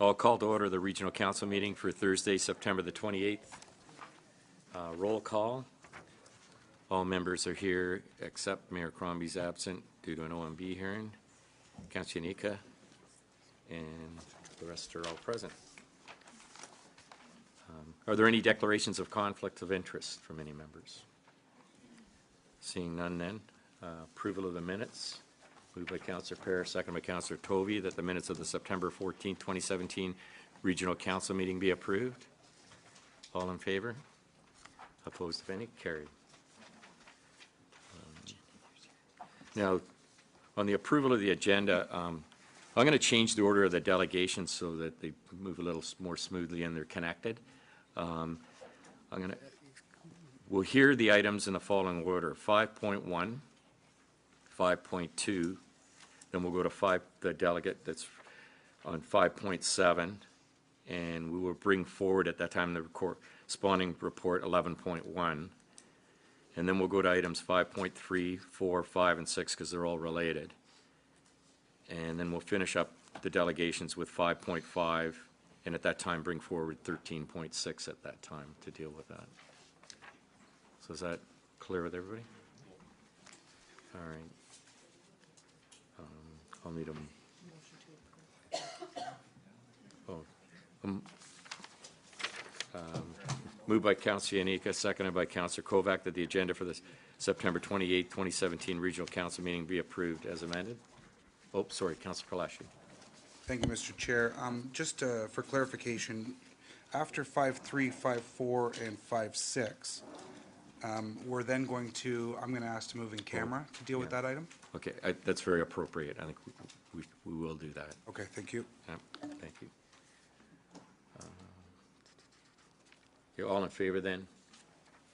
I'll call to order the Regional Council meeting for Thursday, September the 28th. Roll call. All members are here except Mayor Crombie's absent due to an OMB hearing. Councillor Janica and the rest are all present. Are there any declarations of conflict of interest from any members? Seeing none then. Approval of the minutes. Moved by Councillor Pair, second by Councillor Tovey, that the minutes of the September 14, 2017 Regional Council meeting be approved. All in favor? Opposed, if any? Carried. Now, on the approval of the agenda, I'm going to change the order of the delegations so that they move a little more smoothly and they're connected. We'll hear the items in the following order: 5.1, 5.2. Then we'll go to the delegate that's on 5.7, and we will bring forward at that time the corresponding report 11.1. And then we'll go to items 5.3, 4, 5, and 6 because they're all related. And then we'll finish up the delegations with 5.5, and at that time bring forward 13.6 at that time to deal with that. So is that clear with everybody? All right. I'll need them. Moved by Councillor Janica, seconded by Councillor Kovac, that the agenda for the September 28, 2017 Regional Council meeting be approved as amended. Oh, sorry, Councillor Kalashi. Thank you, Mr. Chair. Just for clarification, after 5.3, 5.4, and 5.6, we're then going to, I'm going to ask to move in camera to deal with that item. Okay, that's very appropriate. I think we will do that. Okay, thank you. Thank you. You're all in favor then?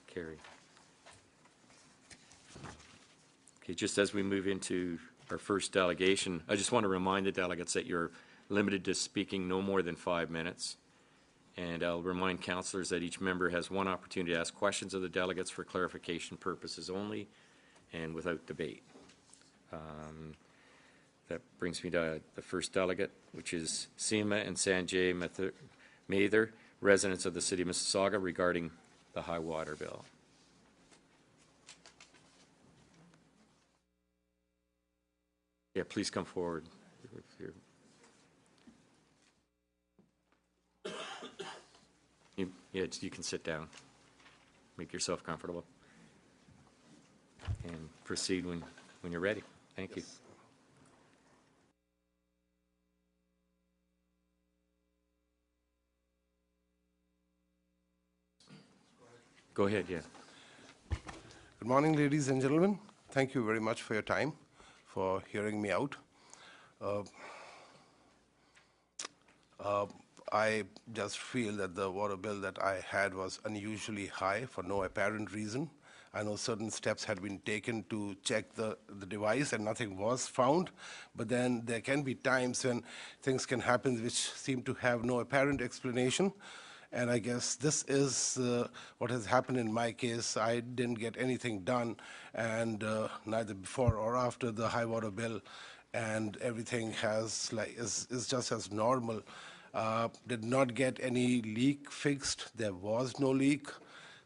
Carry. Okay, just as we move into our first delegation, I just want to remind the delegates that you're limited to speaking no more than 5 minutes. And I'll remind councillors that each member has one opportunity to ask questions of the delegates for clarification purposes only and without debate. That brings me to the first delegate, which is Seema and Sanjay Mather, residents of the City of Mississauga, regarding the high water bill. Yeah, please come forward. You can sit down. Make yourself comfortable. And proceed when you're ready. Thank you. Go ahead, yeah. Good morning, ladies and gentlemen. Thank you very much for your time, for hearing me out. I just feel that the water bill that I had was unusually high for no apparent reason. I know certain steps had been taken to check the device and nothing was found, but then there can be times when things can happen which seem to have no apparent explanation. And I guess this is what has happened in my case. I didn't get anything done, and neither before or after the high water bill, and everything is just as normal. Did not get any leak fixed. There was no leak.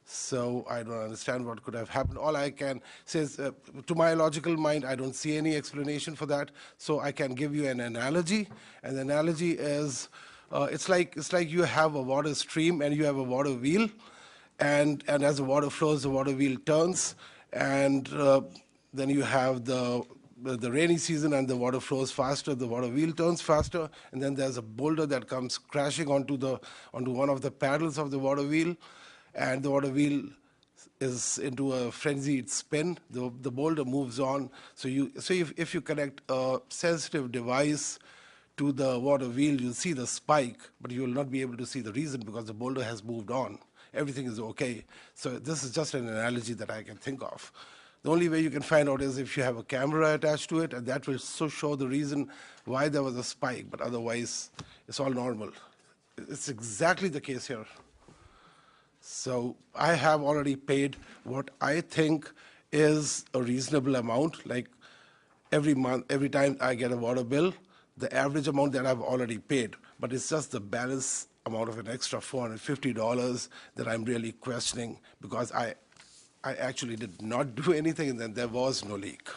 So I don't understand what could have happened. All I can say is, to my logical mind, I don't see any explanation for that. So I can give you an analogy, and the analogy is, it's like you have a water stream and you have a water wheel, and as the water flows, the water wheel turns, and then you have the rainy season and the water flows faster, the water wheel turns faster, and then there's a boulder that comes crashing onto one of the paddles of the water wheel, and the water wheel is into a frenzied spin. The boulder moves on. So if you connect a sensitive device to the water wheel, you'll see the spike, but you will not be able to see the reason because the boulder has moved on. Everything is okay. So this is just an analogy that I can think of. The only way you can find out is if you have a camera attached to it, and that will show the reason why there was a spike, but otherwise it's all normal. It's exactly the case here. So I have already paid what I think is a reasonable amount, like every month, every time I get a water bill, the average amount that I've already paid. but it's just the balance amount of an extra $450 that I'm really questioning, because I actually did not do anything, and then there was no leak.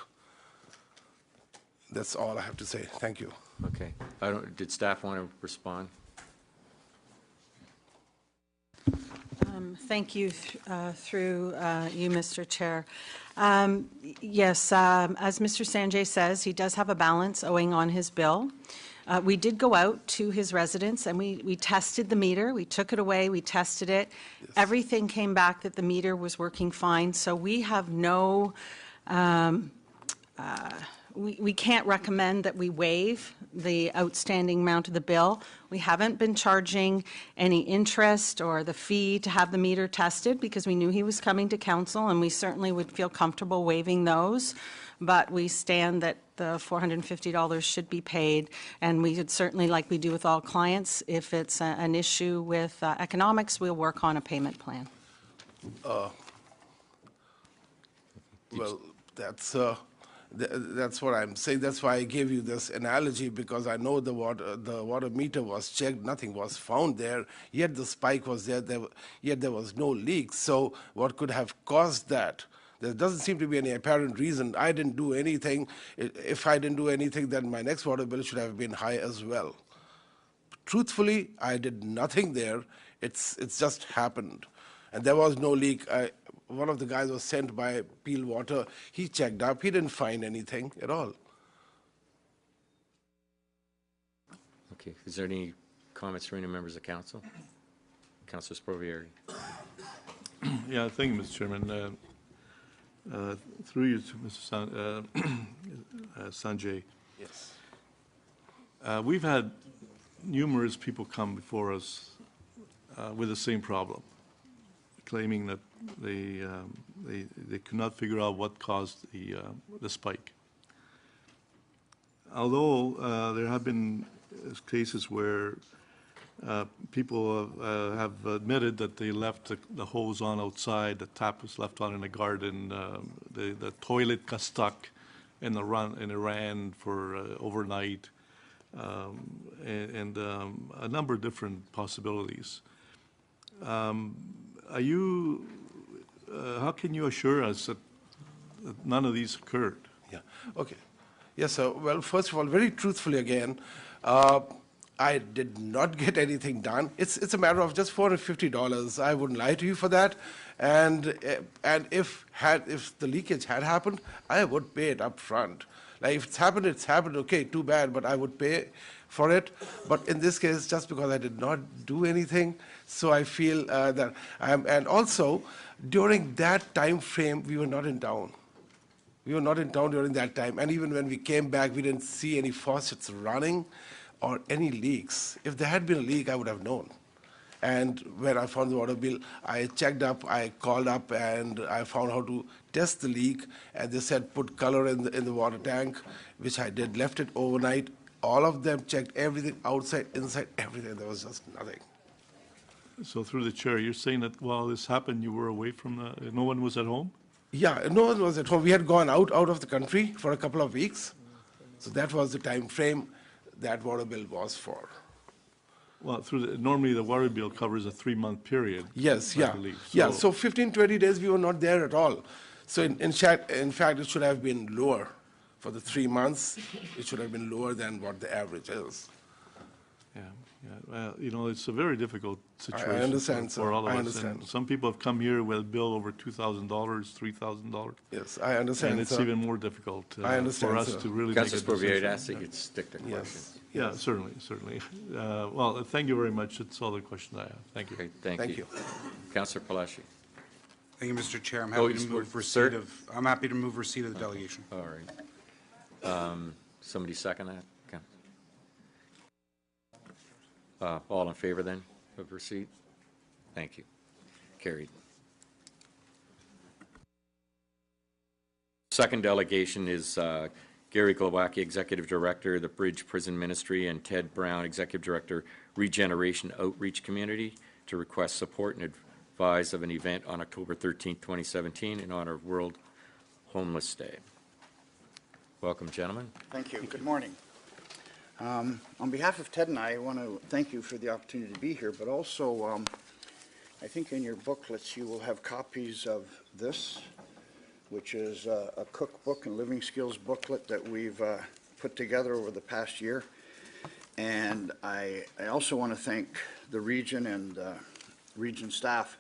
That's all I have to say. Thank you. Okay. Did staff want to respond? Thank you, through you, Mr. Chair. Yes, as Mr. Sanjay says, he does have a balance owing on his bill. We did go out to his residence and we tested the meter. We took it away, we tested it. Yes. Everything came back that the meter was working fine. So we have no, we can't recommend that we waive the outstanding amount of the bill. We haven't been charging any interest or the fee to have the meter tested because we knew he was coming to council, and we certainly would feel comfortable waiving those. But we stand that the $450 should be paid, and we would certainly, like we do with all clients, if it's an issue with economics, we'll work on a payment plan. Well, that's what I'm saying. That's why I gave you this analogy, because I know the water meter was checked, nothing was found there, yet the spike was there, yet there was no leak. So what could have caused that? There doesn't seem to be any apparent reason. I didn't do anything. If I didn't do anything, then my next water bill should have been high as well. Truthfully, I did nothing there. It's just happened. And there was no leak. One of the guys was sent by Peel Water. He checked up. He didn't find anything at all. Okay. Is there any comments from any members of council? Councilor Sprovieri. Yeah, thank you, Mr. Chairman. Through you to Mr. Sanjay. Yes. We've had numerous people come before us with the same problem, claiming that they could not figure out what caused the spike. Although there have been cases where people have admitted that they left the hose on outside, the tap was left on in the garden, the toilet got stuck in the ran for overnight, and a number of different possibilities. Are you? How can you assure us that none of these occurred? Yeah. Okay. Yes, sir. Well, first of all, very truthfully again, I did not get anything done. It's a matter of just $450. I wouldn't lie to you for that. And if the leakage had happened, I would pay it up front. Like if it's happened. Okay, too bad, but I would pay for it. But in this case, just because I did not do anything, so I feel that and also during that time frame, we were not in town. We were not in town during that time. And even when we came back, we didn't see any faucets running or any leaks. If there had been a leak, I would have known. And when I found the water bill, I checked up, I called up, and I found how to test the leak. And they said put color in the water tank, which I did, left it overnight. All of them checked everything, outside, inside, everything. There was just nothing. So through the chair, you're saying that while this happened, you were away from no one was at home? Yeah, no one was at home. We had gone out of the country for a couple of weeks. So that was the time frame that water bill was for. Well, normally the water bill covers a 3-month period. Yes, I yeah. believe. Yeah, so 15, 20 days we were not there at all. So in fact, it should have been lower. For the 3 months, it should have been lower than what the average is. Yeah. Well, it's a very difficult situation. I understand, for all of I us. understand. And some people have come here with a bill over $2,000, $3,000. Yes, I understand, And it's sir. even more difficult I understand, for us sir. to really make a Councilor Sprovieri, I'd decision. ask that you stick to questions. Yes. Yeah, certainly. Well, thank you very much. That's all the questions I have. Thank you. Okay, thank Thank you. you. Councilor Palashi. Thank you, Mr. Chair. I'm Oh, happy to you- move sir? receipt of, I'm happy to move receipt of the delegation. All right. Somebody second that? Okay. All in favor then of receipt? Thank you. Carried. Second delegation is Gary Glowacki, Executive Director, the Bridge Prison Ministry, and Ted Brown, Executive Director, Regeneration Outreach Community, to request support and advise of an event on October 13, 2017, in honor of World Homeless Day. Welcome, gentlemen. Thank you. Good morning. On behalf of Ted and I want to thank you for the opportunity to be here, but also, I think in your booklets you will have copies of this, which is a cookbook and living skills booklet that we've put together over the past year. And I also want to thank the region and region staff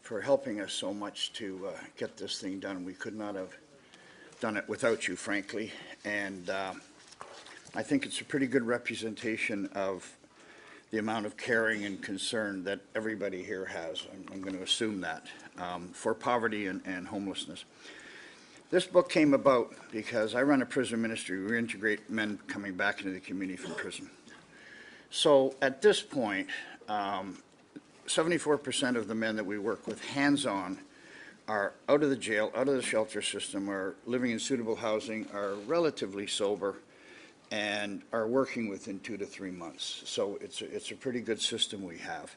for helping us so much to get this thing done. We could not have done it without you, frankly. And I think it's a pretty good representation of the amount of caring and concern that everybody here has. I'm going to assume that, for poverty and homelessness. This book came about because I run a prison ministry. We integrate men coming back into the community from prison. So at this point, 74% of the men that we work with hands-on are out of the jail, out of the shelter system, are living in suitable housing, are relatively sober, and are working within 2 to 3 months. So it's a pretty good system we have.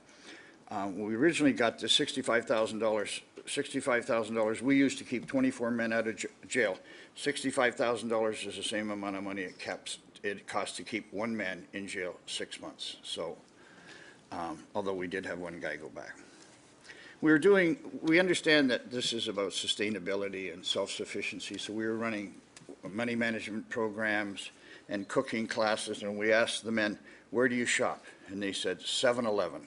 When we originally got the $65,000 we used to keep 24 men out of jail. $65,000 is the same amount of money it costs to keep one man in jail 6 months. So, although we did have one guy go back. We understand that this is about sustainability and self-sufficiency, so we were running money management programs and cooking classes, and we asked the men, where do you shop? And they said 7-Eleven.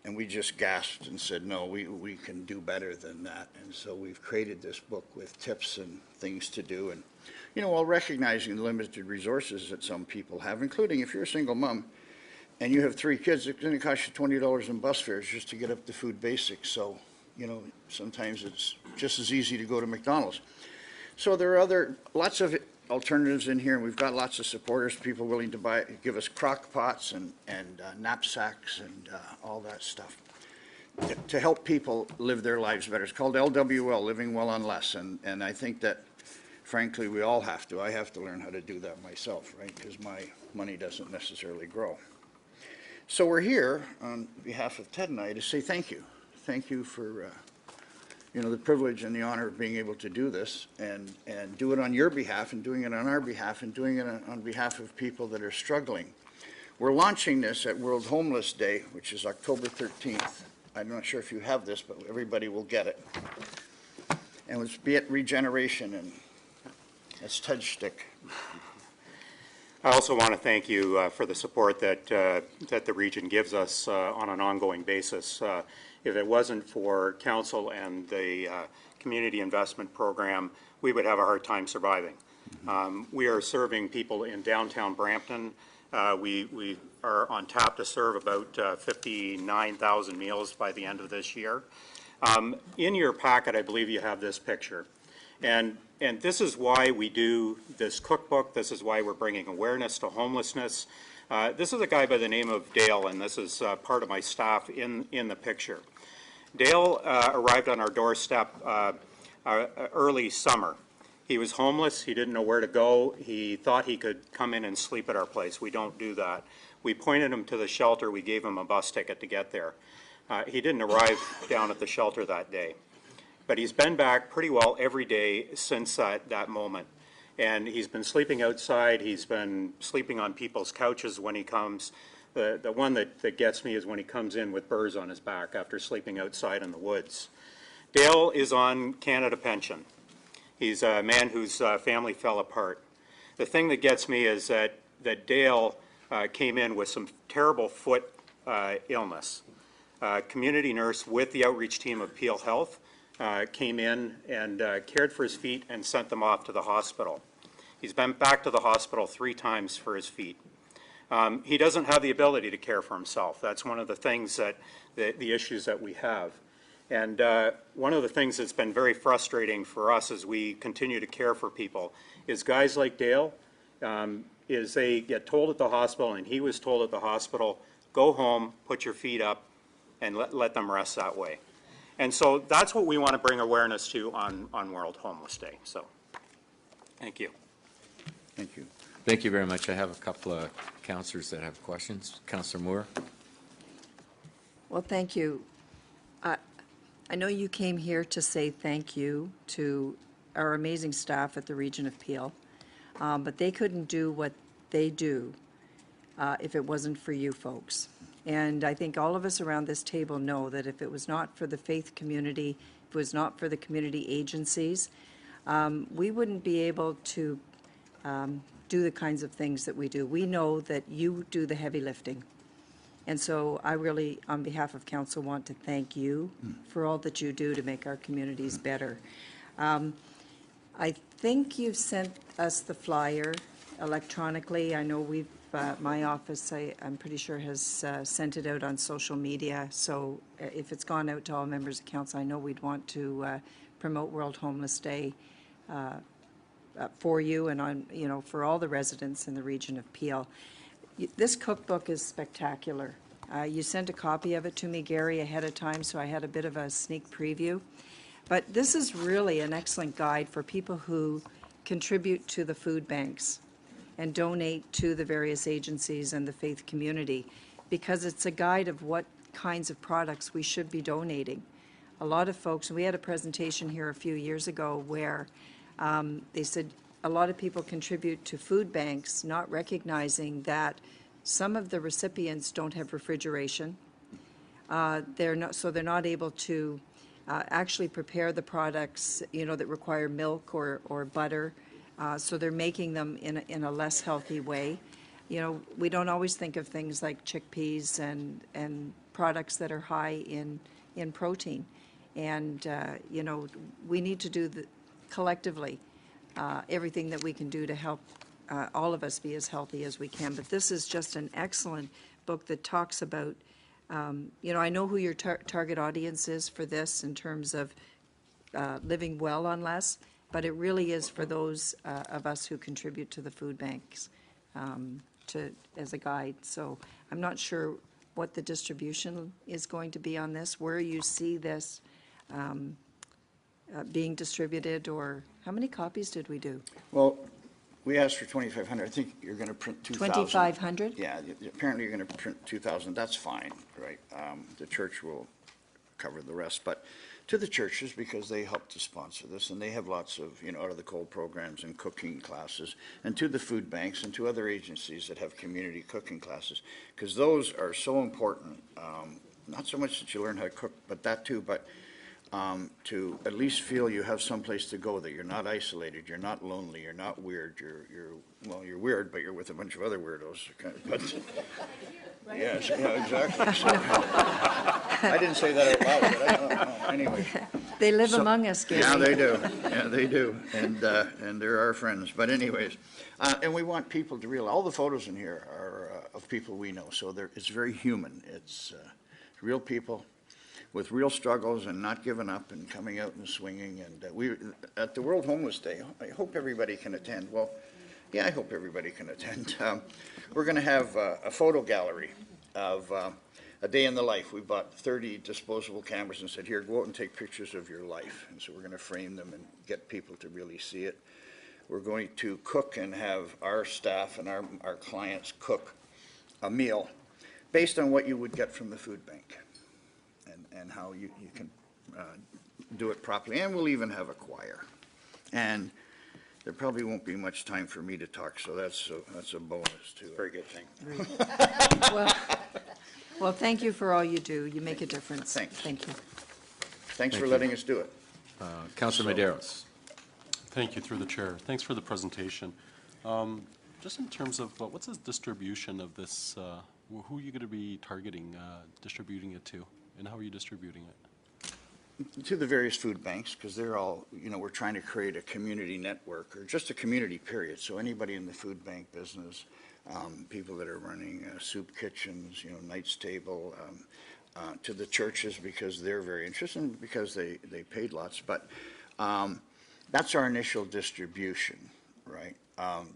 And we just gasped and said, no, we can do better than that. And so we've created this book with tips and things to do, and while recognizing the limited resources that some people have, including if you're a single mom and you have 3 kids, it's going to cost you $20 in bus fares just to get up to food basics. So, sometimes it's just as easy to go to McDonald's. So there are lots of alternatives in here, and we've got lots of supporters, people willing to give us crock pots and knapsacks and all that stuff to help people live their lives better. It's called LWL, Living Well on Less, and I think that, frankly, we all have to. I have to learn how to do that myself, right, because my money doesn't necessarily grow. So we're here on behalf of Ted and I to say thank you. Thank you for the privilege and the honor of being able to do this and do it on your behalf and doing it on our behalf and doing it on behalf of people that are struggling. We're launching this at World Homeless Day, which is October 13th. I'm not sure if you have this, but everybody will get it. And it's Be It Regeneration, and that's Ted's shtick. I also want to thank you for the support that the region gives us on an ongoing basis. If it wasn't for council and the community investment program, we would have a hard time surviving. We are serving people in downtown Brampton. We are on tap to serve about 59,000 meals by the end of this year. In your packet, I believe you have this picture. And this is why we do this cookbook. This is why we're bringing awareness to homelessness. This is a guy by the name of Dale, and this is part of my staff in the picture. Dale arrived on our doorstep early summer. He was homeless. He didn't know where to go. He thought he could come in and sleep at our place. We don't do that. We pointed him to the shelter. We gave him a bus ticket to get there. He didn't arrive down at the shelter that day. But he's been back pretty well every day since that moment. And he's been sleeping outside. He's been sleeping on people's couches when he comes. The one that gets me is when he comes in with burrs on his back after sleeping outside in the woods. Dale is on Canada Pension. He's a man whose family fell apart. The thing that gets me is that Dale came in with some terrible foot illness. Community nurse with the outreach team of Peel Health came in and cared for his feet and sent them off to the hospital. He's been back to the hospital 3 times for his feet. He doesn't have the ability to care for himself. That's one of the things that the issues that we have. And one of the things that's been very frustrating for us as we continue to care for people is guys like Dale, is they get told at the hospital, and he was told at the hospital, go home, put your feet up, and let them rest that way. And so that's what we want to bring awareness to on World Homeless Day. So thank you. Thank you. Thank you very much. I have a couple of councillors that have questions. Councillor Moore. Well, thank you. I know you came here to say thank you to our amazing staff at the Region of Peel, but they couldn't do what they do if it wasn't for you folks. And I think all of us around this table know that if it was not for the faith community, if it was not for the community agencies, we wouldn't be able to do the kinds of things that we do. We know that you do the heavy lifting. And so I really, on behalf of council, want to thank you for all that you do to make our communities better. I think you've sent us the flyer electronically. I know we've, my office, I'm pretty sure has sent it out on social media. So if it's gone out to all members of council, I know we'd want to promote World Homeless Day for you and on, you know, for all the residents in the region of Peel. This cookbook is spectacular. You sent a copy of it to me, Gary, ahead of time, so I had a bit of a sneak preview. But this is really an excellent guide for people who contribute to the food banks and donate to the various agencies and the faith community, because it's a guide of what kinds of products we should be donating. A lot of folks, we had a presentation here a few years ago where they said a lot of people contribute to food banks, not recognizing that some of the recipients don't have refrigeration. They're not able to actually prepare the products, you know, that require milk or butter. So they're making them in a less healthy way. You know, we don't always think of things like chickpeas and products that are high in protein. And, you know, we need to do collectively everything that we can do to help all of us be as healthy as we can. But this is just an excellent book that talks about, you know, I know who your target audience is for this in terms of living well on less, but it really is for those of us who contribute to the food banks as a guide. So I'm not sure what the distribution is going to be on this, where you see this being distributed, or how many copies did we do? Well, we asked for 2,500. I think you're going to print 2,000. 2,500? Yeah, apparently you're going to print 2,000. That's fine, right? The church will cover the rest. But to the churches, because they help to sponsor this, and they have lots of, you know, out of the cold programs and cooking classes, and to the food banks and to other agencies that have community cooking classes, because those are so important. Not so much that you learn how to cook, but that too, but to at least feel you have some place to go, that you're not isolated, you're not lonely, you're not weird, you're weird, but you're with a bunch of other weirdos. But, yes, yeah, exactly. So, I didn't say that out loud, but I don't know. Anyway. They live among us, Gary. Yeah, they do. Yeah, they do. And they're our friends. But anyways, and we want people to realize, all the photos in here are of people we know. So it's very human. It's real people with real struggles and not giving up and coming out and swinging. And we, at the World Homeless Day, I hope everybody can attend. Well, yeah, I hope everybody can attend. We're going to have a photo gallery of a day in the life. We bought 30 disposable cameras and said, here, go out and take pictures of your life. And so we're going to frame them and get people to really see it. We're going to cook and have our staff and our clients cook a meal based on what you would get from the food bank, and how you can do it properly. And we'll even have a choir. And there probably won't be much time for me to talk, so that's a bonus too. Very good thing. Well, thank you for all you do. You make a difference. Thanks. Thank you. Thanks for letting us do it. Councilor Medeiros. Thank you, through the chair. Thanks for the presentation. Just in terms of what's the distribution of this, who are you going to be targeting, distributing it to, and how are you distributing it? To the various food banks, because they're all, you know, we're trying to create a community network, or just a community period. So anybody in the food bank business, people that are running soup kitchens, you know, Knight's Table, to the churches, because they're very interested and because they paid lots. But that's our initial distribution, right?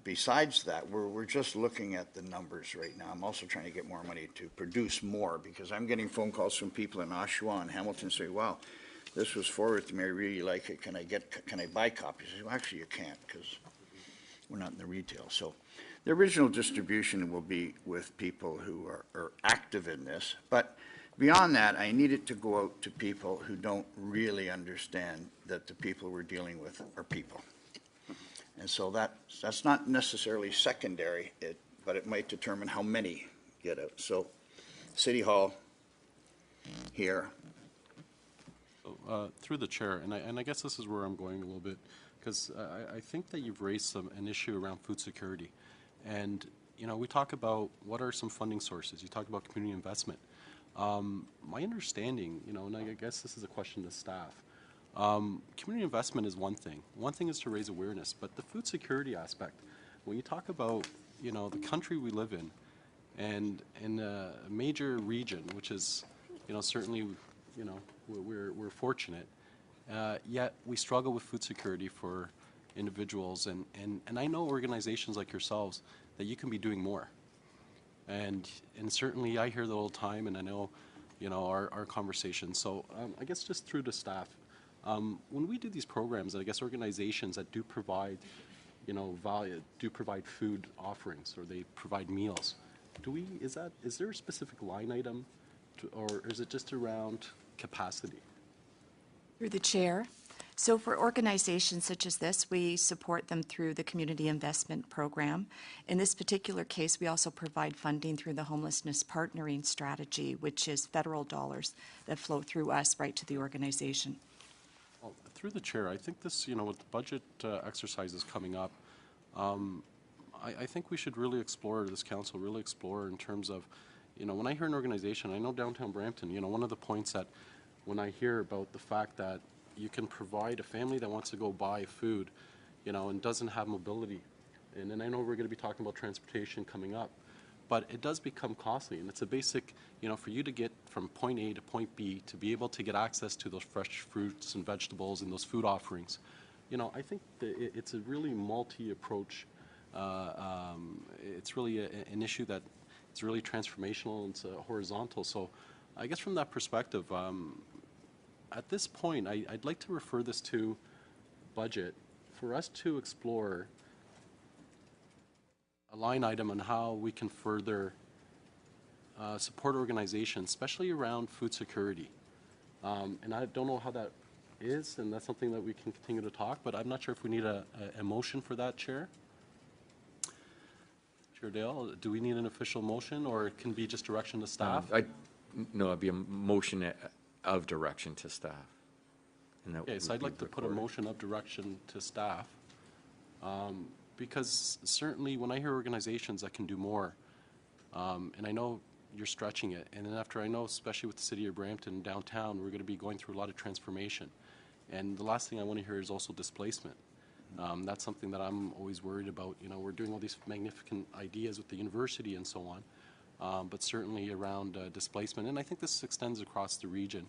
Besides that, we're just looking at the numbers right now. I'm also trying to get more money to produce more, because I'm getting phone calls from people in Oshawa and Hamilton saying, wow, this was forwarded to me, I really like it, can I buy copies? I say, well, actually you can't, because we're not in the retail. So the original distribution will be with people who are active in this, but beyond that, I need it to go out to people who don't really understand that the people we're dealing with are people. And so that's not necessarily secondary. but it might determine how many get out. So City Hall here. Through the chair, and I guess this is where I'm going a little bit, because I think that you've raised an issue around food security. And, you know, we talk about what are some funding sources. You talk about community investment. My understanding, you know, and I guess this is a question to staff, community investment is one thing. One thing is to raise awareness, but the food security aspect, when you talk about, you know, the country we live in, and in a major region, which is, you know, certainly, you know, we're fortunate, yet we struggle with food security for individuals, and I know organizations like yourselves that you can be doing more. And certainly I hear that all the time, and I know, you know, our conversations. So I guess just through the staff, when we do these programs, I guess organizations that do provide, you know, do provide food offerings, or they provide meals, is there a specific line item, or is it just around capacity? Through the chair. So for organizations such as this, we support them through the Community Investment Program. In this particular case, we also provide funding through the Homelessness Partnering Strategy, which is federal dollars that flow through us right to the organization. Well, through the chair, I think this, you know, with the budget exercises coming up, I think we should really explore, this council really explore in terms of, you know, when I hear an organization, I know downtown Brampton, you know, one of the points that when I hear about the fact that you can provide a family that wants to go buy food, you know, and doesn't have mobility, and I know we're going to be talking about transportation coming up, but it does become costly, and it's a basic, you know, for you to get from point A to point B, to be able to get access to those fresh fruits and vegetables and those food offerings, you know, I think that it's a really multi-approach. It's really an issue that it's really transformational and it's horizontal. So I guess from that perspective, at this point, I'd like to refer this to budget for us to explore a line item on how we can further support organizations, especially around food security. And I don't know how that is, and that's something that we can continue to talk, but I'm not sure if we need a motion for that, Chair. Chair Dale, do we need an official motion, or it can be just direction to staff? No, it'd be a motion of direction to staff. And that Okay, so would I'd be like to put a recorded. motion of direction to staff, because certainly when I hear organizations that can do more, and I know you're stretching it, and then after I know, especially with the city of Brampton downtown, we're going to be going through a lot of transformation, and the last thing I want to hear is also displacement. That's something that I'm always worried about. You know, we're doing all these magnificent ideas with the university and so on, but certainly around displacement, and I think this extends across the region.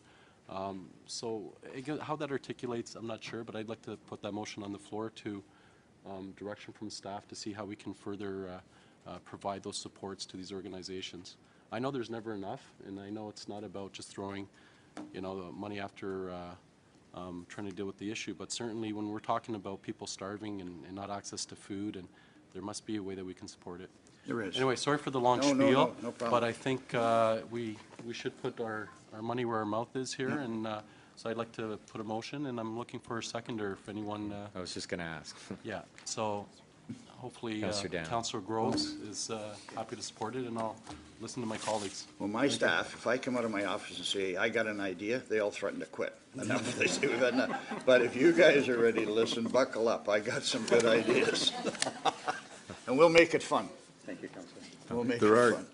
So again, how that articulates, I'm not sure, but I'd like to put that motion on the floor to direction from staff to see how we can further provide those supports to these organizations. I know there's never enough, and I know it's not about just throwing, you know, the money after trying to deal with the issue, but certainly when we're talking about people starving and not access to food, and there must be a way that we can support it. There is. Anyway, sorry for the long No, spiel, no, no problem. but I think we should put our money where our mouth is here, and so I'd like to put a motion, and I'm looking for a seconder if anyone, I was just going to ask. yeah, so hopefully Councillor Dan. Councillor Groves is happy to support it, and I'll listen to my colleagues. Well, my staff, if I come out of my office and say, I got an idea, they all threaten to quit. Enough, they say, we've had enough. But if you guys are ready to listen, buckle up. I got some good ideas. And we'll make it fun. Thank you, Councillor. We'll make There it are-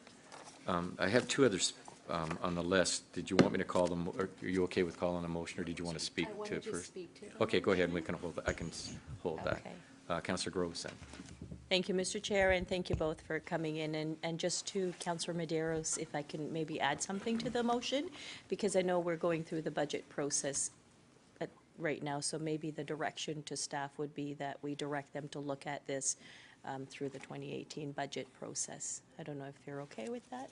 fun. I have two others on the list. Did you want me to call them, or are you okay with calling a motion, or did you want to speak to it first? Okay, go ahead, and we can hold, I can hold that. Okay. Councillor Groves then. Thank you, Mr. Chair, and thank you both for coming in. And just to Councillor Medeiros, if I can maybe add something to the motion, because I know we're going through the budget process right now, so maybe the direction to staff would be that we direct them to look at this through the 2018 budget process. I don't know if you're okay with that?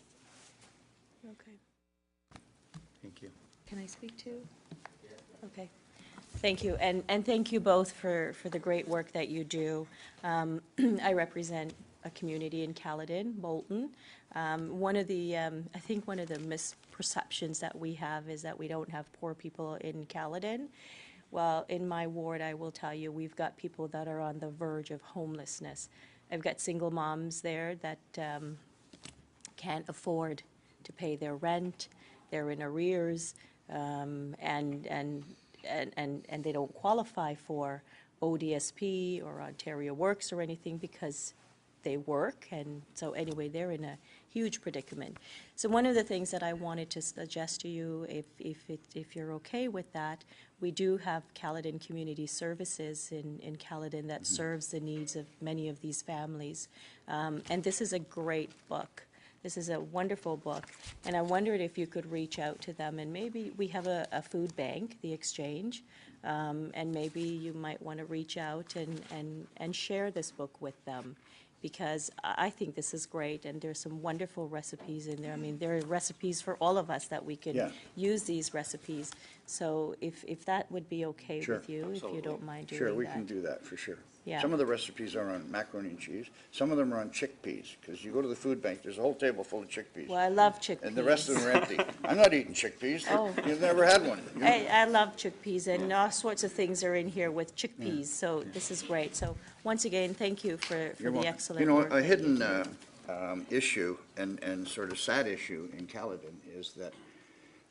Okay. Thank you. Can I speak too? Okay. Thank you, and thank you both for the great work that you do. I represent a community in Caledon, Bolton. One of the, I think one of the misperceptions that we have is that we don't have poor people in Caledon. Well, in my ward, I will tell you, we've got people that are on the verge of homelessness. I've got single moms there that can't afford to pay their rent, they're in arrears, and they don't qualify for ODSP or Ontario Works or anything because they work, and so anyway, they're in a huge predicament. So one of the things that I wanted to suggest to you, if you're okay with that, we do have Caledon Community Services in Caledon that serves the needs of many of these families. And this is a great book. This is a wonderful book, and I wondered if you could reach out to them, and maybe we have a food bank, the Exchange, and maybe you might want to reach out and share this book with them, because I think this is great, and there's some wonderful recipes in there. I mean, there are recipes for all of us that we can Yeah. use these recipes. So if that would be okay Sure. with you, if you don't mind doing that. Sure, we can do that, for sure. Yeah. Some of the recipes are on macaroni and cheese, some of them are on chickpeas, because you go to the food bank, there's a whole table full of chickpeas. Well, I love chickpeas. And the rest of them are empty. I'm not eating chickpeas. Oh. You've never had one. I love chickpeas, and all sorts of things are in here with chickpeas, so this is great. So once again, thank you for You're the welcome. excellent You know, work. a hidden issue and sort of sad issue in Caledon is that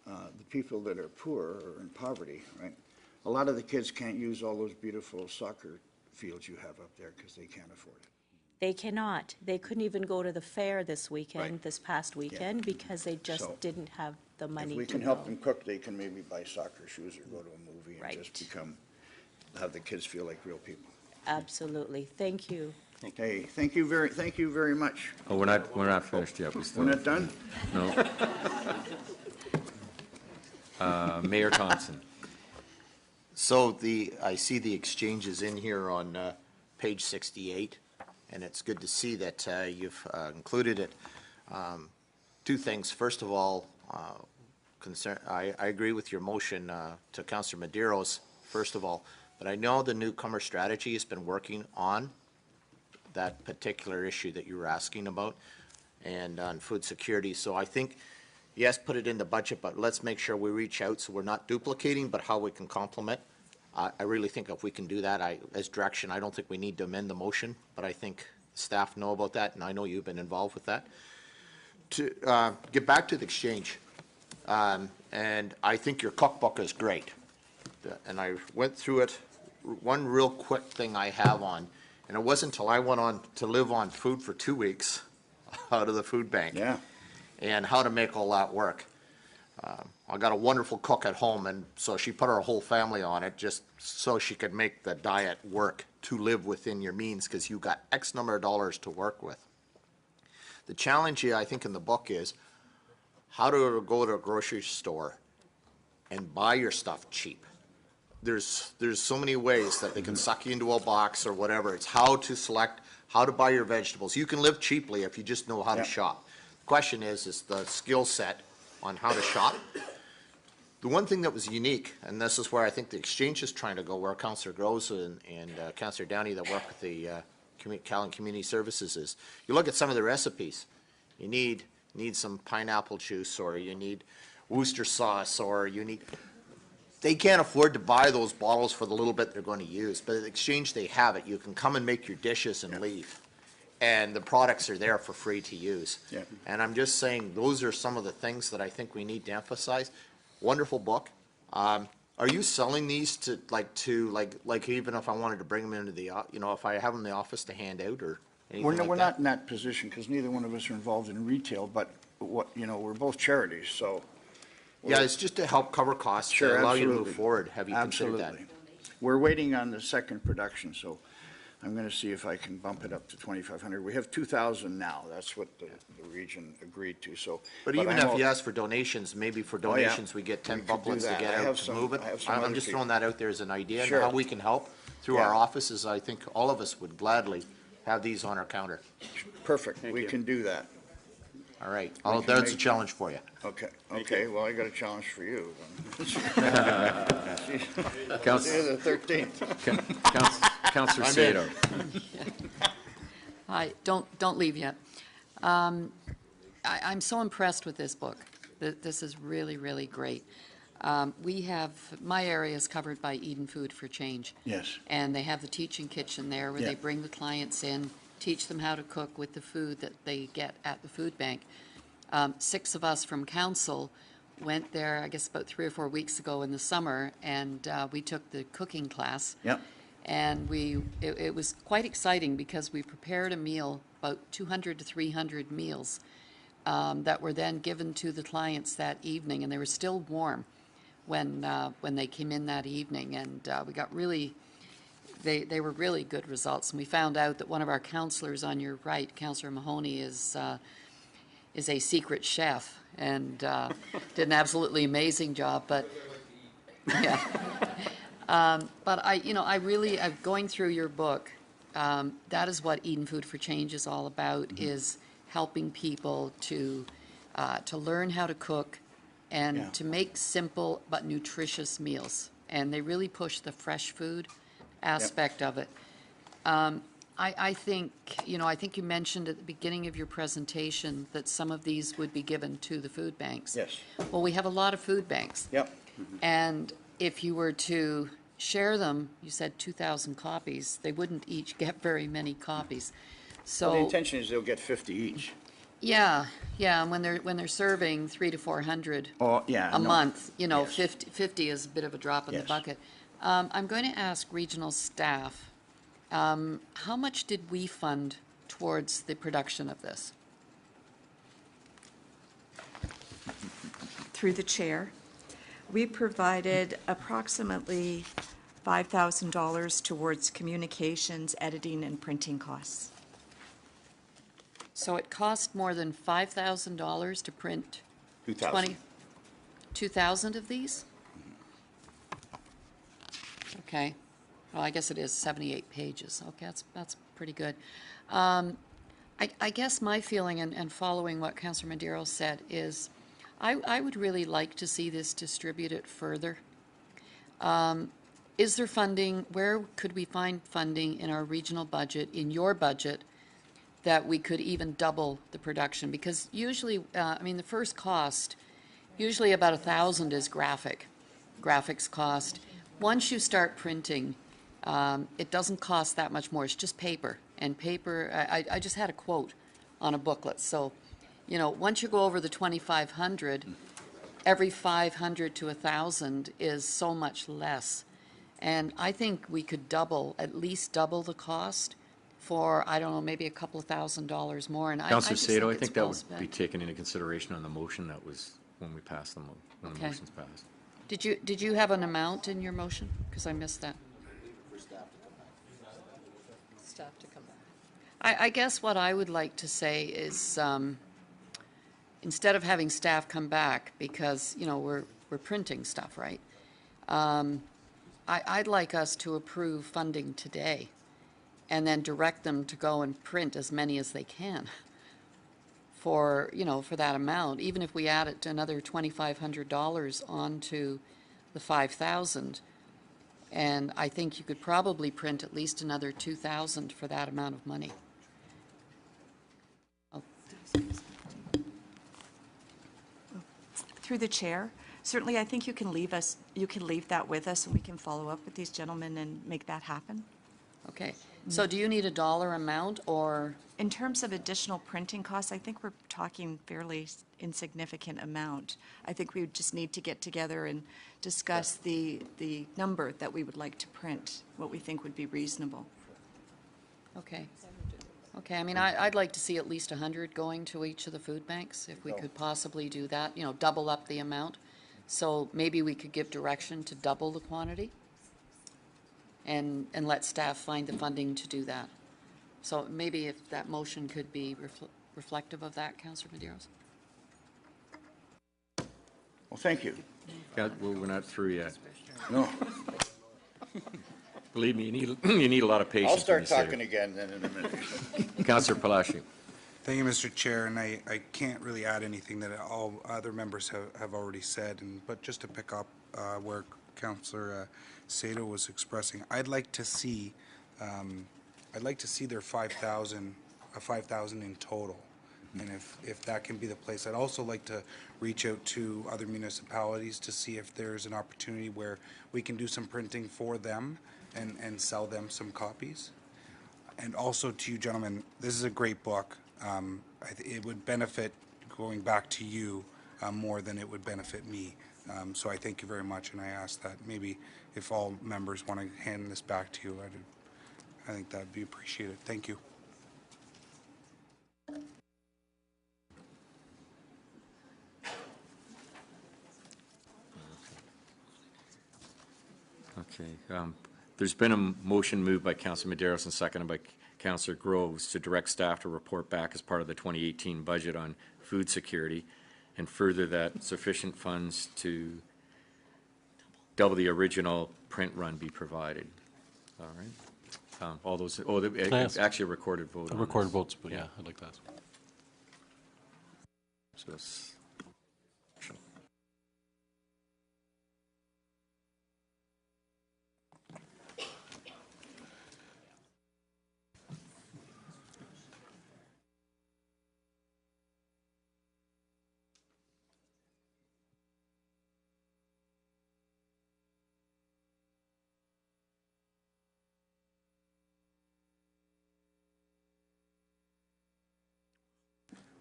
the people that are poor or in poverty, right? A lot of the kids can't use all those beautiful soccer fields you have up there because they can't afford it. They cannot. They couldn't even go to the fair this weekend, Right. this past weekend, because they just So, didn't have the money If we to can help go. them cook, they can maybe buy soccer shoes or go to a movie and Right. just have the kids feel like real people. Absolutely. Thank you. Hey, thank you very much. Oh, we're not finished yet. We still. We're not done? No. Mayor Thompson. So I see the exchanges in here on page 68, and it's good to see that you've included it. Two things. First of all, I agree with your motion to Councillor Medeiros, first of all, but I know the newcomer strategy has been working on that particular issue that you were asking about and on food security. So I think, yes, put it in the budget, but let's make sure we reach out so we're not duplicating, but how we can complement. I really think if we can do that, as direction, I don't think we need to amend the motion, but I think staff know about that, and I know you've been involved with that. To get back to the exchange, and I think your cookbook is great. And I went through it. One real quick thing I have on, and it wasn't until I went on to live on food for 2 weeks out of the food bank. Yeah. And how to make all that work. I got a wonderful cook at home, and so she put her whole family on it just so she could make the diet work to live within your means, because you got X number of dollars to work with. The challenge here, I think, in the book is how to go to a grocery store and buy your stuff cheap. There's so many ways that they can suck you into a box or whatever. It's how to select, how to buy your vegetables. You can live cheaply if you just know how to shop. The question is the skill set on how to shop. The one thing that was unique, and this is where I think the exchange is trying to go, where Councillor Groves and Councillor Downey that work with the Caledon Community Services is, you look at some of the recipes. You need some pineapple juice, or you need Worcester sauce, or you need... They can't afford to buy those bottles for the little bit they're going to use, but at the exchange they have it. You can come and make your dishes and leave. And the products are there for free to use. Yeah. And I'm just saying, those are some of the things that I think we need to emphasize. Wonderful book. Are you selling these to even if I wanted to bring them into the, if I have them in the office to hand out or anything like that? We're not in that position, because neither one of us are involved in retail, but we're both charities, so. Yeah, it's just to help cover costs, Sure, to allow you to move absolutely. forward. Have you considered that? Absolutely. We're waiting on the second production, so I'm going to see if I can bump it up to 2,500. We have 2,000 now. That's what the region agreed to, so. But even I'm if all- you ask for donations, maybe for Oh, yeah. donations, we get 10 We could do booklets to that. get I out have to some- move it. I have some I'm other just people. throwing that out there as an idea, and Sure. how we can help through Yeah. our offices. I think all of us would gladly have these on our counter. Perfect. We can do that. All right, can that's a make- challenge for you. Okay, well, I got a challenge for you. Council- See you the 13th. Councillor I'm in. Sato. Hi, don't leave yet. I'm so impressed with this book. This is really, really great. My area is covered by Eden Food for Change. Yes. And they have the teaching kitchen there where they Yeah. bring the clients in teach them how to cook with the food that they get at the food bank. 6 of us from council went there, I guess about 3 or 4 weeks ago in the summer, and we took the cooking class. Yep. And it was quite exciting because we prepared a meal, about 200 to 300 meals, that were then given to the clients that evening, and they were still warm when they came in that evening, and we got really, they were really good results. And we found out that one of our counselors on your right, Councillor Mahoney, is a secret chef and did an absolutely amazing job. But yeah, but I really, going through your book, that is what Eden Food for Change is all about: is helping people to learn how to cook and to make simple but nutritious meals. And they really push the fresh food aspect of it. I think, I think you mentioned at the beginning of your presentation that some of these would be given to the food banks. Yes. Well, we have a lot of food banks. Yep. And if you were to share them, you said 2,000 copies, they wouldn't each get very many copies. So Well, the intention is they'll get 50 each. yeah, and when they're serving 300 to 400 Oh, yeah, a no. month, Yes. 50 is a bit of a drop in the Yes. bucket. I'm going to ask regional staff, how much did we fund towards the production of this? Through the chair, we provided approximately $5,000 towards communications, editing, and printing costs. So it cost more than $5,000 to print 2,000. 2,000 of these? Okay. Well, I guess it is 78 pages. Okay, that's pretty good. I guess my feeling, and following what Councillor Madero said, is I would really like to see this distributed further. Is there funding? Where could we find funding in our regional budget, in your budget, that we could even double the production? Because usually, the first cost, usually about $1,000 is graphics cost. Once you start printing, it doesn't cost that much more. It's just paper. And paper, I just had a quote on a booklet. So, once you go over the 2,500, every 500 to 1,000 is so much less. And I think we could at least double the cost for, I don't know, maybe a couple of $1,000s more. And Councillor just Sato, I it's think that well would spent. be taken into consideration on the motion that was when we passed when the Okay. motion's passed. Did you have an amount in your motion? Because I missed that. Staff to come back. I guess what I would like to say is, instead of having staff come back, because, we're printing stuff, right? I'd like us to approve funding today and then direct them to go and print as many as they can for that amount, even if we add it to another $2,500 onto the 5,000. And I think you could probably print at least another 2,000 for that amount of money. Through the chair, certainly I think you can leave that with us, and we can follow up with these gentlemen and make that happen. Okay. So do you need a dollar amount, or? In terms of additional printing costs, I think we're talking fairly insignificant amount. I think we would just need to get together and discuss the number that we would like to print, what we think would be reasonable. Okay. Okay, I'd like to see at least 100 going to each of the food banks, if we could possibly do that, double up the amount. So maybe we could give direction to double the quantity and let staff find the funding to do that. So maybe if that motion could be reflective of that, Councillor Medeiros. Well, thank you. Yeah, well, we're not through yet. No, Believe me, you need a lot of patience. I'll when start you sit talking again then in a minute. here. Councillor Palacio. Thank you, Mr. Chair, and I can't really add anything that all other members have already said, but just to pick up where Councillor Sato was expressing, I'd like to see their 5,000 in total, and if that can be the place. I'd also like to reach out to other municipalities to see if there's an opportunity where we can do some printing for them and sell them some copies. And also to you gentlemen, this is a great book. It would benefit going back to you more than it would benefit me. So I thank you very much, and I ask that maybe if all members want to hand this back to you, I think that would be appreciated. Thank you. Okay. There's been a motion moved by Councillor Medeiros and seconded by Councillor Groves to direct staff to report back as part of the 2018 budget on food security, and further that sufficient funds to double the original print run be provided. All right. All those, it's actually a recorded vote. A recorded votes, but yeah, I'd like that. So it's-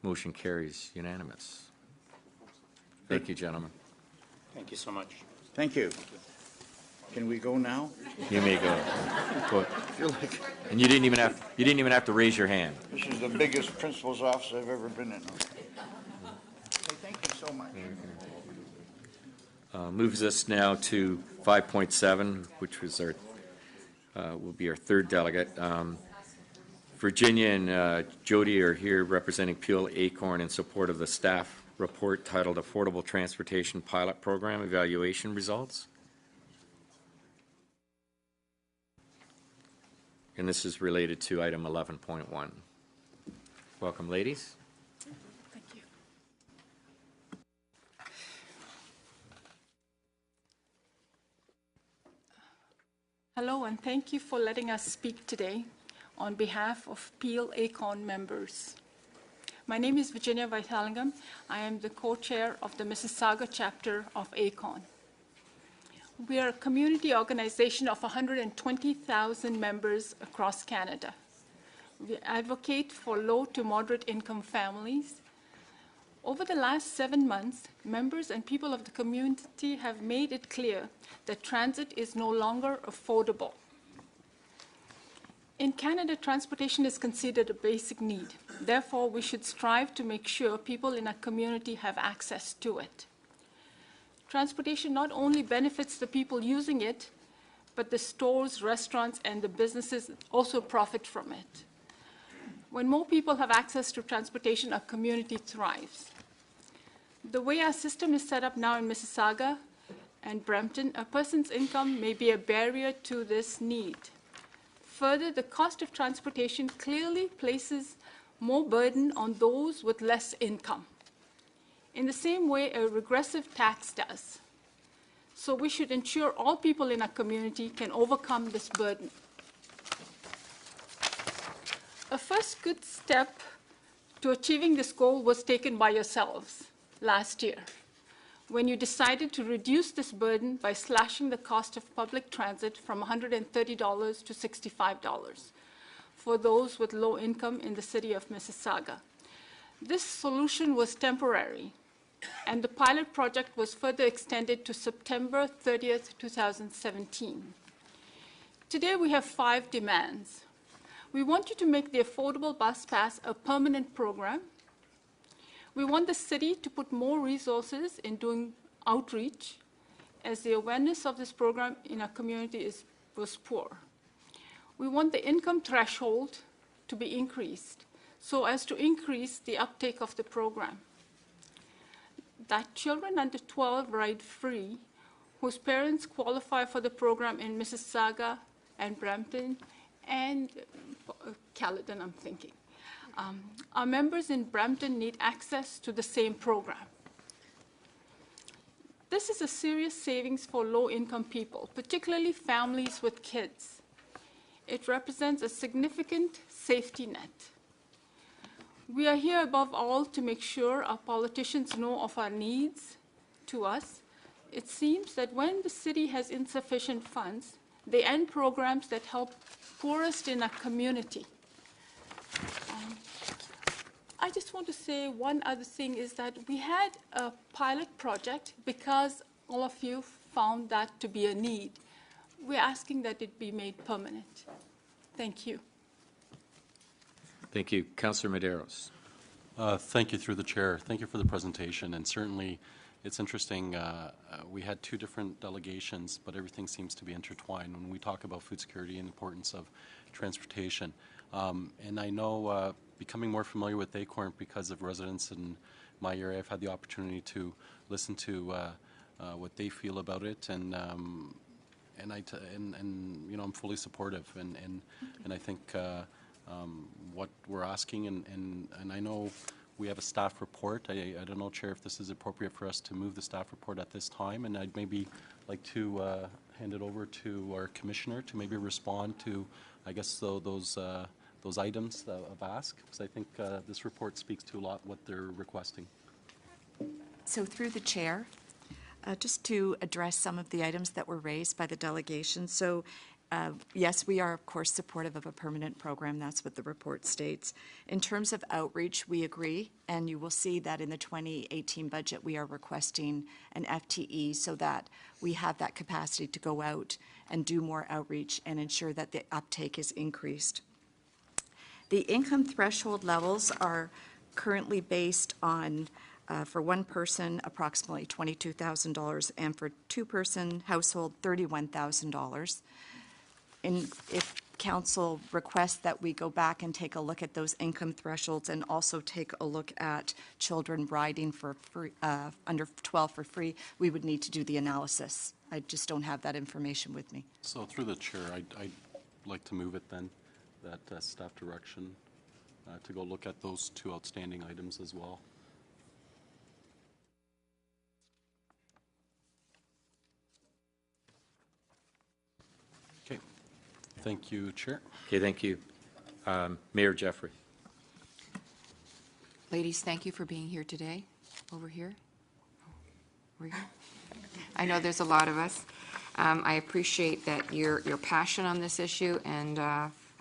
Motion carries unanimous. Thank you, gentlemen. Thank you so much. Thank you. Can we go now? You may go. Go. I feel like And you didn't even have to raise your hand. this is the biggest principal's office I've ever been in. Hey, thank you so much. Moves us now to 5.7, which was our will be our third delegate. Virginia and Jody are here representing Peel Acorn in support of the staff report titled Affordable Transportation Pilot Program Evaluation Results. And this is related to item 11.1. Welcome, ladies. Thank you. Hello, and thank you for letting us speak today on behalf of Peel Acorn members. My name is Virginia Vithalingam. I am the co-chair of the Mississauga chapter of Acorn. We are a community organization of 120,000 members across Canada. We advocate for low to moderate income families. Over the last 7 months, members and people of the community have made it clear that transit is no longer affordable. In Canada, transportation is considered a basic need. Therefore, we should strive to make sure people in our community have access to it. Transportation not only benefits the people using it, but the stores, restaurants, and the businesses also profit from it. When more people have access to transportation, our community thrives. The way our system is set up now in Mississauga and Brampton, a person's income may be a barrier to this need. Further, the cost of transportation clearly places more burden on those with less income, in the same way a regressive tax does. So we should ensure all people in our community can overcome this burden. A first good step to achieving this goal was taken by yourselves last year, when you decided to reduce this burden by slashing the cost of public transit from $130 to $65 for those with low income in the city of Mississauga. This solution was temporary, and the pilot project was further extended to September 30th, 2017. Today we have 5 demands. We want you to make the Affordable Bus Pass a permanent program. We want the city to put more resources in doing outreach, as the awareness of this program in our community was poor. We want the income threshold to be increased so as to increase the uptake of the program. That children under 12 ride free whose parents qualify for the program in Mississauga and Brampton and Caledon, I'm thinking. Our members in Brampton need access to the same program. This is a serious savings for low-income people, particularly families with kids. It represents a significant safety net. We are here above all to make sure our politicians know of our needs to us. It seems that when the city has insufficient funds, They end programs that help poorest in our community. I just want to say one other thing is that we had a pilot project because all of you found that to be a need. We're asking that it be made permanent. Thank you. Thank you. Councillor Medeiros. Thank you through the chair. Thank you for the presentation. And certainly, it's interesting. We had two different delegations, but everything seems to be intertwined when we talk about food security and the importance of transportation. And I know, becoming more familiar with Acorn because of residents in my area, I've had the opportunity to listen to what they feel about it, and you know, I'm fully supportive, and I think what we're asking, and I know we have a staff report. I don't know, Chair, if this is appropriate for us to move the staff report at this time, and I'd maybe like to hand it over to our commissioner to maybe respond to, I guess, those items of ask, because I think this report speaks to a lot what they're requesting. So through the chair, just to address some of the items that were raised by the delegation. So yes, we are, of course, supportive of a permanent program. That's what the report states. In terms of outreach, we agree, and you will see that in the 2018 budget, we are requesting an FTE so that we have that capacity to go out and do more outreach and ensure that the uptake is increased. The income threshold levels are currently based on, for one person, approximately $22,000, and for two-person household, $31,000. And if council requests that we go back and take a look at those income thresholds and also take a look at children riding for free, under 12 for free, we would need to do the analysis. I just don't have that information with me. So through the chair, I'd like to move it then, that staff direction to go look at those two outstanding items as well. Okay. Thank you, Chair. Okay, thank you. Mayor Jeffrey. Ladies, thank you for being here today. Over here. Over here. I know there's a lot of us. I appreciate that your passion on this issue, and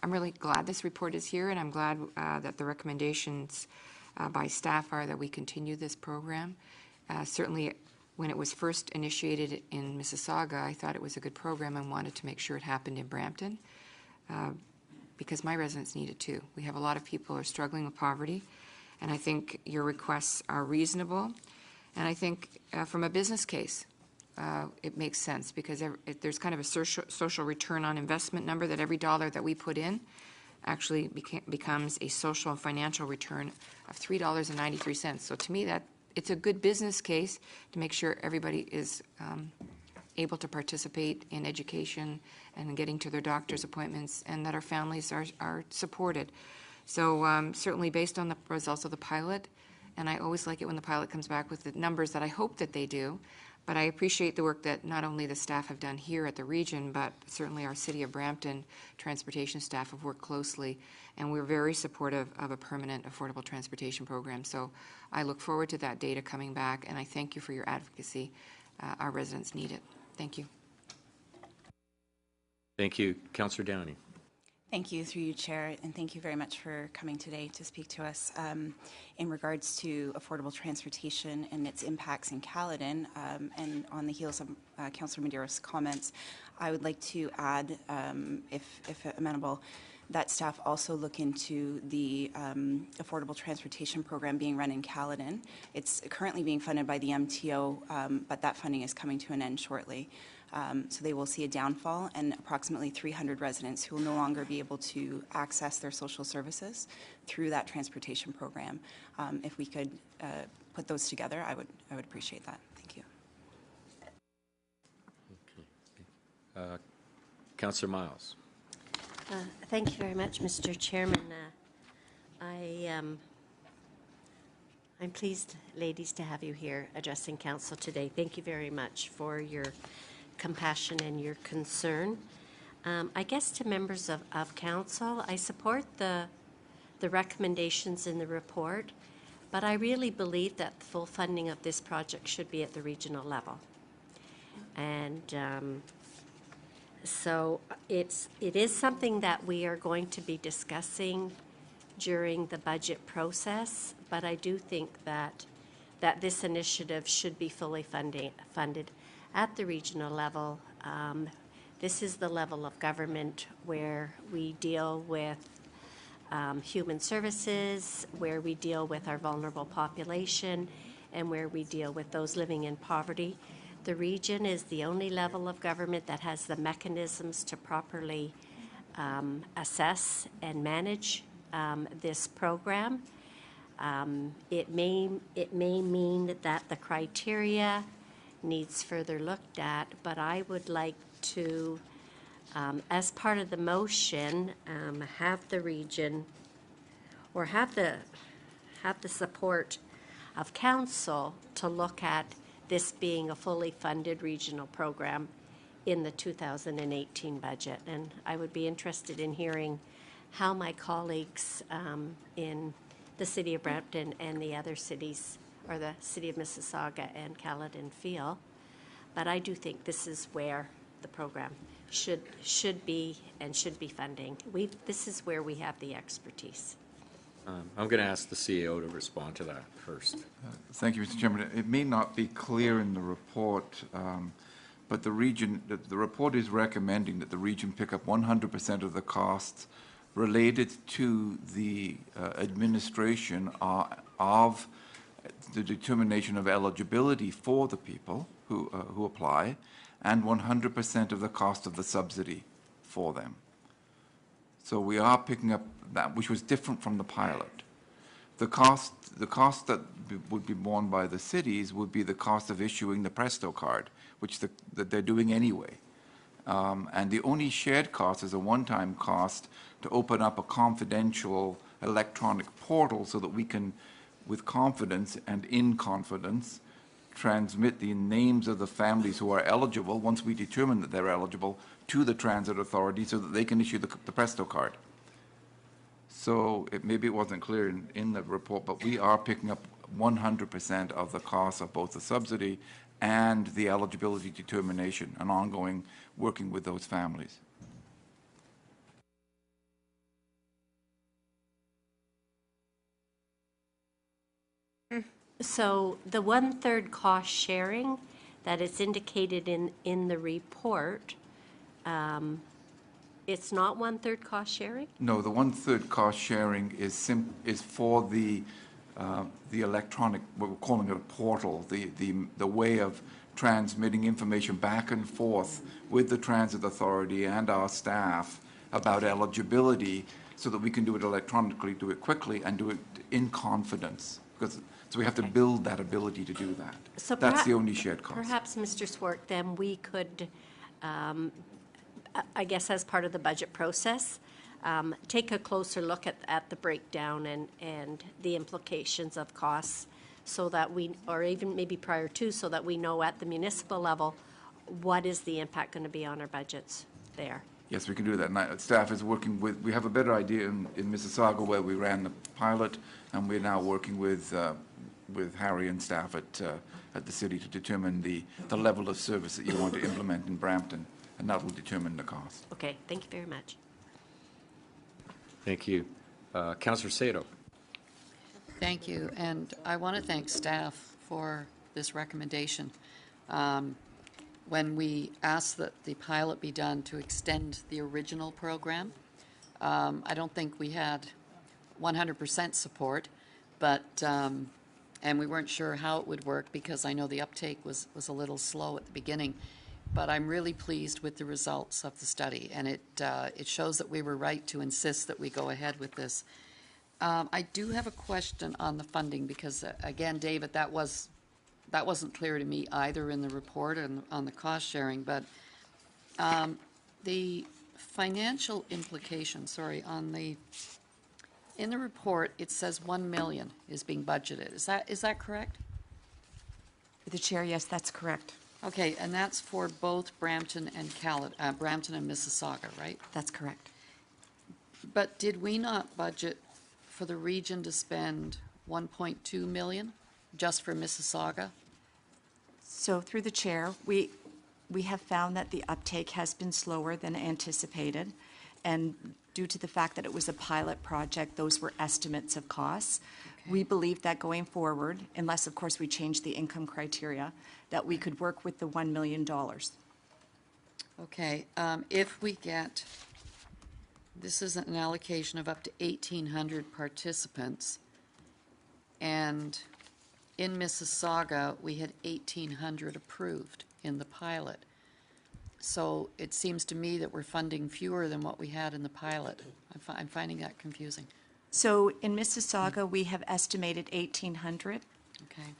I'm really glad this report is here, and I'm glad that the recommendations by staff are that we continue this program. Certainly, when it was first initiated in Mississauga, I thought it was a good program and wanted to make sure it happened in Brampton because my residents need it too. We have a lot of people who are struggling with poverty, and I think your requests are reasonable. And I think from a business case, it makes sense because there's kind of a social return on investment number that every dollar that we put in actually becomes a social and financial return of $3.93. So to me, that it's a good business case to make sure everybody is able to participate in education and getting to their doctor's appointments, and that our families are supported. So certainly based on the results of the pilot, and I always like it when the pilot comes back with the numbers that I hope that they do, but I appreciate the work that not only the staff have done here at the region, but certainly our City of Brampton transportation staff have worked closely, and we're very supportive of a permanent affordable transportation program. So I look forward to that data coming back, and I thank you for your advocacy. Our residents need it. Thank you. Thank you. Councillor Downey. Thank you, through you, Chair, and thank you very much for coming today to speak to us in regards to affordable transportation and its impacts in Caledon. And on the heels of Councillor Medeiros' comments, I would like to add, if amenable, that staff also look into the affordable transportation program being run in Caledon. It's currently being funded by the MTO, but that funding is coming to an end shortly. So they will see a downfall and approximately 300 residents who will no longer be able to access their social services through that transportation program. If we could put those together, I would appreciate that. Thank you. Okay. Councillor Miles. Thank you very much, Mr. Chairman. I'm pleased, ladies, to have you here addressing council today. Thank you very much for your compassion and your concern. I guess to members of council, I support the recommendations in the report, but I really believe that the full funding of this project should be at the regional level. And So it is something that we are going to be discussing during the budget process, but I do think that this initiative should be fully funded at the regional level. This is the level of government where we deal with human services, where we deal with our vulnerable population, and where we deal with those living in poverty. The region is the only level of government that has the mechanisms to properly assess and manage this program. It may mean that the criteria needs further looked at, but I would like to, as part of the motion, have the region, or have the support of council to look at this being a fully funded regional program in the 2018 budget. And I would be interested in hearing how my colleagues in the city of Brampton and the other cities, or the city of Mississauga and Caledon, feel. But I do think this is where the program should be and should be funding. This is where we have the expertise. I'm going to ask the CEO to respond to that first. Thank you, Mr. Chairman. It may not be clear in the report, but the report is recommending that the region pick up 100% of the costs related to the administration of the determination of eligibility for the people who apply, and 100% of the cost of the subsidy for them. So we are picking up that, which was different from the pilot. The cost that would be borne by the cities would be the cost of issuing the Presto card, which that they're doing anyway. And the only shared cost is a one-time cost to open up a confidential electronic portal so that we can, with confidence and in confidence, transmit the names of the families who are eligible, once we determine that they're eligible, to the transit authority so that they can issue the Presto card. So maybe it wasn't clear in the report, but we are picking up 100% of the cost of both the subsidy and the eligibility determination, and ongoing working with those families. So the 1/3 cost sharing that is indicated in the report, it's not 1/3 cost sharing? No, the 1/3 cost sharing is for the electronic, we're calling it a portal, the way of transmitting information back and forth with the transit authority and our staff about eligibility, so that we can do it electronically, do it quickly, and do it in confidence. So we have to build that ability to do that. So that's the only shared cost. Perhaps, Mr. Swart, then we could, I guess as part of the budget process, take a closer look at the breakdown and the implications of costs, so that we, or even maybe prior to, so that we know at the municipal level, what is the impact going to be on our budgets there? Yes, we can do that. And staff is working with, we have a better idea in Mississauga where we ran the pilot, and we're now working with Harry and staff at the city to determine the level of service that you want to implement in Brampton, and that will determine the cost. Okay, thank you very much. Thank you. Councillor Sato. Thank you, and I want to thank staff for this recommendation. When we asked that the pilot be done to extend the original program, I don't think we had 100% support, but, and we weren't sure how it would work, because I know the uptake was a little slow at the beginning. But I'm really pleased with the results of the study, and it shows that we were right to insist that we go ahead with this. I do have a question on the funding, because again, David, that wasn't clear to me either in the report and on the cost sharing, but the financial implications, in the report, it says 1 million is being budgeted. Is that correct? The chair, yes, that's correct. Okay, and that's for both Brampton and Brampton and Mississauga, right? That's correct. But did we not budget for the region to spend 1.2 million just for Mississauga? So through the chair, we We have found that the uptake has been slower than anticipated, and due to the fact that it was a pilot project, those were estimates of costs. We believe that going forward, unless of course we change the income criteria, that we could work with the $1 million. Okay, if we get, this is an allocation of up to 1,800 participants, and in Mississauga, we had 1,800 approved in the pilot. So it seems to me that we're funding fewer than what we had in the pilot. I'm finding that confusing. So in Mississauga, we have estimated 1,800, Okay.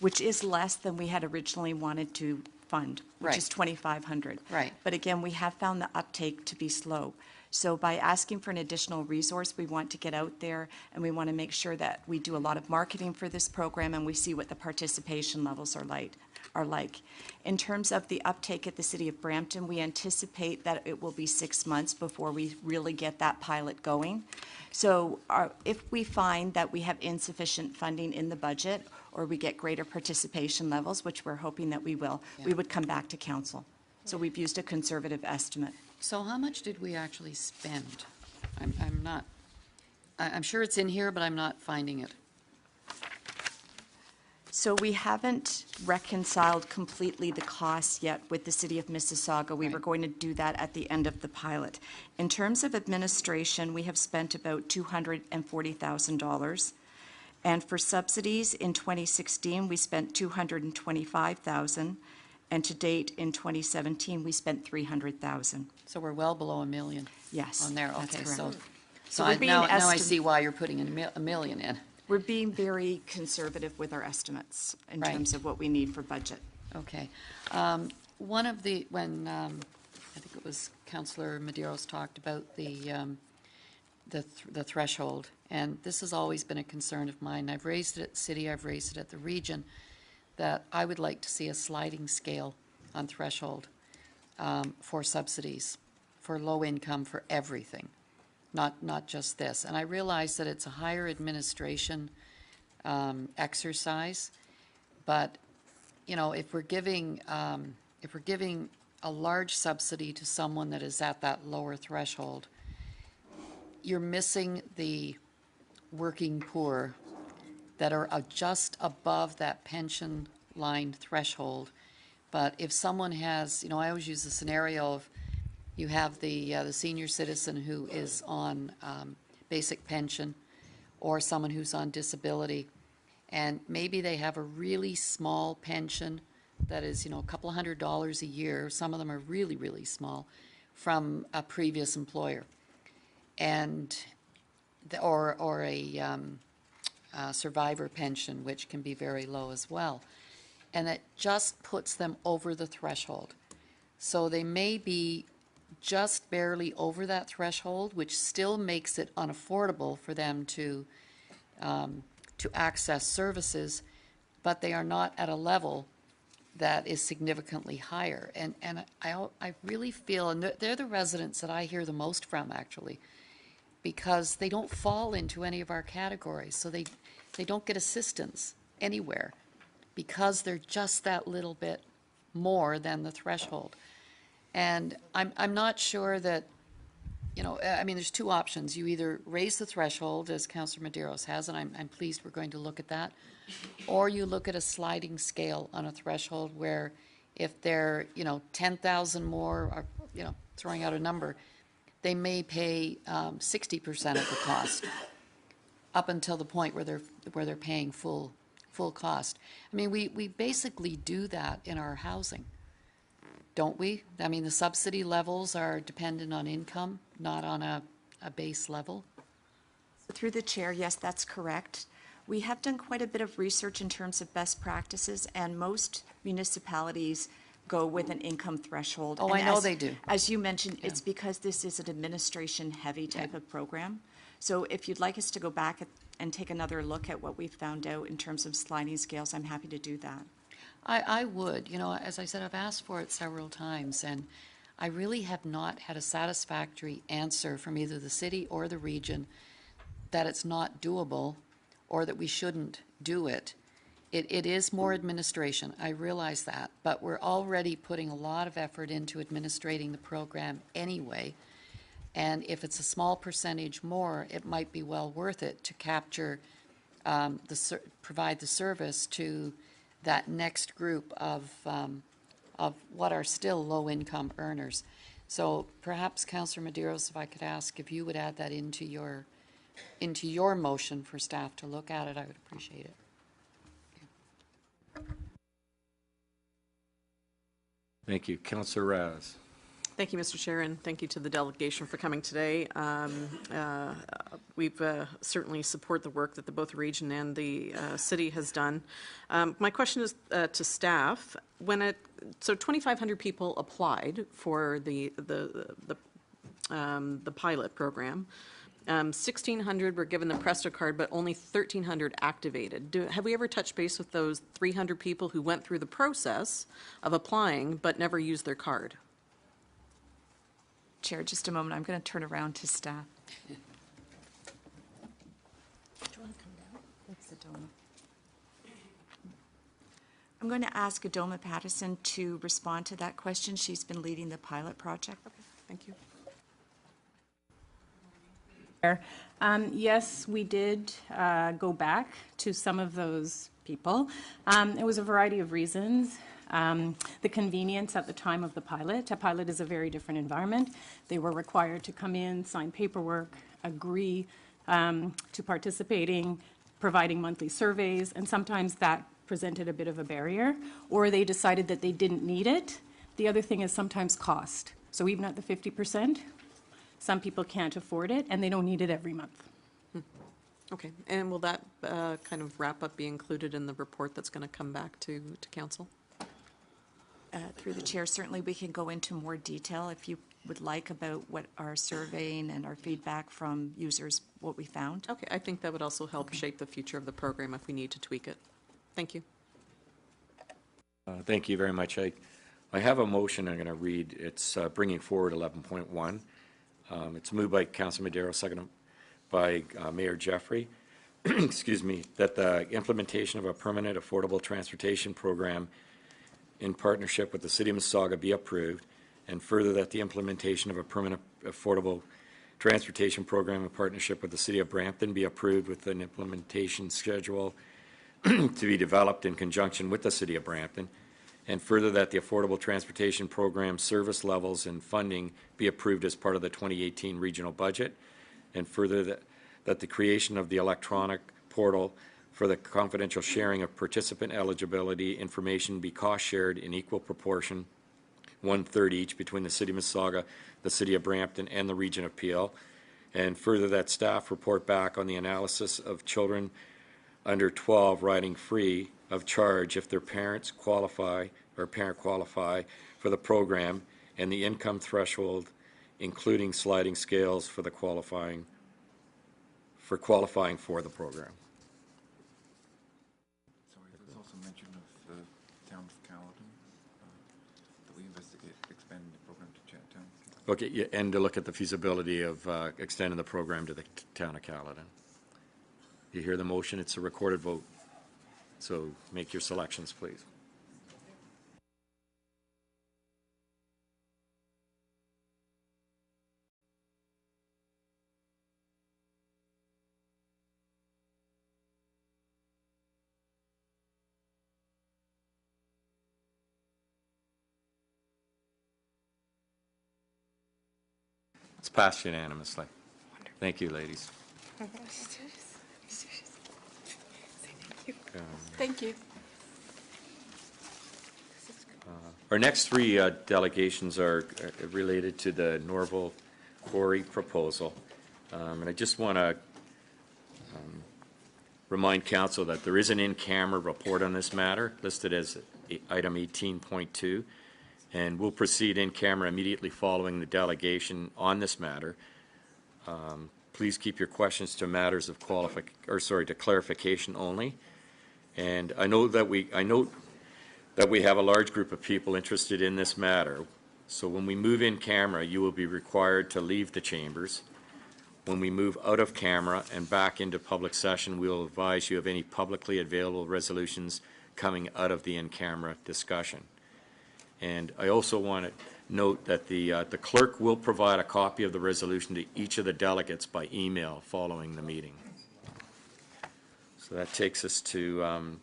which is less than we had originally wanted to fund, which Right. is 2,500. Right. But again, we have found the uptake to be slow. So by asking for an additional resource, we want to get out there and we want to make sure that we do a lot of marketing for this program and we see what the participation levels are like. In terms of the uptake at the City of Brampton, we anticipate that it will be 6 months before we really get that pilot going. So if we find that we have insufficient funding in the budget or we get greater participation levels, which we're hoping that we will, we would come back to council. So we've used a conservative estimate. So how much did we actually spend? I'm sure it's in here, but I'm not finding it. So we haven't reconciled completely the costs yet with the City of Mississauga. We were going to do that at the end of the pilot. In terms of administration, we have spent about $240,000. And for subsidies, in 2016, we spent $225,000. And to date, in 2017, we spent $300,000. So we're well below $1 million. Yes, On there, that's okay, correct. so we're being now I estim- see why you're putting $1 million in. We're being very conservative with our estimates in Right. terms of what we need for budget. Okay. One of when I think it was Councillor Medeiros talked about the threshold, and this has always been a concern of mine. I've raised it at the city, I've raised it at the region, that I would like to see a sliding scale on threshold for subsidies, for low income, for everything, not just this. And I realize that it's a higher administration exercise, but you know, if we're giving a large subsidy to someone that is at that lower threshold, you're missing the working poor that are just above that pension line threshold. But if someone has, you know, I always use the scenario of you have the senior citizen who is on basic pension, or someone who's on disability, and maybe they have a really small pension that is, you know, a couple $100 a year. Some of them are really, really small from a previous employer, and or a survivor pension, which can be very low as well. And it just puts them over the threshold. So they may be just barely over that threshold, which still makes it unaffordable for them to access services, but they are not at a level that is significantly higher. And I really feel, and they're the residents that I hear the most from, actually, because they don't fall into any of our categories. So they don't get assistance anywhere because they're just that little bit more than the threshold. And I'm not sure that, you know, I mean, there's two options. You either raise the threshold, as Councillor Medeiros has, and I'm pleased we're going to look at that, or you look at a sliding scale on a threshold where if they're, you know, 10,000 more, or, you know, throwing out a number, they may pay 60% of the cost up until the point where they're paying full cost. I mean, we basically do that in our housing, don't we? I mean, the subsidy levels are dependent on income, not on a base level. Through the chair, yes, that's correct. We have done quite a bit of research in terms of best practices, and most municipalities go with an income threshold. Oh, And I know as- they do. As you mentioned, it's because this is an administration-heavy type of program. So if you'd like us to go back and take another look at what we've found out in terms of sliding scales, I'm happy to do that. I would, you know, as I said, I've asked for it several times, and I really have not had a satisfactory answer from either the city or the region that it's not doable or that we shouldn't do it. It is more administration, I realize that, but we're already putting a lot of effort into administrating the program anyway. And if it's a small percentage more, it might be well worth it to capture, provide the service to that next group of what are still low-income earners. So perhaps, Councillor Medeiros, if I could ask if you would add that into your motion for staff to look at it, I would appreciate it. Thank you. Councillor Raz. Thank you, Mr. Chair, and thank you to the delegation for coming today. We've certainly support the work that the both region and the city has done. My question is to staff. So 2,500 people applied for the pilot program. 1,600 were given the Presto card, but only 1,300 activated. Have we ever touched base with those 300 people who went through the process of applying but never used their card? Chair, just a moment. I'm going to turn around to staff. I'm going to ask Adoma Patterson to respond to that question. She's been leading the pilot project. Okay, thank you. Yes, we did go back to some of those people. It was a variety of reasons. The convenience at the time of the pilot. A pilot is a very different environment. They were required to come in, sign paperwork, agree to participating, providing monthly surveys, and sometimes that presented a bit of a barrier, or they decided that they didn't need it. The other thing is sometimes cost. So even at the 50%, some people can't afford it, and they don't need it every month. Okay, and will that kind of wrap up be included in the report that's going to come back to council? Through the chair, certainly we can go into more detail if you would like about what our surveying and our feedback from users, what we found. Okay, I think that would also help shape the future of the program if we need to tweak it. Thank you. Thank you very much. I have a motion I'm going to read. It's bringing forward 11.1. It's moved by Councilor Medeiros, seconded by Mayor Jeffrey. Excuse me, that the implementation of a permanent affordable transportation program in partnership with the City of Mississauga be approved, and further that the implementation of a permanent affordable transportation program in partnership with the City of Brampton be approved with an implementation schedule to be developed in conjunction with the City of Brampton, and further that the affordable transportation program service levels and funding be approved as part of the 2018 regional budget, and further that the creation of the electronic portal for the confidential sharing of participant eligibility information be cost shared in equal proportion, 1/3 each between the City of Mississauga, the City of Brampton, and the Region of Peel, and further that staff report back on the analysis of children under 12 riding free of charge if their parents qualify or parent qualify for the program, and the income threshold, including sliding scales for the qualifying for the program. Sorry, there's also mention of the town of Caledon, that we investigate expanding the program to Chattown. Okay, yeah, and to look at the feasibility of extending the program to the town of Caledon. You hear the motion? It's a recorded vote. So make your selections, please. It's passed unanimously. Thank you, ladies. Thank you. Our next three delegations are related to the Norval Quarry proposal. And I just want to remind Council that there is an in-camera report on this matter listed as item 18.2. And we'll proceed in camera immediately following the delegation on this matter. Please keep your questions to matters of to clarification only. And I note that we have a large group of people interested in this matter. So when we move in camera, you will be required to leave the chambers. When we move out of camera and back into public session, we will advise you of any publicly available resolutions coming out of the in-camera discussion. And I also want to note that the clerk will provide a copy of the resolution to each of the delegates by email following the meeting. So that takes us to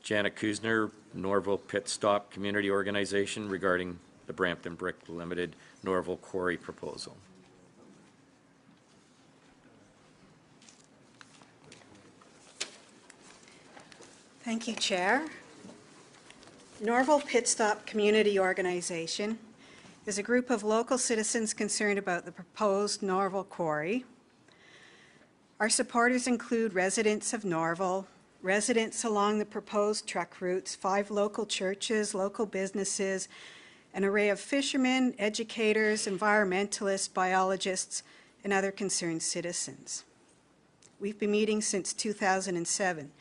Janet Kuzner, Norville Pit Stop Community Organization, regarding the Brampton Brick Limited Norville Quarry proposal. Thank you, Chair. Norville Pit Stop Community Organization is a group of local citizens concerned about the proposed Norville Quarry. Our supporters include residents of Norville, residents along the proposed truck routes, 5 local churches, local businesses, an array of fishermen, educators, environmentalists, biologists, and other concerned citizens. We've been meeting since 2007.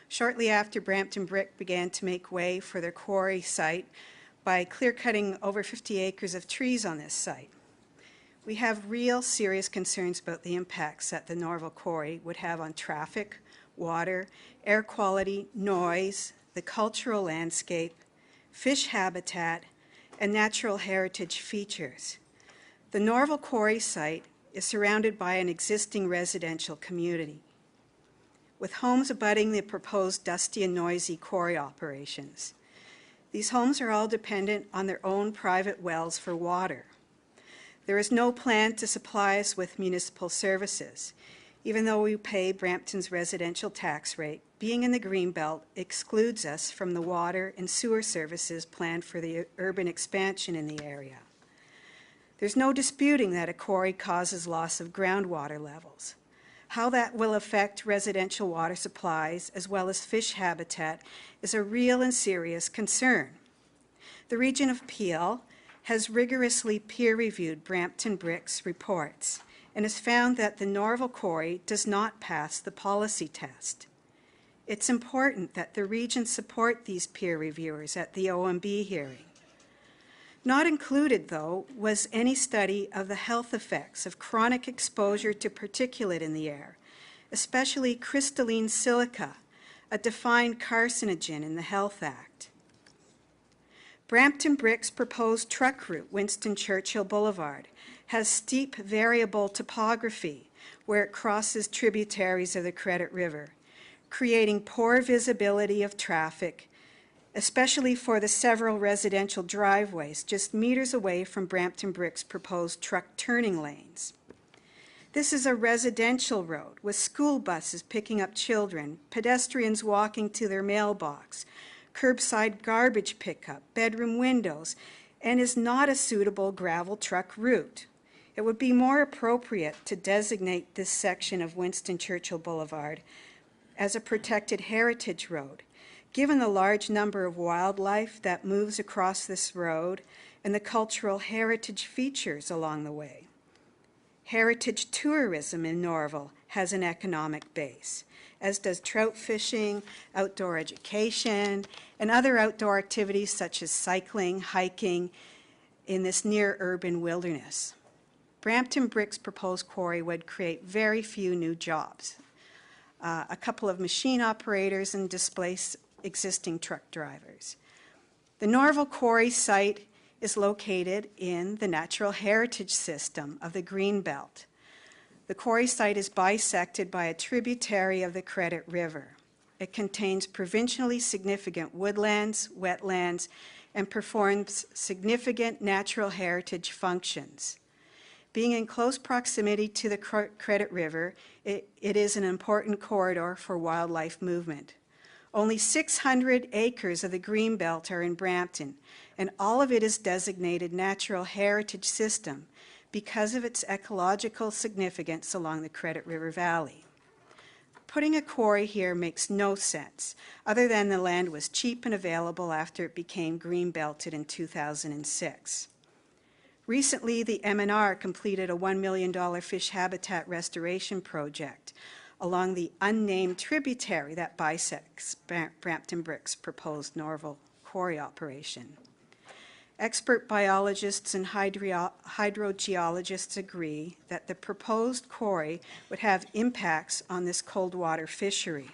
Shortly after Brampton Brick began to make way for their quarry site by clear-cutting over 50 acres of trees on this site. We have real serious concerns about the impacts that the Norville Quarry would have on traffic, water, air quality, noise, the cultural landscape, fish habitat, and natural heritage features. The Norville Quarry site is surrounded by an existing residential community, with homes abutting the proposed dusty and noisy quarry operations. These homes are all dependent on their own private wells for water. There is no plan to supply us with municipal services. Even though we pay Brampton's residential tax rate, being in the Greenbelt excludes us from the water and sewer services planned for the urban expansion in the area. There's no disputing that a quarry causes loss of groundwater levels. How that will affect residential water supplies as well as fish habitat is a real and serious concern. The Region of Peel has rigorously peer-reviewed Brampton Brick's reports and has found that the Norville Quarry does not pass the policy test. It's important that the region support these peer reviewers at the OMB hearing. Not included, though, was any study of the health effects of chronic exposure to particulate in the air, especially crystalline silica, a defined carcinogen in the Health Act. Brampton Brick's proposed truck route, Winston Churchill Boulevard, has steep variable topography where it crosses tributaries of the Credit River, creating poor visibility of traffic, especially for the several residential driveways just meters away from Brampton Brick's proposed truck turning lanes. This is a residential road with school buses picking up children, pedestrians walking to their mailbox, curbside garbage pickup, bedroom windows, and is not a suitable gravel truck route. It would be more appropriate to designate this section of Winston Churchill Boulevard as a protected heritage road, given the large number of wildlife that moves across this road and the cultural heritage features along the way. Heritage tourism in Norville has an economic base, as does trout fishing, outdoor education, and other outdoor activities such as cycling, hiking in this near-urban wilderness. Brampton Brick's proposed quarry would create very few new jobs, a couple of machine operators, and displace existing truck drivers. The Norville Quarry site is located in the natural heritage system of the Greenbelt. The quarry site is bisected by a tributary of the Credit River. It contains provincially significant woodlands, wetlands, and performs significant natural heritage functions. Being in close proximity to the Credit River, it is an important corridor for wildlife movement. Only 600 acres of the Greenbelt are in Brampton, and all of it is designated natural heritage system because of its ecological significance along the Credit River Valley. Putting a quarry here makes no sense, other than the land was cheap and available after it became Greenbelted in 2006. Recently, the MNR completed a $1 million fish habitat restoration project along the unnamed tributary that bisects Brampton Brick's proposed Norville quarry operation. Expert biologists and hydrogeologists agree that the proposed quarry would have impacts on this cold water fishery.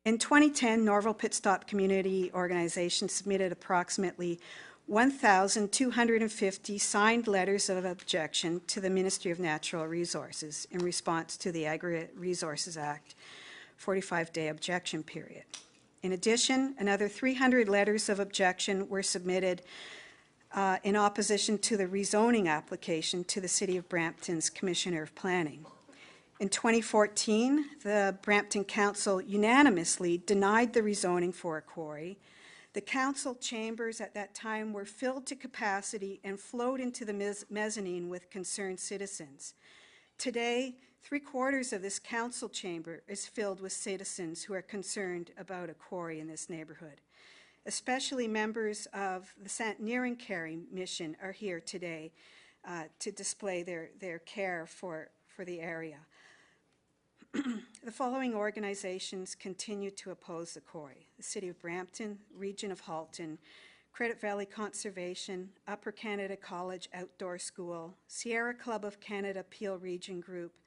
In 2010, Norval Pit Stop Community Organization submitted approximately 1,250 signed letters of objection to the Ministry of Natural Resources in response to the Aggregate Resources Act 45-day objection period. In addition, another 300 letters of objection were submitted in opposition to the rezoning application to the City of Brampton's Commissioner of Planning. In 2014, the Brampton Council unanimously denied the rezoning for a quarry. The council chambers at that time were filled to capacity and flowed into the mezzanine with concerned citizens. Today, 3/4 of this council chamber is filled with citizens who are concerned about a quarry in this neighborhood. Especially members of the Centenarian Carry Mission are here today to display their care for the area. The following organizations continue to oppose the quarry: the City of Brampton, Region of Halton, Credit Valley Conservation, Upper Canada College Outdoor School, Sierra Club of Canada Peel Region Group,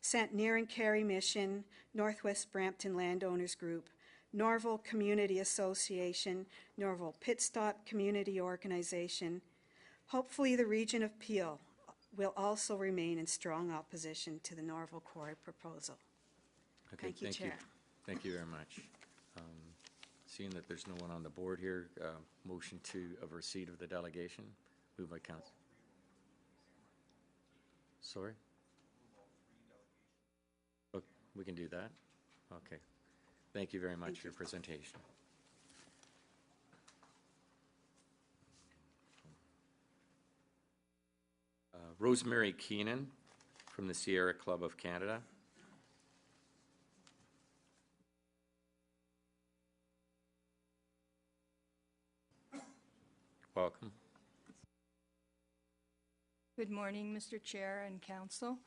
Centenarian Carry Mission, Northwest Brampton Landowners Group, Norval Community Association, Norval Pit Stop Community Organization. Hopefully the region of Peel will also remain in strong opposition to the Norval Quarry proposal. Okay, Thank you, Chair. Thank you very much. Seeing that there's no one on the board here, motion of receipt of the delegation. Moved by Council. Sorry? Oh, we can do that? Okay. Thank you very much for your presentation. Rosemary Keenan from the Sierra Club of Canada. Welcome. Good morning, Mr. Chair and Council.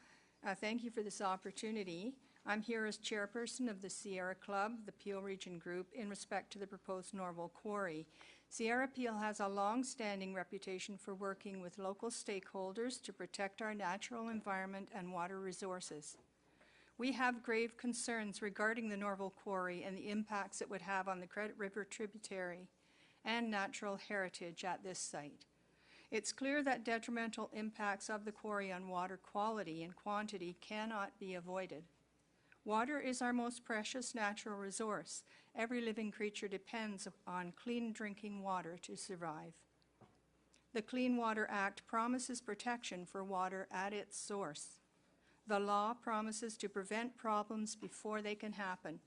Thank you for this opportunity. I'm here as chairperson of the Sierra Club, the Peel Region Group, in respect to the proposed Norval Quarry. Sierra Peel has a long-standing reputation for working with local stakeholders to protect our natural environment and water resources. We have grave concerns regarding the Norval Quarry and the impacts it would have on the Credit River tributary and natural heritage at this site. It's clear that detrimental impacts of the quarry on water quality and quantity cannot be avoided. Water is our most precious natural resource. Every living creature depends on clean drinking water to survive. The Clean Water Act promises protection for water at its source. The law promises to prevent problems before they can happen.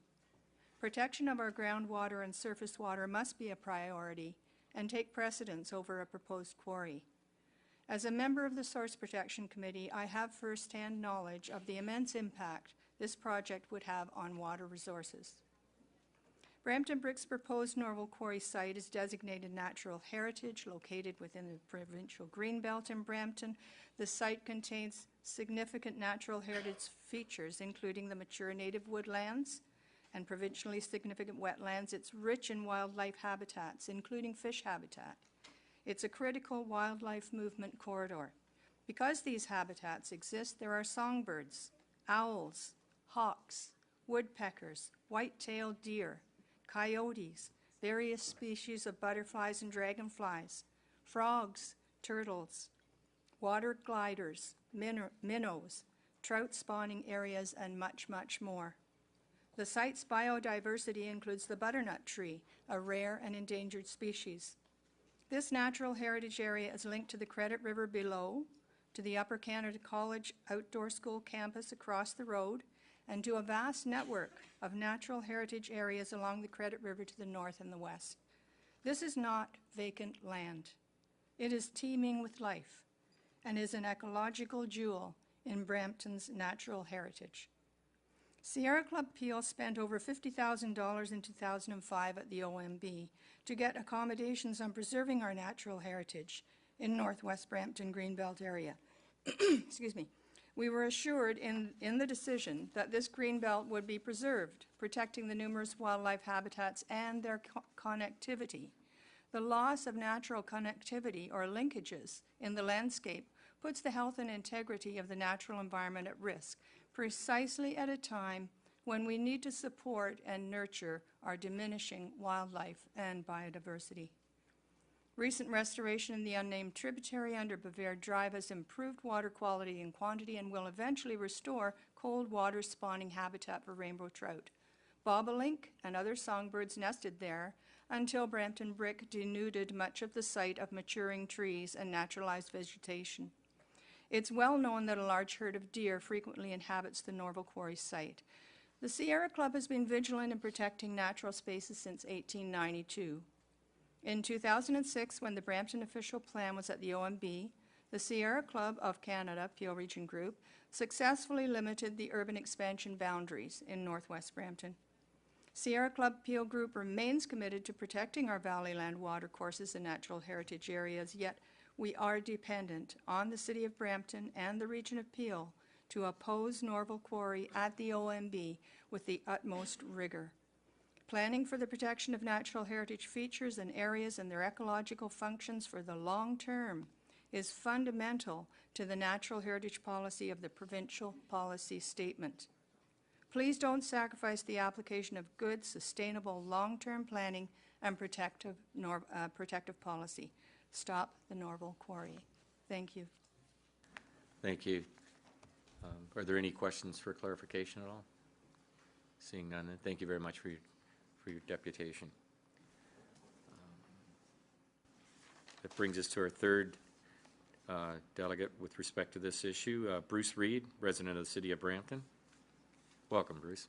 Protection of our groundwater and surface water must be a priority and take precedence over a proposed quarry. As a member of the Source Protection Committee, I have first-hand knowledge of the immense impact this project would have on water resources. Brampton Brick's proposed Norval Quarry site is designated natural heritage located within the provincial Greenbelt in Brampton. The site contains significant natural heritage features, including the mature native woodlands and provincially significant wetlands. It's rich in wildlife habitats, including fish habitat. It's a critical wildlife movement corridor. Because these habitats exist, there are songbirds, owls, hawks, woodpeckers, white-tailed deer, coyotes, various species of butterflies and dragonflies, frogs, turtles, water gliders, minnows, trout spawning areas, and much, much more. The site's biodiversity includes the butternut tree, a rare and endangered species. This natural heritage area is linked to the Credit River below, to the Upper Canada College Outdoor School campus across the road, and to a vast network of natural heritage areas along the Credit River to the north and the west. This is not vacant land. It is teeming with life and is an ecological jewel in Brampton's natural heritage. Sierra Club Peel spent over $50,000 in 2005 at the OMB to get accommodations on preserving our natural heritage in Northwest Brampton Greenbelt area. Excuse me. We were assured in the decision that this greenbelt would be preserved, protecting the numerous wildlife habitats and their connectivity. The loss of natural connectivity or linkages in the landscape puts the health and integrity of the natural environment at risk, precisely at a time when we need to support and nurture our diminishing wildlife and biodiversity. Recent restoration in the unnamed tributary under Bavard Drive has improved water quality and quantity and will eventually restore cold water spawning habitat for rainbow trout. Bobolink and other songbirds nested there until Brampton Brick denuded much of the site of maturing trees and naturalized vegetation. It's well known that a large herd of deer frequently inhabits the Norval Quarry site. The Sierra Club has been vigilant in protecting natural spaces since 1892. In 2006, when the Brampton official plan was at the OMB, the Sierra Club of Canada, Peel Region Group, successfully limited the urban expansion boundaries in northwest Brampton. Sierra Club Peel Group remains committed to protecting our valleyland watercourses and natural heritage areas, yet we are dependent on the City of Brampton and the Region of Peel to oppose Norval Quarry at the OMB with the utmost rigor. Planning for the protection of natural heritage features and areas and their ecological functions for the long term is fundamental to the natural heritage policy of the provincial policy statement. Please don't sacrifice the application of good, sustainable, long-term planning and protective policy. Stop the Norval Quarry. Thank you. Thank you. Are there any questions for clarification at all? Seeing none, then thank you very much for your deputation. That brings us to our third delegate with respect to this issue, Bruce Reed, resident of the City of Brampton. Welcome, Bruce.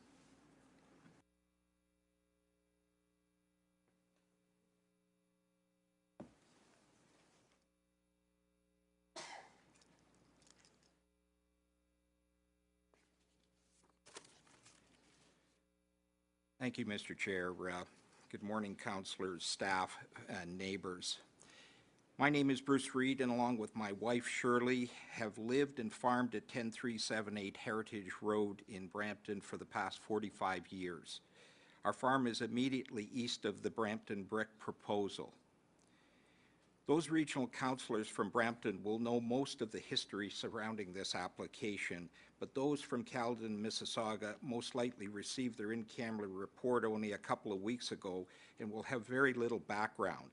Thank you, Mr. Chair. Good morning, councillors, staff, and neighbors. My name is Bruce Reed, and along with my wife Shirley, have lived and farmed at 10378 Heritage Road in Brampton for the past 45 years. Our farm is immediately east of the Brampton Brick proposal. Those regional councillors from Brampton will know most of the history surrounding this application, but those from Caledon and Mississauga most likely received their in-camera report only a couple of weeks ago and will have very little background.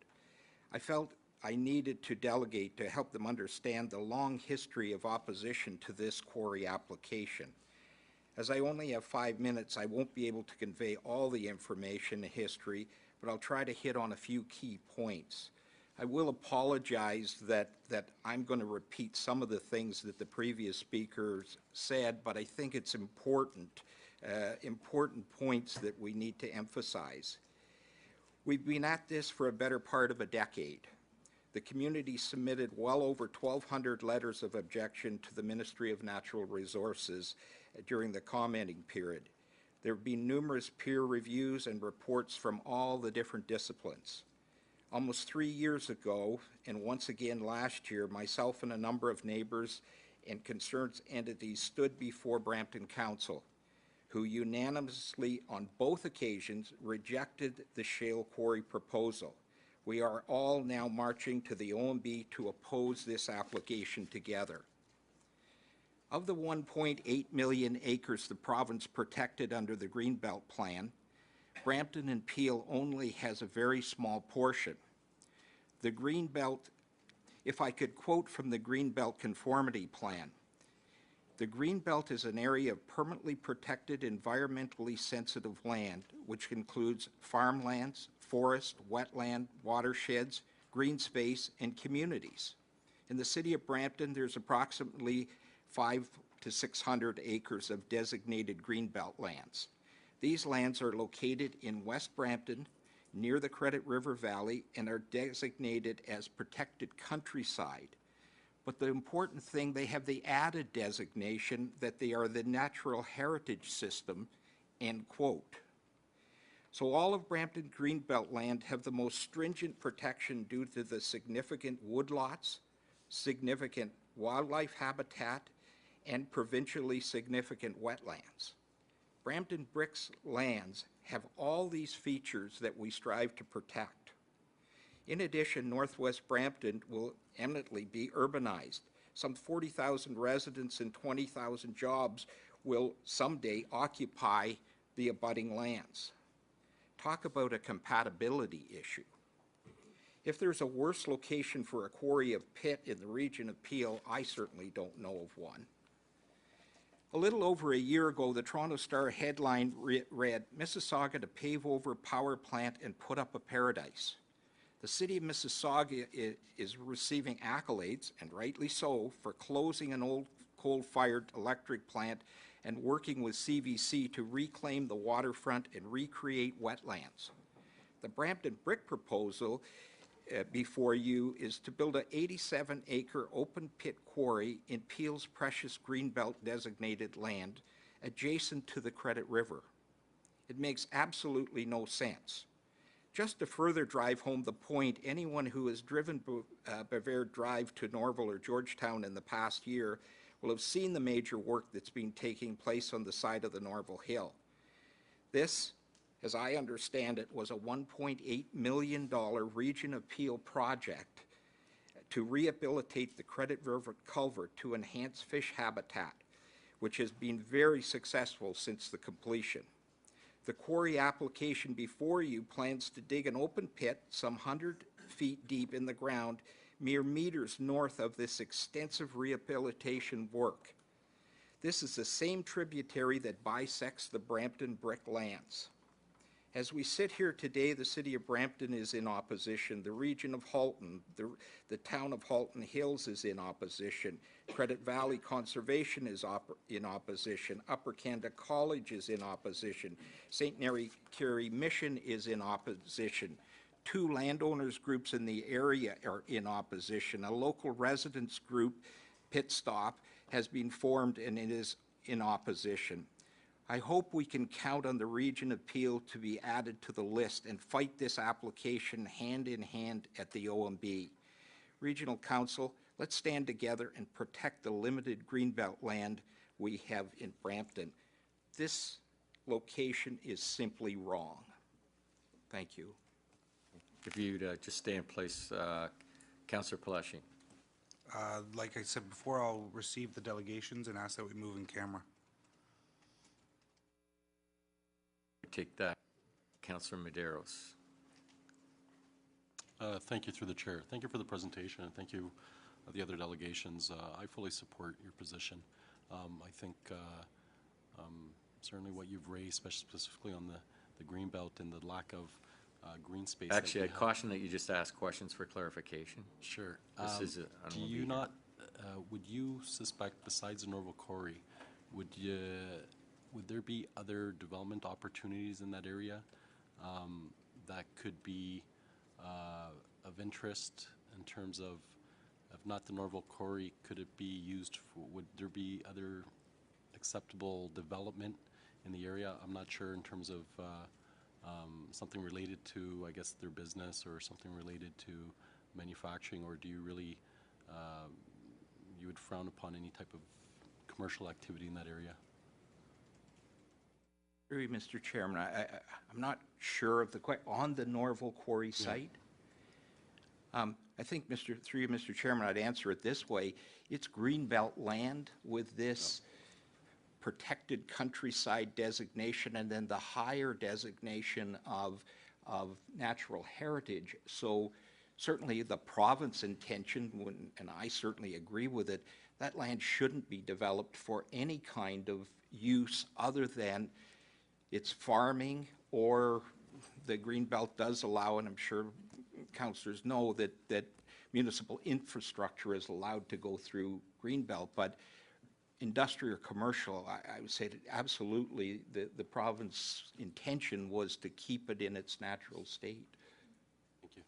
I felt I needed to delegate to help them understand the long history of opposition to this quarry application. As I only have 5 minutes, I won't be able to convey all the information and history, but I'll try to hit on a few key points. I will apologize that I'm going to repeat some of the things that the previous speakers said, but I think it's important points that we need to emphasize. We've been at this for a better part of a decade. The community submitted well over 1,200 letters of objection to the Ministry of Natural Resources during the commenting period. There have been numerous peer reviews and reports from all the different disciplines. Almost 3 years ago, and once again last year, myself and a number of neighbors and concerned entities stood before Brampton Council, who unanimously on both occasions rejected the shale quarry proposal. We are all now marching to the OMB to oppose this application together. Of the 1.8 million acres the province protected under the Greenbelt Plan, Brampton and Peel only has a very small portion. The Greenbelt, if I could quote from the Greenbelt Conformity Plan, the Greenbelt is an area of permanently protected environmentally sensitive land, which includes farmlands, forest, wetland, watersheds, green space, and communities. In the City of Brampton, there's approximately 500 to 600 acres of designated Greenbelt lands. These lands are located in West Brampton, near the Credit River Valley, and are designated as protected countryside. But the important thing, they have the added designation that they are the natural heritage system, end quote. So all of Brampton Greenbelt land have the most stringent protection due to the significant woodlots, significant wildlife habitat, and provincially significant wetlands. Brampton Brick's lands have all these features that we strive to protect. In addition, Northwest Brampton will eminently be urbanized. Some 40,000 residents and 20,000 jobs will someday occupy the abutting lands. Talk about a compatibility issue. If there's a worse location for a quarry of pit in the region of Peel, I certainly don't know of one. A little over a year ago, the Toronto Star headline read, "Mississauga to pave over power plant and put up a paradise." The city of Mississauga is receiving accolades, and rightly so, for closing an old coal-fired electric plant and working with CVC to reclaim the waterfront and recreate wetlands. The Brampton Brick proposal before you is to build an 87-acre open-pit quarry in Peel's precious Greenbelt designated land adjacent to the Credit River. It makes absolutely no sense. Just to further drive home the point, anyone who has driven Bavair Drive to Norval or Georgetown in the past year will have seen the major work that's been taking place on the side of the Norval Hill. This, as I understand it, was a $1.8 million Region of Peel project to rehabilitate the Credit River culvert to enhance fish habitat, which has been very successful since the completion. The quarry application before you plans to dig an open pit some 100 feet deep in the ground, mere meters north of this extensive rehabilitation work. This is the same tributary that bisects the Brampton Brick lands. As we sit here today, the city of Brampton is in opposition. The region of Halton, the town of Halton Hills is in opposition. Credit Valley Conservation is in opposition. Upper Canada College is in opposition. St. Mary Carey Mission is in opposition. 2 landowners groups in the area are in opposition. A local residents group, Pit Stop, has been formed and it is in opposition. I hope we can count on the Region of Peel to be added to the list and fight this application hand in hand at the OMB. Regional Council, let's stand together and protect the limited Greenbelt land we have in Brampton. This location is simply wrong. Thank you. If you'd just stay in place, Councillor Palashi. Like I said before, I'll receive the delegations and ask that we move in camera. Take that. Councillor Medeiros. Thank you through the chair. Thank you for the presentation, and thank you, the other delegations. I fully support your position. I think certainly what you've raised, specifically on the Greenbelt and the lack of green space. Actually, I caution that you just ask questions for clarification. Sure. This is do you not, would you suspect, besides the Norval Quarry, would there be other development opportunities in that area that could be of interest in terms of, if not the Norval Quarry, could it be used for, would there be other acceptable development in the area? I'm not sure in terms of something related to, I guess, their business or something related to manufacturing, or do you really, you would frown upon any type of commercial activity in that area? Mr. Chairman, I'm not sure of the question. On the Norval Quarry site? I think, through Mr. Chairman, I'd answer it this way. It's Greenbelt land with this protected countryside designation and then the higher designation of natural heritage. So certainly the province intention, and I certainly agree with it, that land shouldn't be developed for any kind of use other than it's farming, or the Greenbelt does allow, and I'm sure councillors know that municipal infrastructure is allowed to go through Greenbelt, but industrial or commercial, I would say that absolutely the province intention was to keep it in its natural state. Thank you.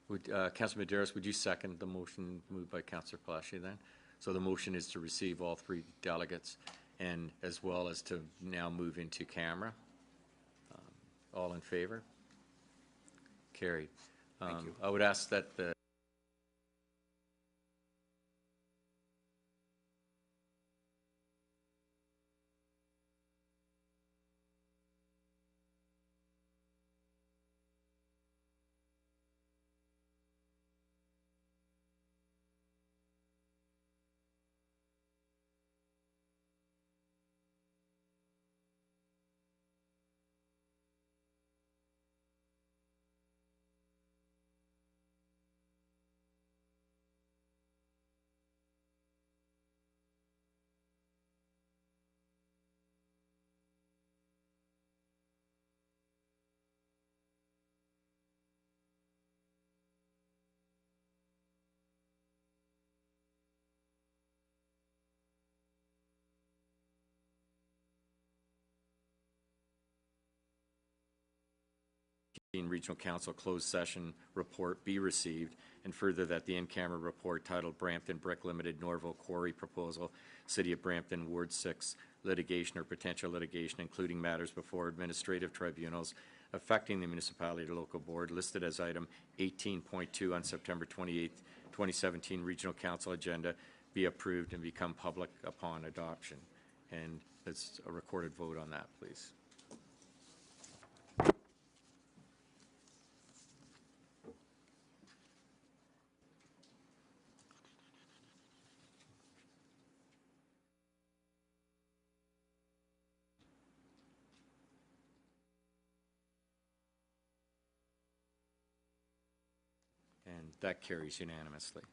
Would, Councillor Medeiros, would you second the motion moved by Councillor Palashi then? So the motion is to receive all 3 delegates, and as well as to now move into camera. All in favor? Carried. Thank you. I would ask that the Regional Council closed session report be received, and further that the in-camera report titled Brampton Brick Limited Norval Quarry Proposal, City of Brampton, Ward 6, litigation or potential litigation, including matters before administrative tribunals affecting the municipality or local board, listed as item 18.2 on September 28, 2017 Regional Council agenda, be approved and become public upon adoption. And let's a recorded vote on that, please. And that carries unanimously.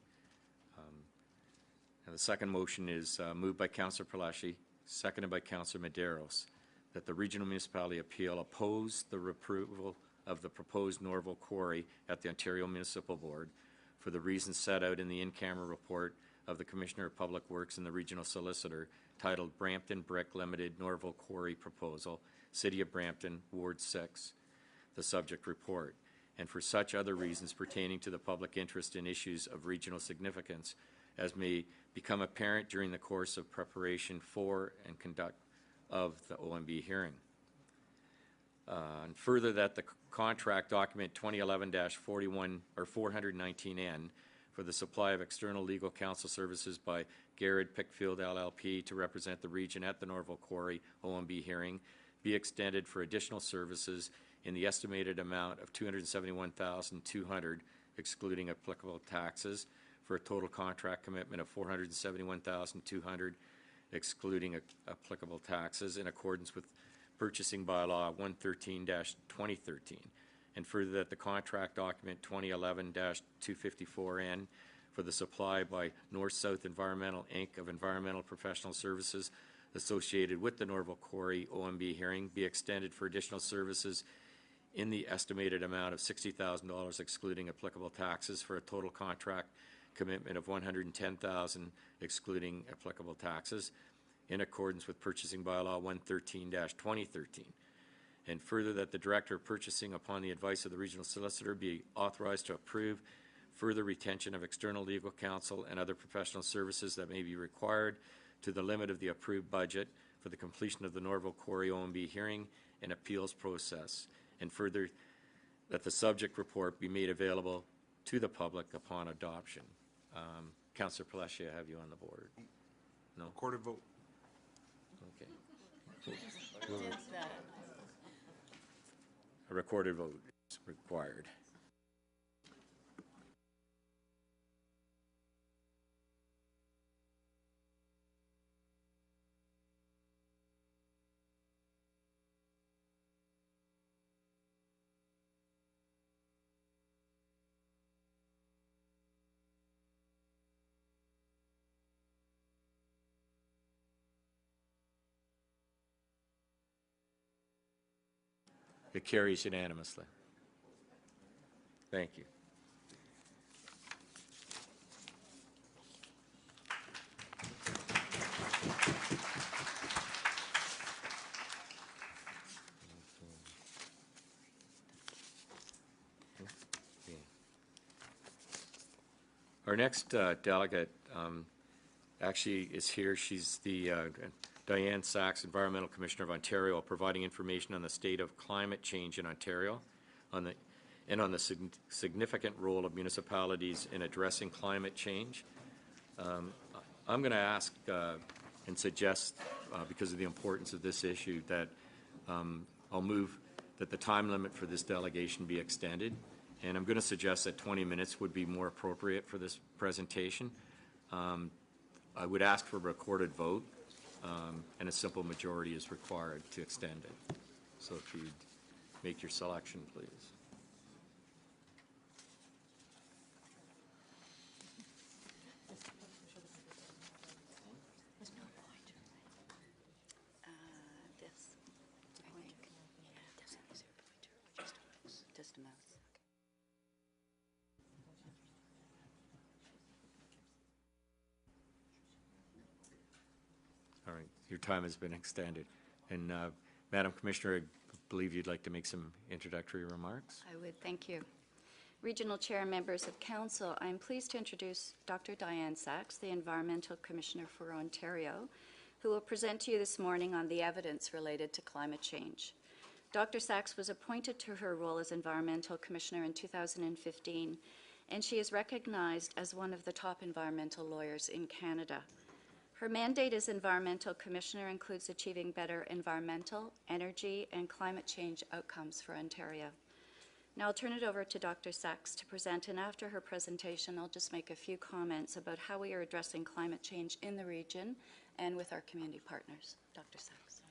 And the second motion is moved by Councillor Palashi, seconded by Councillor Medeiros, that the Regional Municipality Appeal oppose the approval of the proposed Norval Quarry at the Ontario Municipal Board for the reasons set out in the in-camera report of the Commissioner of Public Works and the Regional Solicitor titled Brampton Brick Limited Norval Quarry Proposal, City of Brampton, Ward 6, the subject report, and for such other reasons pertaining to the public interest in issues of regional significance as may become apparent during the course of preparation for and conduct of the OMB hearing. And further, that the contract document 2011-41 or 419N for the supply of external legal counsel services by Garrett Pickfield LLP to represent the region at the Norval Quarry OMB hearing be extended for additional services in the estimated amount of $271,200, excluding applicable taxes, for a total contract commitment of $471,200, excluding applicable taxes, in accordance with Purchasing Bylaw 113-2013. And further, that the contract document 2011-254N for the supply by North-South Environmental, Inc. of environmental professional services associated with the Norval Quarry OMB hearing be extended for additional services in the estimated amount of $60,000, excluding applicable taxes, for a total contract commitment of $110,000, excluding applicable taxes, in accordance with Purchasing Bylaw 113-2013. And further, that the Director of Purchasing, upon the advice of the Regional Solicitor, be authorized to approve further retention of external legal counsel and other professional services that may be required to the limit of the approved budget for the completion of the Norval Quarry OMB hearing and appeals process. And further, that the subject report be made available to the public upon adoption. Councillor Palashi, I have you on the board. No? Recorded vote. Okay. A recorded vote is required. It carries unanimously. Thank you. Our next delegate actually is here. She's the Diane Sachs, Environmental Commissioner of Ontario, providing information on the state of climate change in Ontario on the significant role of municipalities in addressing climate change. I'm going to ask and suggest, because of the importance of this issue, that I'll move that the time limit for this delegation be extended. And I'm going to suggest that 20 minutes would be more appropriate for this presentation. I would ask for a recorded vote, and a simple majority is required to extend it. So if you'd make your selection, please. Just a mouse. All right, your time has been extended. And Madam Commissioner, believe you'd like to make some introductory remarks. I would, thank you. Regional Chair and members of Council, I'm pleased to introduce Dr. Diane Sachs, the Environmental Commissioner for Ontario, who will present to you this morning on the evidence related to climate change. Dr. Sachs was appointed to her role as Environmental Commissioner in 2015, and she is recognized as one of the top environmental lawyers in Canada. Her mandate as Environmental Commissioner includes achieving better environmental, energy, and climate change outcomes for Ontario. Now I'll turn it over to Dr. Sachs to present, and after her presentation, I'll just make a few comments about how we are addressing climate change in the region and with our community partners. Dr. Sachs.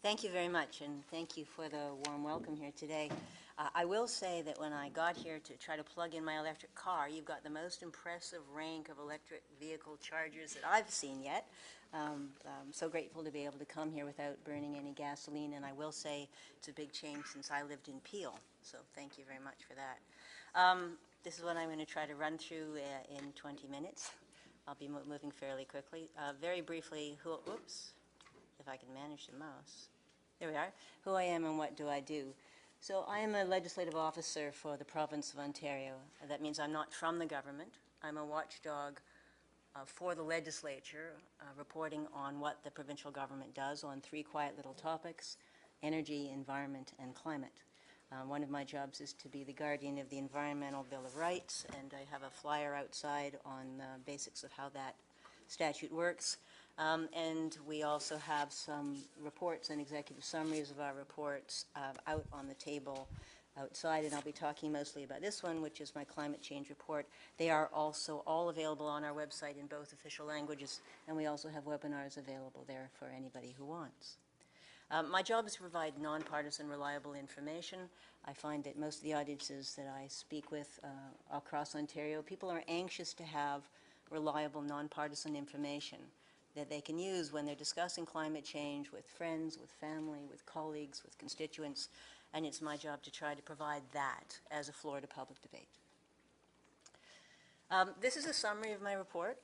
Thank you very much, and thank you for the warm welcome here today. I will say that when I got here to try to plug in my electric car, you've got the most impressive rank of electric vehicle chargers that I've seen yet. I'm so grateful to be able to come here without burning any gasoline, and I will say it's a big change since I lived in Peel, so thank you very much for that. This is what I'm going to try to run through in 20 minutes. I'll be moving fairly quickly. Very briefly, if I can manage the mouse. There we are. Who I am and what do I do. So I am a legislative officer for the province of Ontario. That means I'm not from the government. I'm a watchdog for the legislature, reporting on what the provincial government does on three quiet little topics: energy, environment, and climate. One of my jobs is to be the guardian of the Environmental Bill of Rights, and I have a flyer outside on the basics of how that statute works. And we also have some reports and executive summaries of our reports out on the table outside, and I'll be talking mostly about this one, which is my climate change report. They are also all available on our website in both official languages, and we also have webinars available there for anybody who wants. My job is to provide nonpartisan, reliable information. I find that most of the audiences that I speak with across Ontario, people are anxious to have reliable, nonpartisan information that they can use when they're discussing climate change with friends, with family, with colleagues, with constituents, and it's my job to try to provide that as a floor to public debate. This is a summary of my report,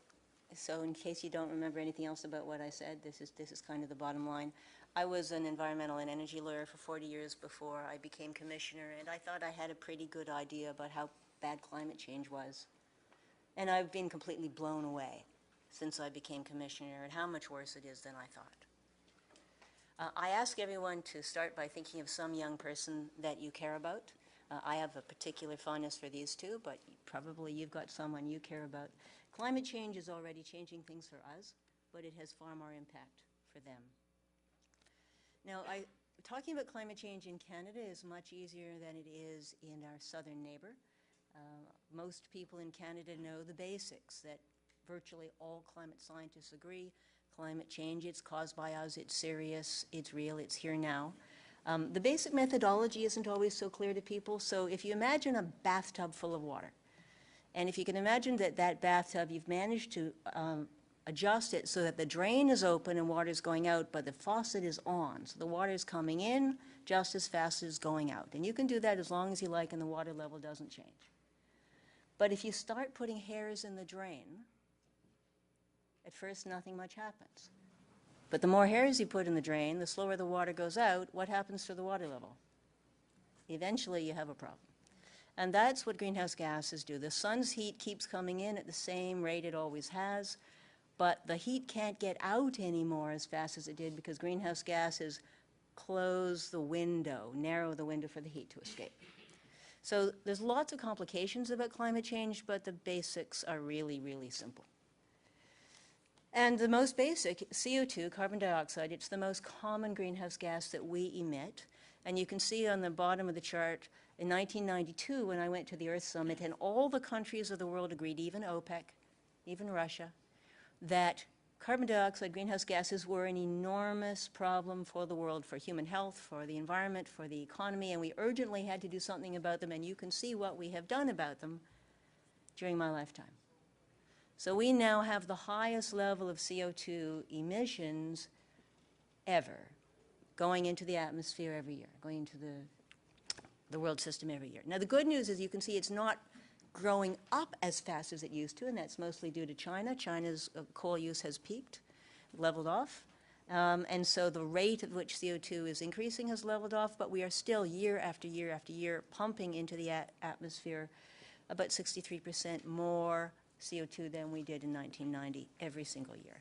so in case you don't remember anything else about what I said, this is kind of the bottom line. I was an environmental and energy lawyer for 40 years before I became commissioner, and I thought I had a pretty good idea about how bad climate change was. And I've been completely blown away since I became commissioner and how much worse it is than I thought. I ask everyone to start by thinking of some young person that you care about. I have a particular fondness for these two, but probably you've got someone you care about. Climate change is already changing things for us, but it has far more impact for them. Now, talking about climate change in Canada is much easier than it is in our southern neighbor. Most people in Canada know the basics, that virtually all climate scientists agree. Climate change, it's caused by us, it's serious, it's real, it's here now. The basic methodology isn't always so clear to people, so if you imagine a bathtub full of water, and if you can imagine that that bathtub, you've managed to adjust it so that the drain is open and water is going out, but the faucet is on, so the water is coming in just as fast as it's going out. And you can do that as long as you like and the water level doesn't change. But if you start putting hairs in the drain, at first nothing much happens. But the more hairs you put in the drain, the slower the water goes out. What happens to the water level? Eventually you have a problem. And that's what greenhouse gases do. The sun's heat keeps coming in at the same rate it always has, but the heat can't get out anymore as fast as it did because greenhouse gases close the window, narrow the window for the heat to escape. So there's lots of complications about climate change, but the basics are really, really simple. And the most basic, CO2, carbon dioxide, it's the most common greenhouse gas that we emit. And you can see on the bottom of the chart, in 1992, when I went to the Earth Summit, and all the countries of the world agreed, even OPEC, even Russia, that carbon dioxide greenhouse gases were an enormous problem for the world, for human health, for the environment, for the economy, and we urgently had to do something about them, and you can see what we have done about them during my lifetime. So we now have the highest level of CO2 emissions ever going into the atmosphere every year, going into the world system every year. Now the good news is you can see it's not growing up as fast as it used to, and that's mostly due to China. China's coal use has peaked, leveled off. And so the rate at which CO2 is increasing has leveled off, but we are still year after year after year pumping into the atmosphere about 63% more CO2 than we did in 1990 every single year.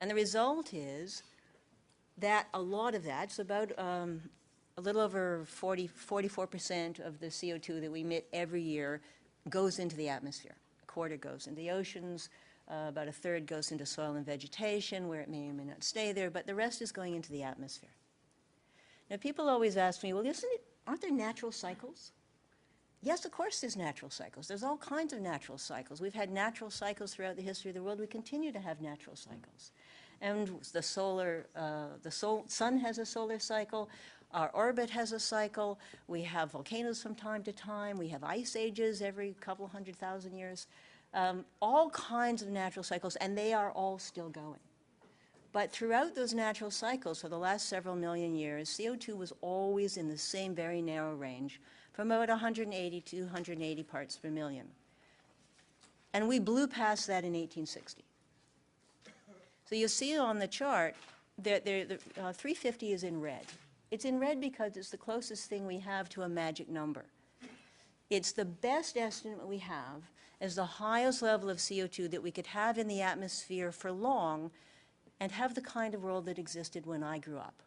And the result is that a lot of that, so about a little over 44% of the CO2 that we emit every year goes into the atmosphere. A quarter goes into the oceans, about a third goes into soil and vegetation, where it may or may not stay there, but the rest is going into the atmosphere. Now, people always ask me, well, aren't there natural cycles? Yes, of course there's natural cycles. There's all kinds of natural cycles. We've had natural cycles throughout the history of the world. We continue to have natural cycles. And the sun has a solar cycle. Our orbit has a cycle. We have volcanoes from time to time. We have ice ages every couple 100,000 years. All kinds of natural cycles, and they are all still going. But throughout those natural cycles, for the last several million years, CO2 was always in the same very narrow range, from about 180 to 280 parts per million. And we blew past that in 1860. So you see on the chart that 350 is in red. It's in red because it's the closest thing we have to a magic number. It's the best estimate we have as the highest level of CO2 that we could have in the atmosphere for long and have the kind of world that existed when I grew up,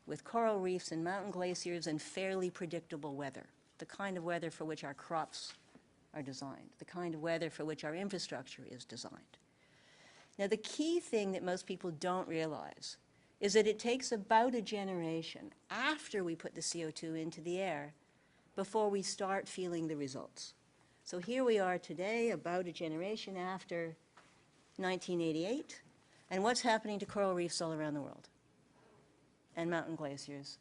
with coral reefs and mountain glaciers and fairly predictable weather, the kind of weather for which our crops are designed, the kind of weather for which our infrastructure is designed. Now, the key thing that most people don't realize is that it takes about a generation after we put the CO2 into the air before we start feeling the results. So here we are today, about a generation after 1988, and what's happening to coral reefs all around the world, and mountain glaciers,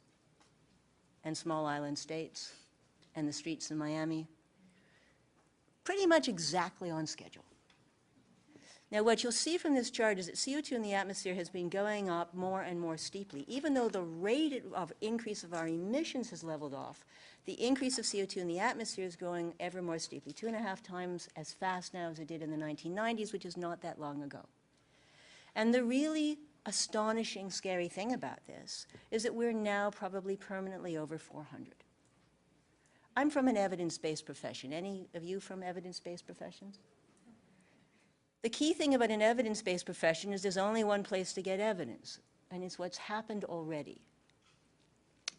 and small island states, and the streets in Miami? Pretty much exactly on schedule. Now, what you'll see from this chart is that CO2 in the atmosphere has been going up more and more steeply. Even though the rate of increase of our emissions has leveled off, the increase of CO2 in the atmosphere is going ever more steeply, 2.5 times as fast now as it did in the 1990s, which is not that long ago. And the really astonishing, scary thing about this is that we're now probably permanently over 400. I'm from an evidence-based profession. Any of you from evidence-based professions? The key thing about an evidence-based profession is there's only one place to get evidence, and it's what's happened already.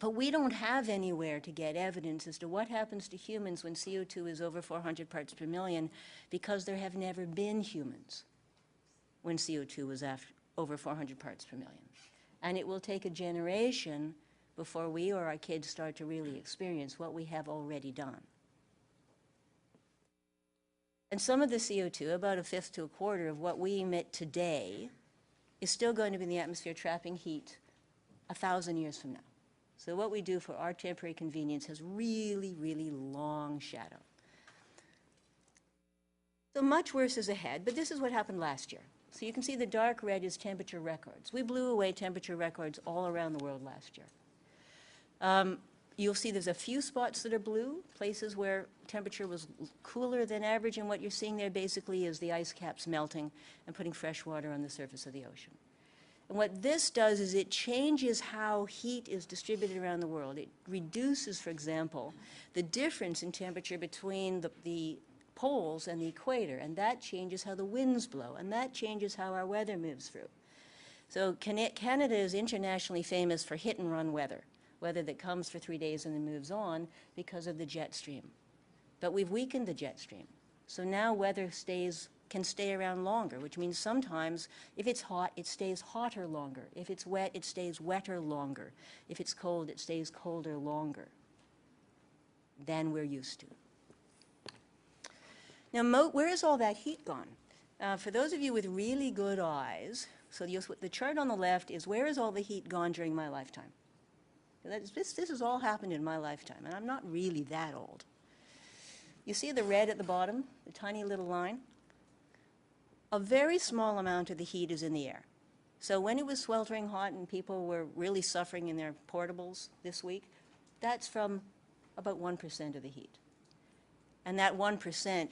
But we don't have anywhere to get evidence as to what happens to humans when CO2 is over 400 parts per million, because there have never been humans when CO2 was over 400 parts per million. And it will take a generation before we or our kids start to really experience what we have already done. And some of the CO2, about a fifth to a quarter of what we emit today, is still going to be in the atmosphere trapping heat 1,000 years from now. So what we do for our temporary convenience has really, really long shadow. So much worse is ahead, but this is what happened last year. So you can see the dark red is temperature records. We blew away temperature records all around the world last year. You'll see there's a few spots that are blue, places where temperature was cooler than average, and what you're seeing there basically is the ice caps melting and putting fresh water on the surface of the ocean. And what this does is it changes how heat is distributed around the world. It reduces, for example, the difference in temperature between the poles and the equator, and that changes how the winds blow, and that changes how our weather moves through. So Canada is internationally famous for hit-and-run weather that comes for 3 days and then moves on because of the jet stream. But we've weakened the jet stream. So now weather can stay around longer, which means sometimes if it's hot, it stays hotter longer. If it's wet, it stays wetter longer. If it's cold, it stays colder longer than we're used to. Now, where has all that heat gone? For those of you with really good eyes, so the chart on the left is where has all the heat gone during my lifetime? This has all happened in my lifetime, and I'm not really that old. You see the red at the bottom, the tiny little line? A very small amount of the heat is in the air. So when it was sweltering hot and people were really suffering in their portables this week, that's from about 1% of the heat. And that 1%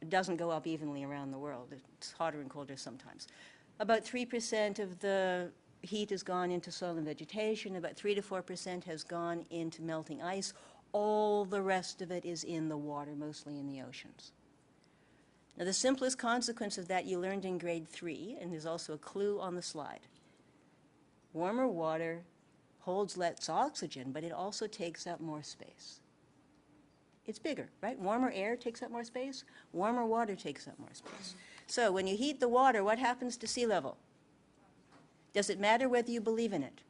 doesn't go up evenly around the world. It's hotter and colder sometimes. About 3% of the heat has gone into soil and vegetation, about 3 to 4% has gone into melting ice. All the rest of it is in the water, mostly in the oceans. Now, the simplest consequence of that you learned in grade 3, and there's also a clue on the slide. Warmer water holds less oxygen, but it also takes up more space. It's bigger, right? Warmer air takes up more space. Warmer water takes up more space. So when you heat the water, what happens to sea level? Does it matter whether you believe in it?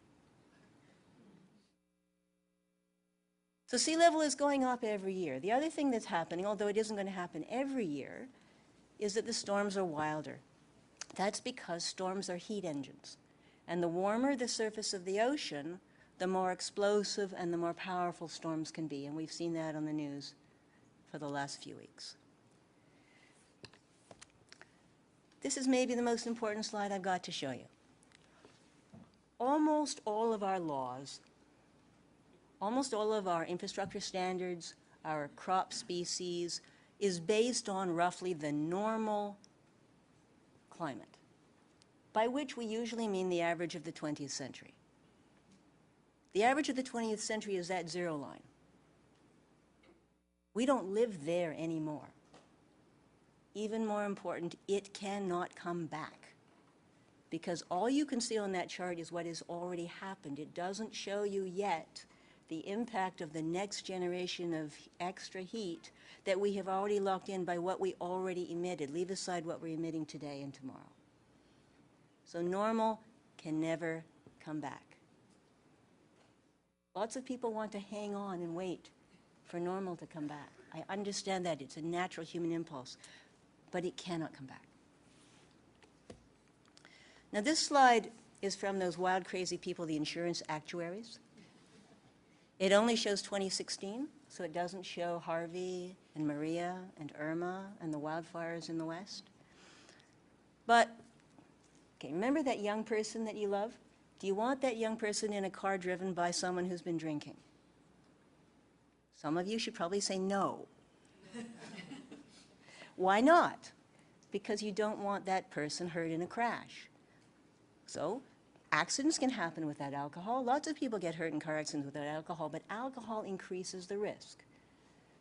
So sea level is going up every year. The other thing that's happening, although it isn't going to happen every year, is that the storms are wilder. That's because storms are heat engines. And the warmer the surface of the ocean, the more explosive and the more powerful storms can be. And we've seen that on the news for the last few weeks. This is maybe the most important slide I've got to show you. Almost all of our laws, almost all of our infrastructure standards, our crop species, is based on roughly the normal climate, by which we usually mean the average of the 20th century. The average of the 20th century is that zero line. We don't live there anymore. Even more important, it cannot come back, because all you can see on that chart is what has already happened. It doesn't show you yet the impact of the next generation of extra heat that we have already locked in by what we already emitted. Leave aside what we're emitting today and tomorrow. So normal can never come back. Lots of people want to hang on and wait for normal to come back. I understand that. It's a natural human impulse, but it cannot come back. Now, this slide is from those wild, crazy people, the insurance actuaries. It only shows 2016, so it doesn't show Harvey and Maria and Irma and the wildfires in the West. But, okay, remember that young person that you love? Do you want that young person in a car driven by someone who's been drinking? Some of you should probably say no. Why not? Because you don't want that person hurt in a crash. So, accidents can happen without alcohol. Lots of people get hurt in car accidents without alcohol, but alcohol increases the risk.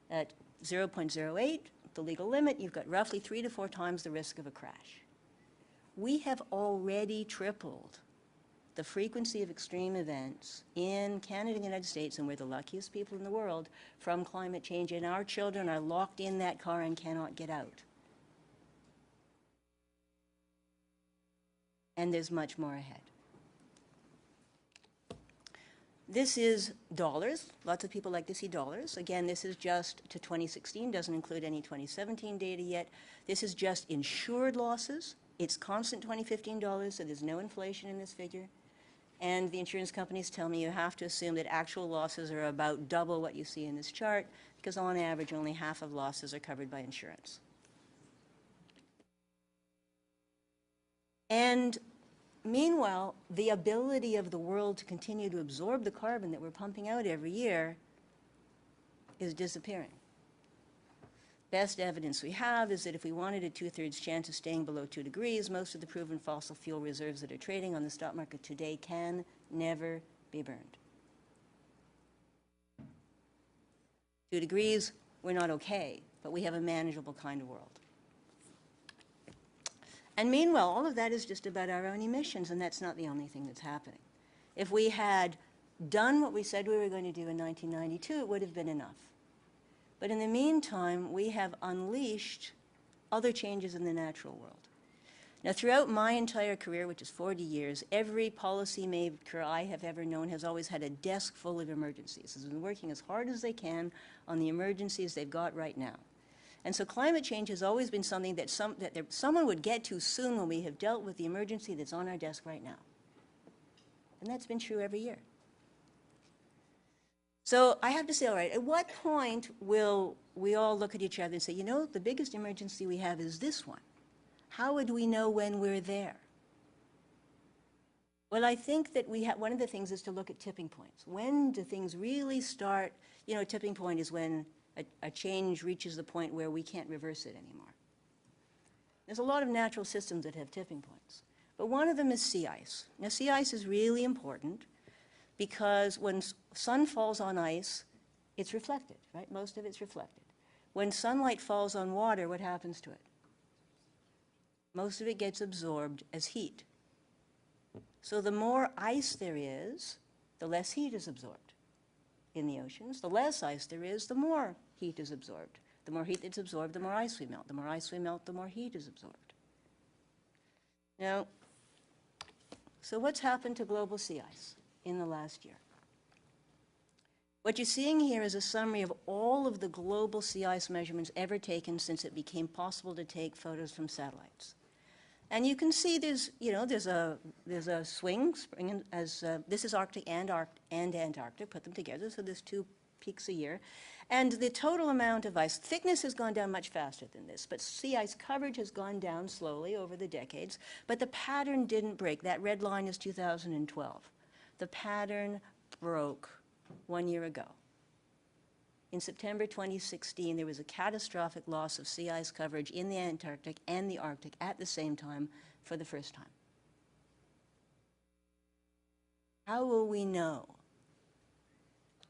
At 0.08, the legal limit, you've got roughly 3 to 4 times the risk of a crash. We have already tripled the frequency of extreme events in Canada and the United States, and we're the luckiest people in the world, from climate change, and our children are locked in that car and cannot get out. And there's much more ahead. This is dollars. Lots of people like to see dollars. Again, this is just to 2016, doesn't include any 2017 data yet. This is just insured losses. It's constant 2015 dollars, so there's no inflation in this figure. And the insurance companies tell me you have to assume that actual losses are about double what you see in this chart, because on average, only half of losses are covered by insurance. And meanwhile, the ability of the world to continue to absorb the carbon that we're pumping out every year is disappearing. Best evidence we have is that if we wanted a 2/3 chance of staying below 2 degrees, most of the proven fossil fuel reserves that are trading on the stock market today can never be burned. 2 degrees, we're not okay, but we have a manageable kind of world. And meanwhile, all of that is just about our own emissions, and that's not the only thing that's happening. If we had done what we said we were going to do in 1992, it would have been enough. But in the meantime, we have unleashed other changes in the natural world. Now, throughout my entire career, which is 40 years, every policymaker I have ever known has always had a desk full of emergencies. Has been working as hard as they can on the emergencies they've got right now. And so climate change has always been something that someone would get to soon when we have dealt with the emergency that's on our desk right now. And that's been true every year. So I have to say, all right, at what point will we all look at each other and say, you know, the biggest emergency we have is this one? How would we know when we're there? Well, I think that one of the things is to look at tipping points. When do things really start? You know, a tipping point is when a change reaches the point where we can't reverse it anymore. There's a lot of natural systems that have tipping points. But one of them is sea ice. Now, sea ice is really important because when sun falls on ice, it's reflected, right? Most of it's reflected. When sunlight falls on water, what happens to it? Most of it gets absorbed as heat. So the more ice there is, the less heat is absorbed in the oceans. The less ice there is, the more heat is absorbed. The more heat that's absorbed, the more ice we melt. The more ice we melt, the more heat is absorbed. Now, so what's happened to global sea ice in the last year? What you're seeing here is a summary of all of the global sea ice measurements ever taken since it became possible to take photos from satellites. And you can see there's a swing as this is Arctic and Antarctic, put them together, so there's 2 peaks a year. And the total amount of ice, thickness has gone down much faster than this, but sea ice coverage has gone down slowly over the decades, but the pattern didn't break. That red line is 2012. The pattern broke 1 year ago. In September 2016, there was a catastrophic loss of sea ice coverage in the Antarctic and the Arctic at the same time for the first time. How will we know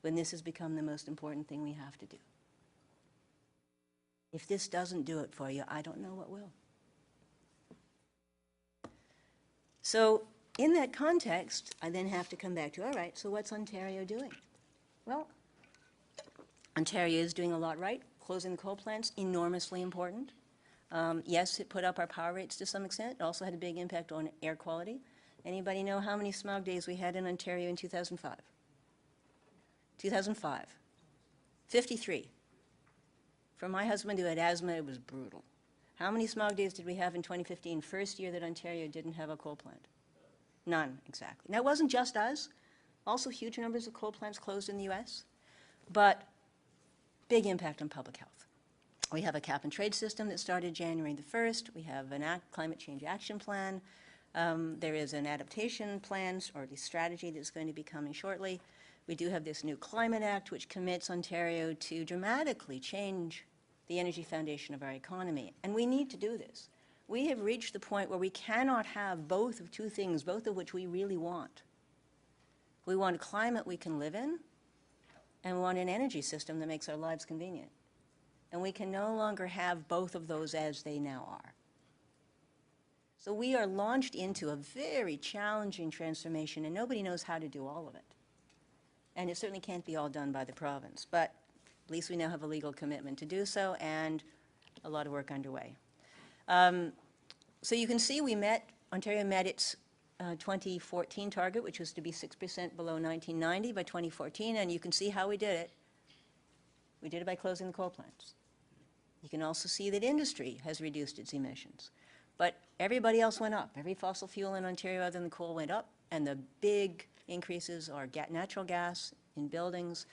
when this has become the most important thing we have to do? If this doesn't do it for you, I don't know what will. So in that context, I then have to come back to, all right, so what's Ontario doing? Well, Ontario is doing a lot right. Closing the coal plants, enormously important. Yes, it put up our power rates to some extent. It also had a big impact on air quality. Anybody know how many smog days we had in Ontario in 2005? 2005, 53. For my husband who had asthma, it was brutal. How many smog days did we have in 2015, first year that Ontario didn't have a coal plant? None, exactly. Now, it wasn't just us. Also, huge numbers of coal plants closed in the US, but big impact on public health. We have a cap and trade system that started January the 1st. We have an climate change action plan. There is an adaptation plan, or the strategy that's going to be coming shortly. We do have this new Climate Act, which commits Ontario to dramatically change the energy foundation of our economy. And we need to do this. We have reached the point where we cannot have both of 2 things, both of which we really want. We want a climate we can live in, and we want an energy system that makes our lives convenient. And we can no longer have both of those as they now are. So we are launched into a very challenging transformation, and nobody knows how to do all of it. And it certainly can't be all done by the province, but at least we now have a legal commitment to do so, and a lot of work underway. So you can see Ontario met its 2014 target, which was to be 6% below 1990 by 2014, and you can see how we did it. We did it by closing the coal plants. You can also see that industry has reduced its emissions. But everybody else went up. Every fossil fuel in Ontario other than coal went up, and the big increases are natural gas in buildings,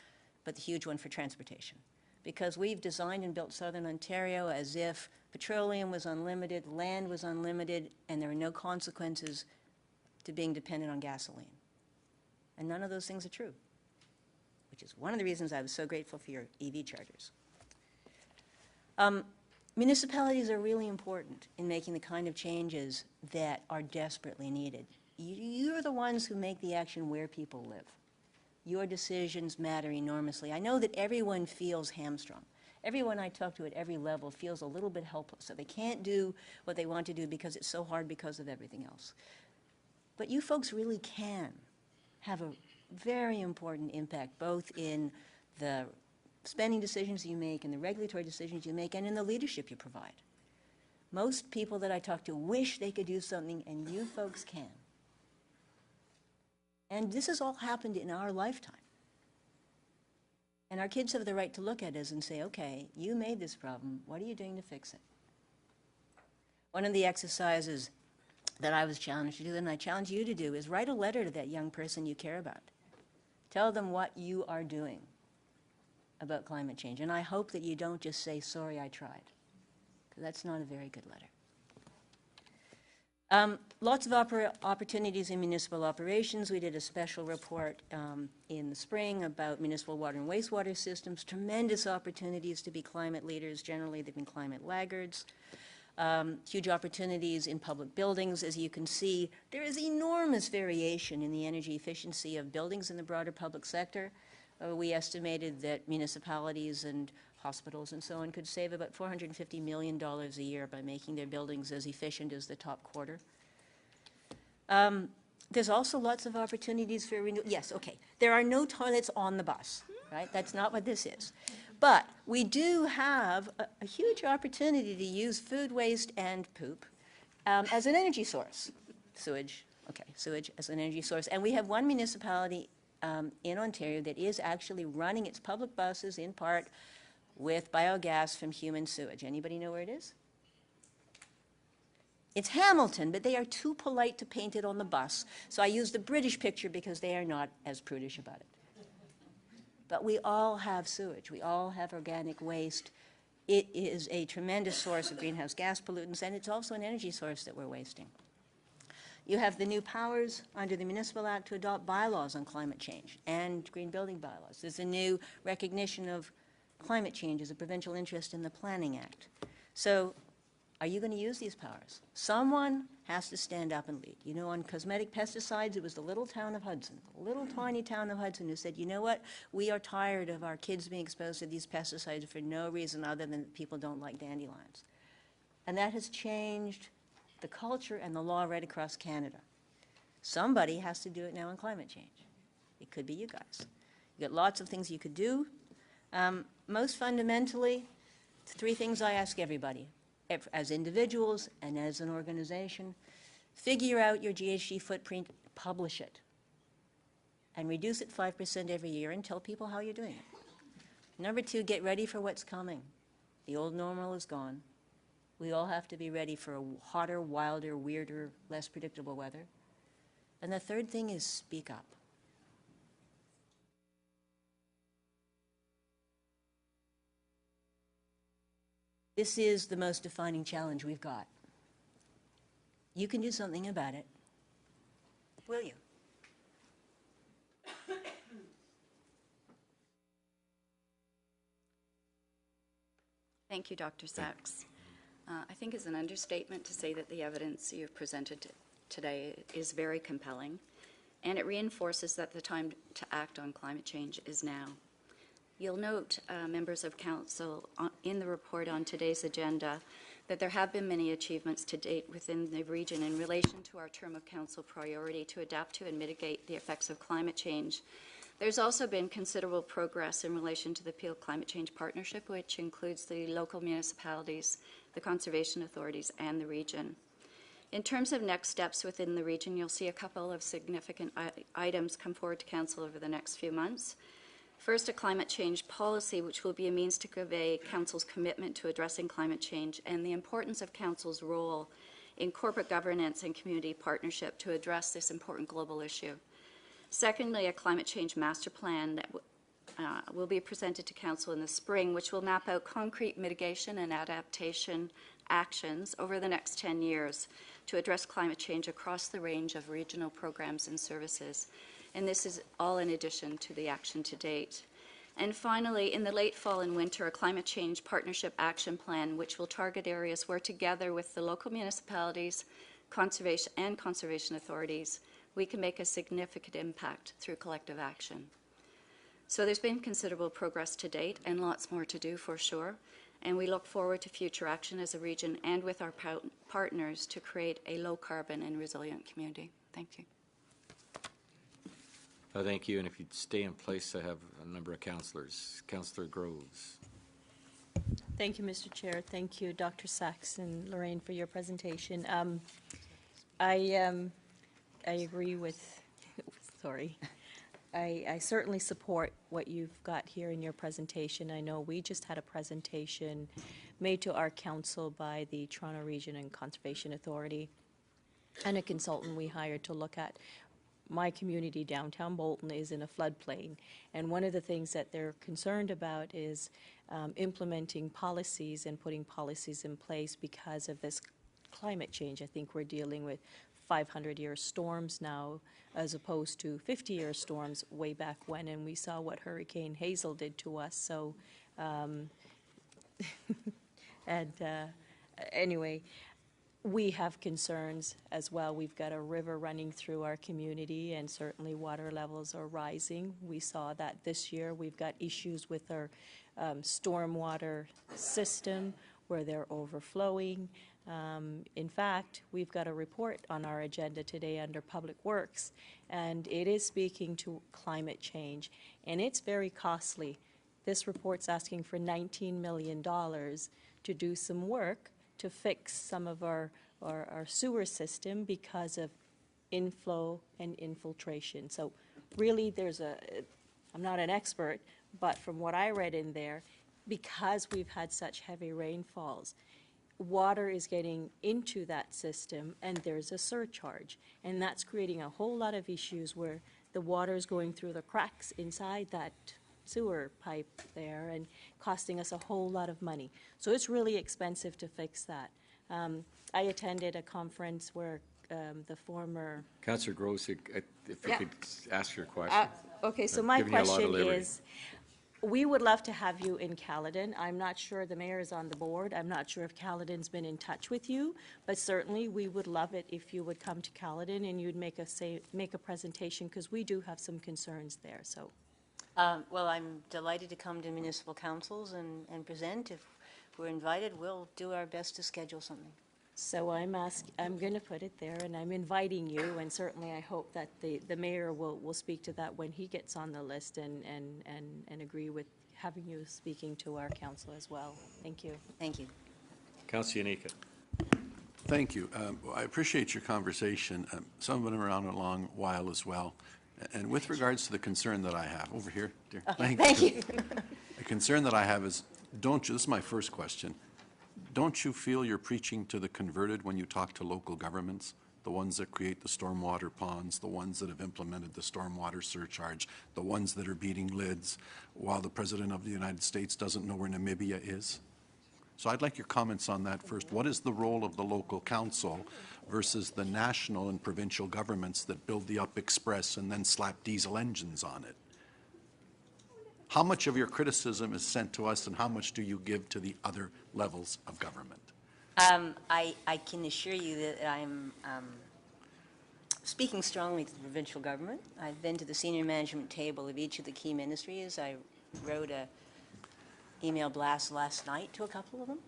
but the huge one for transportation. Because we've designed and built Southern Ontario as if petroleum was unlimited, land was unlimited, and there were no consequences to being dependent on gasoline. And none of those things are true, which is one of the reasons I was so grateful for your EV chargers. Municipalities are really important in making the kind of changes that are desperately needed. You're the ones who make the action where people live. Your decisions matter enormously. I know that everyone feels hamstrung. Everyone I talk to at every level feels a little bit helpless, so they can't do what they want to do because it's so hard because of everything else. But you folks really can have a very important impact, both in the spending decisions you make and the regulatory decisions you make and in the leadership you provide. Most people that I talk to wish they could do something, and you folks can. And this has all happened in our lifetime. And our kids have the right to look at us and say, okay, you made this problem, what are you doing to fix it? One of the exercises that I was challenged to do, and I challenge you to do, is write a letter to that young person you care about. Tell them what you are doing about climate change. And I hope that you don't just say, sorry, I tried, because that's not a very good letter. Lots of opportunities in municipal operations. We did a special report in the spring about municipal water and wastewater systems. Tremendous opportunities to be climate leaders. Generally, they've been climate laggards. Huge opportunities in public buildings. As you can see, there is enormous variation in the energy efficiency of buildings in the broader public sector. We estimated that municipalities and hospitals and so on could save about $450 million a year by making their buildings as efficient as the top quarter. There's also lots of opportunities for yes, okay. There are no toilets on the bus, right? That's not what this is. But we do have a huge opportunity to use food waste and poop as an energy source. Sewage, okay, sewage as an energy source. And we have one municipality in Ontario that is actually running its public buses in part with biogas from human sewage. Anybody know where it is? It's Hamilton, but they are too polite to paint it on the bus. So I use the British picture because they are not as prudish about it. But we all have sewage. We all have organic waste. It is a tremendous source of greenhouse gas pollutants, and it's also an energy source that we're wasting. You have the new powers under the Municipal Act to adopt bylaws on climate change and green building bylaws. There's a new recognition of climate change as a provincial interest in the Planning Act. So are you going to use these powers? Someone has to stand up and lead. You know, on cosmetic pesticides, it was the little town of Hudson, the little tiny town of Hudson who said, you know what, we are tired of our kids being exposed to these pesticides for no reason other than people don't like dandelions. And that has changed the culture and the law right across Canada. Somebody has to do it now on climate change. It could be you guys. You got lots of things you could do. Most fundamentally, three things I ask everybody, as individuals and as an organization. Figure out your GHG footprint, publish it, and reduce it 5% every year and tell people how you're doing it. Number two, get ready for what's coming. The old normal is gone. We all have to be ready for a hotter, wilder, weirder, less predictable weather. And the third thing is speak up. This is the most defining challenge we've got. You can do something about it. Will you? Thank you, Dr. Sachs. I think it's an understatement to say that the evidence you've presented today is very compelling, and it reinforces that the time to act on climate change is now. You'll note, members of council, in the report on today's agenda, that there have been many achievements to date within the region in relation to our term of council priority to adapt to and mitigate the effects of climate change. There's also been considerable progress in relation to the Peel Climate Change Partnership, which includes the local municipalities, the conservation authorities, and the region. In terms of next steps within the region, you'll see a couple of significant items come forward to council over the next few months. First, a climate change policy, which will be a means to convey council's commitment to addressing climate change and the importance of council's role in corporate governance and community partnership to address this important global issue. Secondly, a climate change master plan that will be presented to council in the spring, which will map out concrete mitigation and adaptation actions over the next 10 years to address climate change across the range of regional programs and services. And this is all in addition to the action to date. And finally, in the late fall and winter, a climate change partnership action plan, which will target areas where together with the local municipalities, conservation authorities, we can make a significant impact through collective action. So there's been considerable progress to date and lots more to do for sure. And we look forward to future action as a region and with our partners to create a low carbon and resilient community. Thank you. Thank you, and if you'd stay in place, I have a number of councillors. Councillor Groves. Thank you, Mr. Chair. Thank you, Dr. Sachs and Lorraine, for your presentation. I agree with, sorry. I certainly support what you've got here in your presentation. I know we just had a presentation made to our council by the Toronto Region and Conservation Authority and a consultant we hired to look at. My community, downtown Bolton, is in a floodplain, and one of the things that they're concerned about is implementing policies and putting policies in place because of this climate change. I think we're dealing with 500-year storms now as opposed to 50-year storms way back when, and we saw what Hurricane Hazel did to us. So, and Anyway, we have concerns as well. We've got a river running through our community, and certainly water levels are rising. We saw that this year. We've got issues with our stormwater system where they're overflowing. In fact, we've got a report on our agenda today under Public Works, and it is speaking to climate change, and it's very costly. This report's asking for $19 million to do some work to fix some of our sewer system because of inflow and infiltration. So really I'm not an expert, but from what I read in there, because we've had such heavy rainfalls, water is getting into that system and there's a surcharge. And that's creating a whole lot of issues where the water is going through the cracks inside that sewer pipe there and costing us a whole lot of money. So it's really expensive to fix that. I attended a conference where the former... Councillor Gross, if you Yeah. could ask your question. Okay, so I'm my giving you a lot of question liberty. is, we would love to have you in Caledon. I'm not sure the mayor is on the board. I'm not sure if Caledon's been in touch with you, but certainly we would love it if you would come to Caledon and you'd make a presentation, because we do have some concerns there, so. Well, I'm delighted to come to municipal councils and present. If we're invited, we'll do our best to schedule something. So I'm going to put it there, and I'm inviting you, and certainly I hope that the mayor will speak to that when he gets on the list and agree with having you speaking to our council as well. Thank you. Thank you. Councillor Yanika. Thank you. I appreciate your conversation. Some have been around a long while as well. And with regards to the concern that I have, over here, dear. Thank you. The concern that I have is, this is my first question, don't you feel you're preaching to the converted when you talk to local governments, the ones that create the stormwater ponds, the ones that have implemented the stormwater surcharge, the ones that are beating lids, while the President of the United States doesn't know where Namibia is? So I'd like your comments on that first. What is the role of the local council versus the national and provincial governments that build the Up Express and then slap diesel engines on it? How much of your criticism is sent to us, and how much do you give to the other levels of government? I can assure you that I'm speaking strongly to the provincial government. I've been to the senior management table of each of the key ministries. I wrote a email blast last night to a couple of them.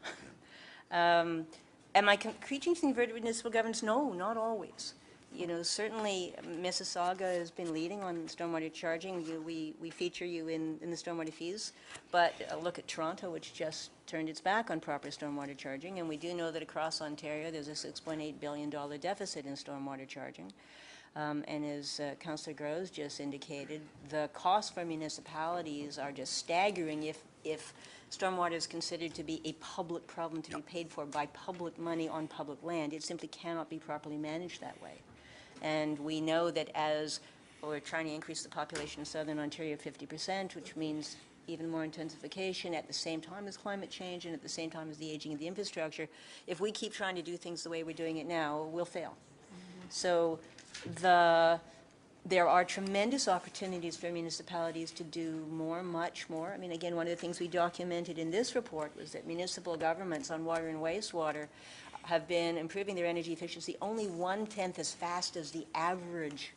Am I preaching to converted municipal governments? No, not always. You know, certainly Mississauga has been leading on stormwater charging. We feature you in the stormwater fees, but look at Toronto, which just turned its back on proper stormwater charging, and we do know that across Ontario there's a $6.8 billion deficit in stormwater charging. And as Councillor Groves just indicated, the costs for municipalities are just staggering if stormwater is considered to be a public problem to be paid for by public money on public land. It simply cannot be properly managed that way. And we know that as we're trying to increase the population of Southern Ontario 50%, which means even more intensification at the same time as climate change and at the same time as the aging of the infrastructure, if we keep trying to do things the way we're doing it now, we'll fail. So there are tremendous opportunities for municipalities to do more, much more. I mean, again, one of the things we documented in this report was that municipal governments on water and wastewater have been improving their energy efficiency only 1/10 as fast as the average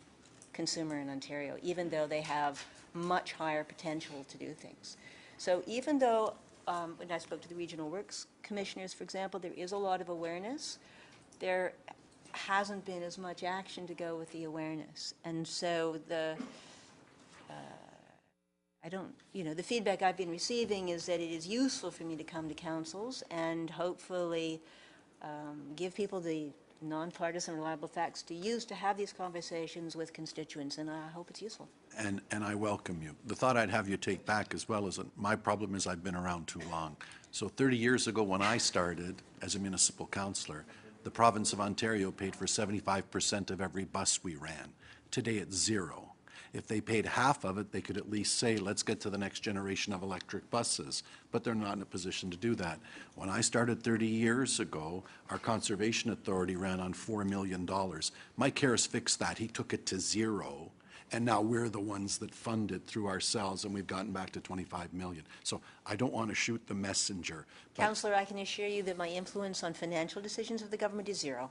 consumer in Ontario, even though they have much higher potential to do things. So even though, when I spoke to the regional works commissioners, for example, there is a lot of awareness, there hasn't been as much action to go with the awareness. And so the feedback I've been receiving is that it is useful for me to come to councils and hopefully give people the nonpartisan, reliable facts to use to have these conversations with constituents, and I hope it's useful. And I welcome you. The thought I'd have you take back as well is that my problem is I've been around too long. So 30 years ago when I started as a municipal councillor, the province of Ontario paid for 75% of every bus we ran. Today it's zero. If they paid half of it, they could at least say, let's get to the next generation of electric buses. But they're not in a position to do that. When I started 30 years ago, our Conservation Authority ran on $4 million. Mike Harris fixed that. He took it to zero. and now we're the ones that fund it through ourselves, and we've gotten back to 25 million. So I don't want to shoot the messenger. but- Councillor, I can assure you that my influence on financial decisions of the government is zero.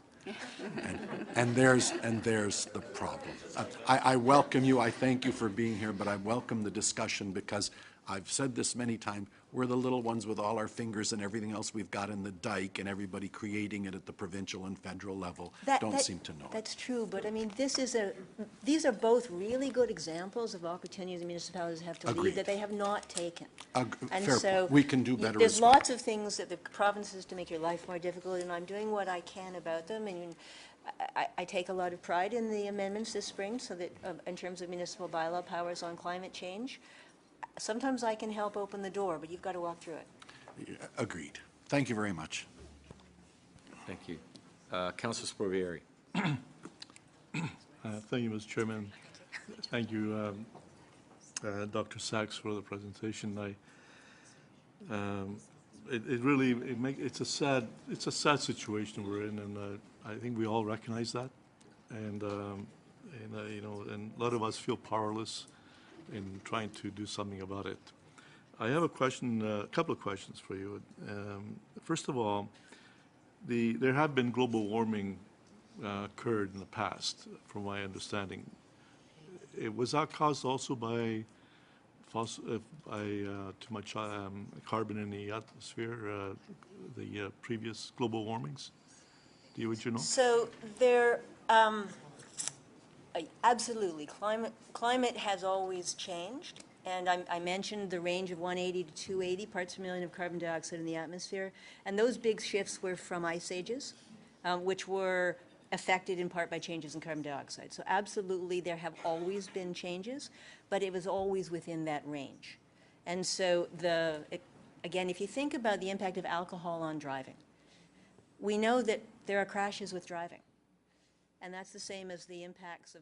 And there's the problem. I welcome you, I thank you for being here, but I welcome the discussion because I've said this many times, we're the little ones with all our fingers and everything else we've got in the dike, and everybody creating it at the provincial and federal level don't seem to know. That's true, but I mean, these are both really good examples of opportunities the municipalities have to lead Agreed. that they have not taken. And Fair so point. We can do better there's as well. lots of things that the provinces to make your life more difficult, and I'm doing what I can about them. And I take a lot of pride in the amendments this spring, so that in terms of municipal bylaw powers on climate change. Sometimes I can help open the door, but you've got to walk through it. Agreed. Thank you very much. Thank you. Councillor Sporvieri. Thank you, Mr. Chairman. Thank you, Dr. Sachs, for the presentation. It's a sad situation we're in, and I think we all recognize that, and you know, and a lot of us feel powerless in trying to do something about it. I have a question, a couple of questions for you. First of all, there have been global warming occurred in the past, from my understanding. Was that caused also by too much carbon in the atmosphere, the previous global warmings? Would you know? So absolutely, climate has always changed, and I mentioned the range of 180 to 280 parts per million of carbon dioxide in the atmosphere, and those big shifts were from ice ages, which were affected in part by changes in carbon dioxide. So absolutely, there have always been changes, but it was always within that range. And so again, if you think about the impact of alcohol on driving, we know that there are crashes with driving. And that's the same as the impacts of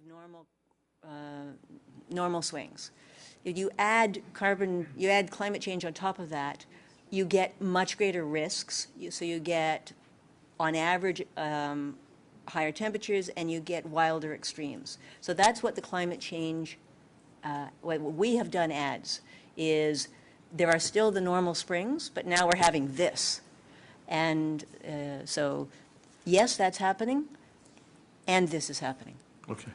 normal swings. If you add climate change on top of that, you get much greater risks. So you get, on average, higher temperatures, and you get wilder extremes. So that's what the climate change, what we have done adds, is there are still the normal springs, but now we're having this. And so, yes, that's happening. And this is happening. Okay.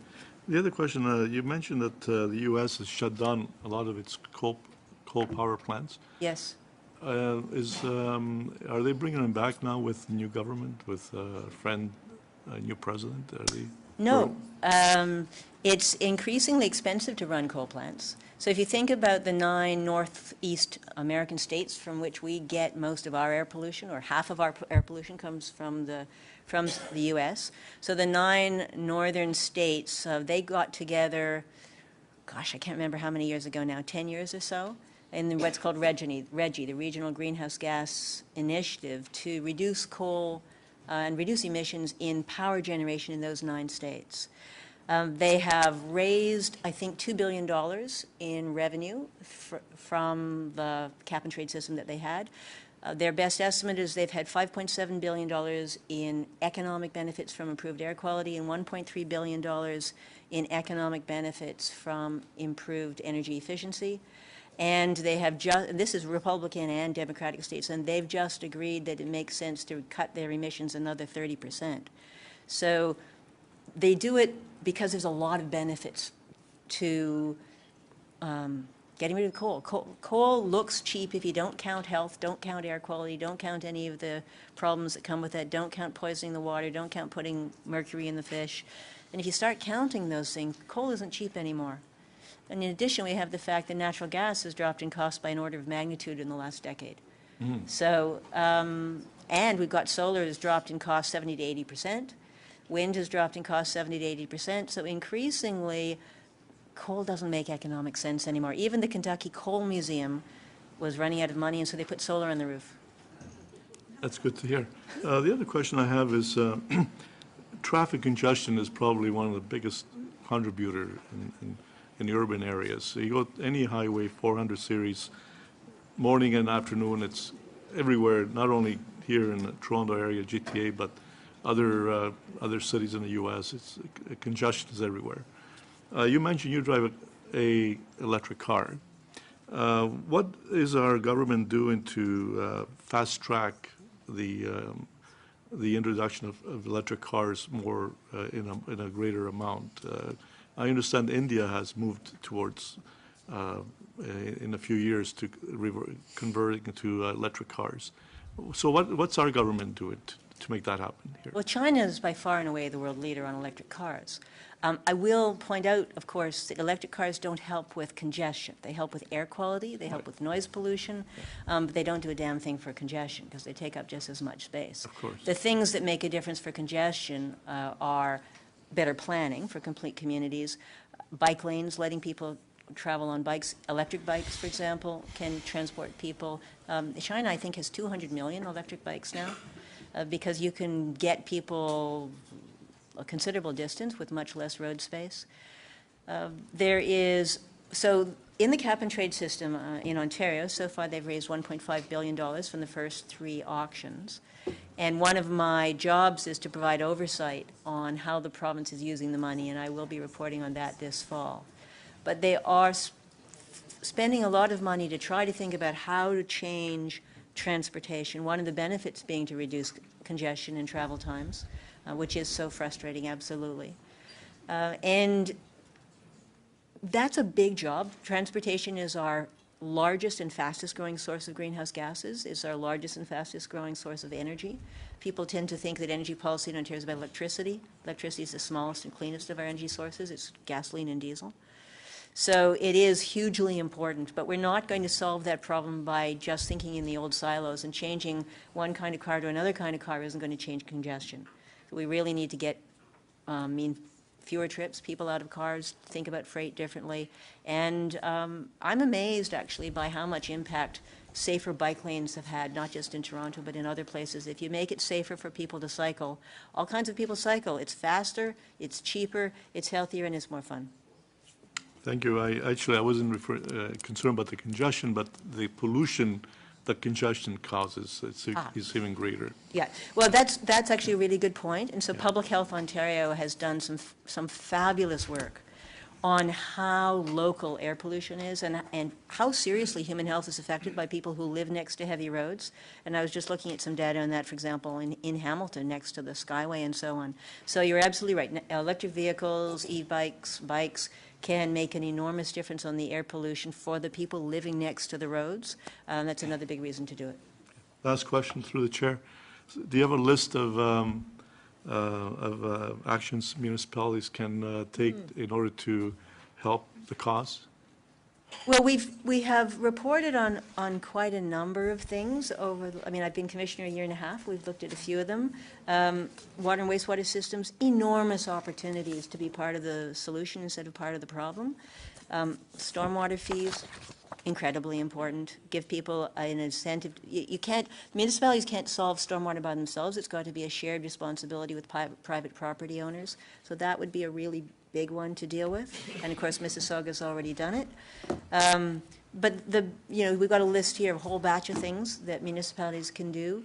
The other question, you mentioned that the U.S. has shut down a lot of its coal power plants. Yes. Are they bringing them back now with the new government, with a new president? No. It's increasingly expensive to run coal plants. So if you think about the 9 Northeast American states from which we get most of our air pollution, or half of our air pollution comes from the U.S. So the 9 northern states, they got together, gosh, I can't remember how many years ago now, 10 years or so, in what's called RGGI, the Regional Greenhouse Gas Initiative, to reduce coal and reduce emissions in power generation in those 9 states. They have raised, I think, $2 billion in revenue from the cap-and-trade system that they had. Their best estimate is they've had $5.7 billion in economic benefits from improved air quality and $1.3 billion in economic benefits from improved energy efficiency. And they have this is Republican and Democratic states, and they've just agreed that it makes sense to cut their emissions another 30%. So they do it because there's a lot of benefits to getting rid of coal. Coal looks cheap if you don't count health, don't count air quality, don't count any of the problems that come with that, don't count poisoning the water, don't count putting mercury in the fish. And if you start counting those things, coal isn't cheap anymore. And in addition, we have the fact that natural gas has dropped in cost by an order of magnitude in the last decade. So, and we've got solar has dropped in cost 70 to 80%. Wind has dropped in cost 70 to 80%. So increasingly, coal doesn't make economic sense anymore. Even the Kentucky Coal Museum was running out of money, and so they put solar on the roof. That's good to hear. The other question I have is traffic congestion is probably one of the biggest contributor in the urban areas. So you go any highway 400 series, morning and afternoon, it's everywhere, not only here in the Toronto area, GTA, but other cities in the U.S. Congestion is everywhere. You mentioned you drive a electric car. What is our government doing to fast track the introduction of electric cars more in a greater amount? I understand India has moved towards in a few years to converting to electric cars. So what's our government doing to make that happen here? Well, China is by far and away the world leader on electric cars. I will point out, of course, that electric cars don't help with congestion. They help with air quality, they help with noise pollution, but they don't do a damn thing for congestion because they take up just as much space. Of course. The things that make a difference for congestion are better planning for complete communities, bike lanes, letting people travel on bikes. Electric bikes, for example, can transport people. China, I think, has 200 million electric bikes now because you can get people a considerable distance with much less road space. So in the cap-and-trade system in Ontario, so far they've raised $1.5 billion from the first 3 auctions. And one of my jobs is to provide oversight on how the province is using the money, and I will be reporting on that this fall. But they are spending a lot of money to try to think about how to change transportation. One of the benefits being to reduce congestion and travel times, which is so frustrating, absolutely. And that's a big job. Transportation is our largest and fastest growing source of greenhouse gases. It's our largest and fastest growing source of energy. People tend to think that energy policy in Ontario is about electricity. Electricity is the smallest and cleanest of our energy sources. It's gasoline and diesel. So it is hugely important, but we're not going to solve that problem by just thinking in the old silos, and changing one kind of car to another kind of car isn't going to change congestion. So we really need to get fewer trips, people out of cars, think about freight differently. And I'm amazed, actually, by how much impact safer bike lanes have had, not just in Toronto, but in other places. If you make it safer for people to cycle, all kinds of people cycle. It's faster, it's cheaper, it's healthier, and it's more fun. Thank you. I wasn't concerned about the congestion, but the pollution that congestion causes is even greater. Yeah, well, that's actually a really good point. And so Public Health Ontario has done some fabulous work on how local air pollution is and how seriously human health is affected by people who live next to heavy roads. And I was just looking at some data on that, for example, in Hamilton, next to the Skyway and so on. So you're absolutely right. Electric vehicles, e-bikes, bikes can make an enormous difference on the air pollution for the people living next to the roads. That's another big reason to do it. Last question through the chair. Do you have a list of actions municipalities can take in order to help the cause? Well, we have reported on quite a number of things over, I've been commissioner a year and a half. We've looked at a few of them. Water and wastewater systems, enormous opportunities to be part of the solution instead of part of the problem. Stormwater fees, incredibly important. Give people an incentive. Municipalities can't solve stormwater by themselves. It's got to be a shared responsibility with private property owners. So that would be a really big one to deal with. And of course, Mississauga's already done it. But we've got a list here of a whole batch of things that municipalities can do.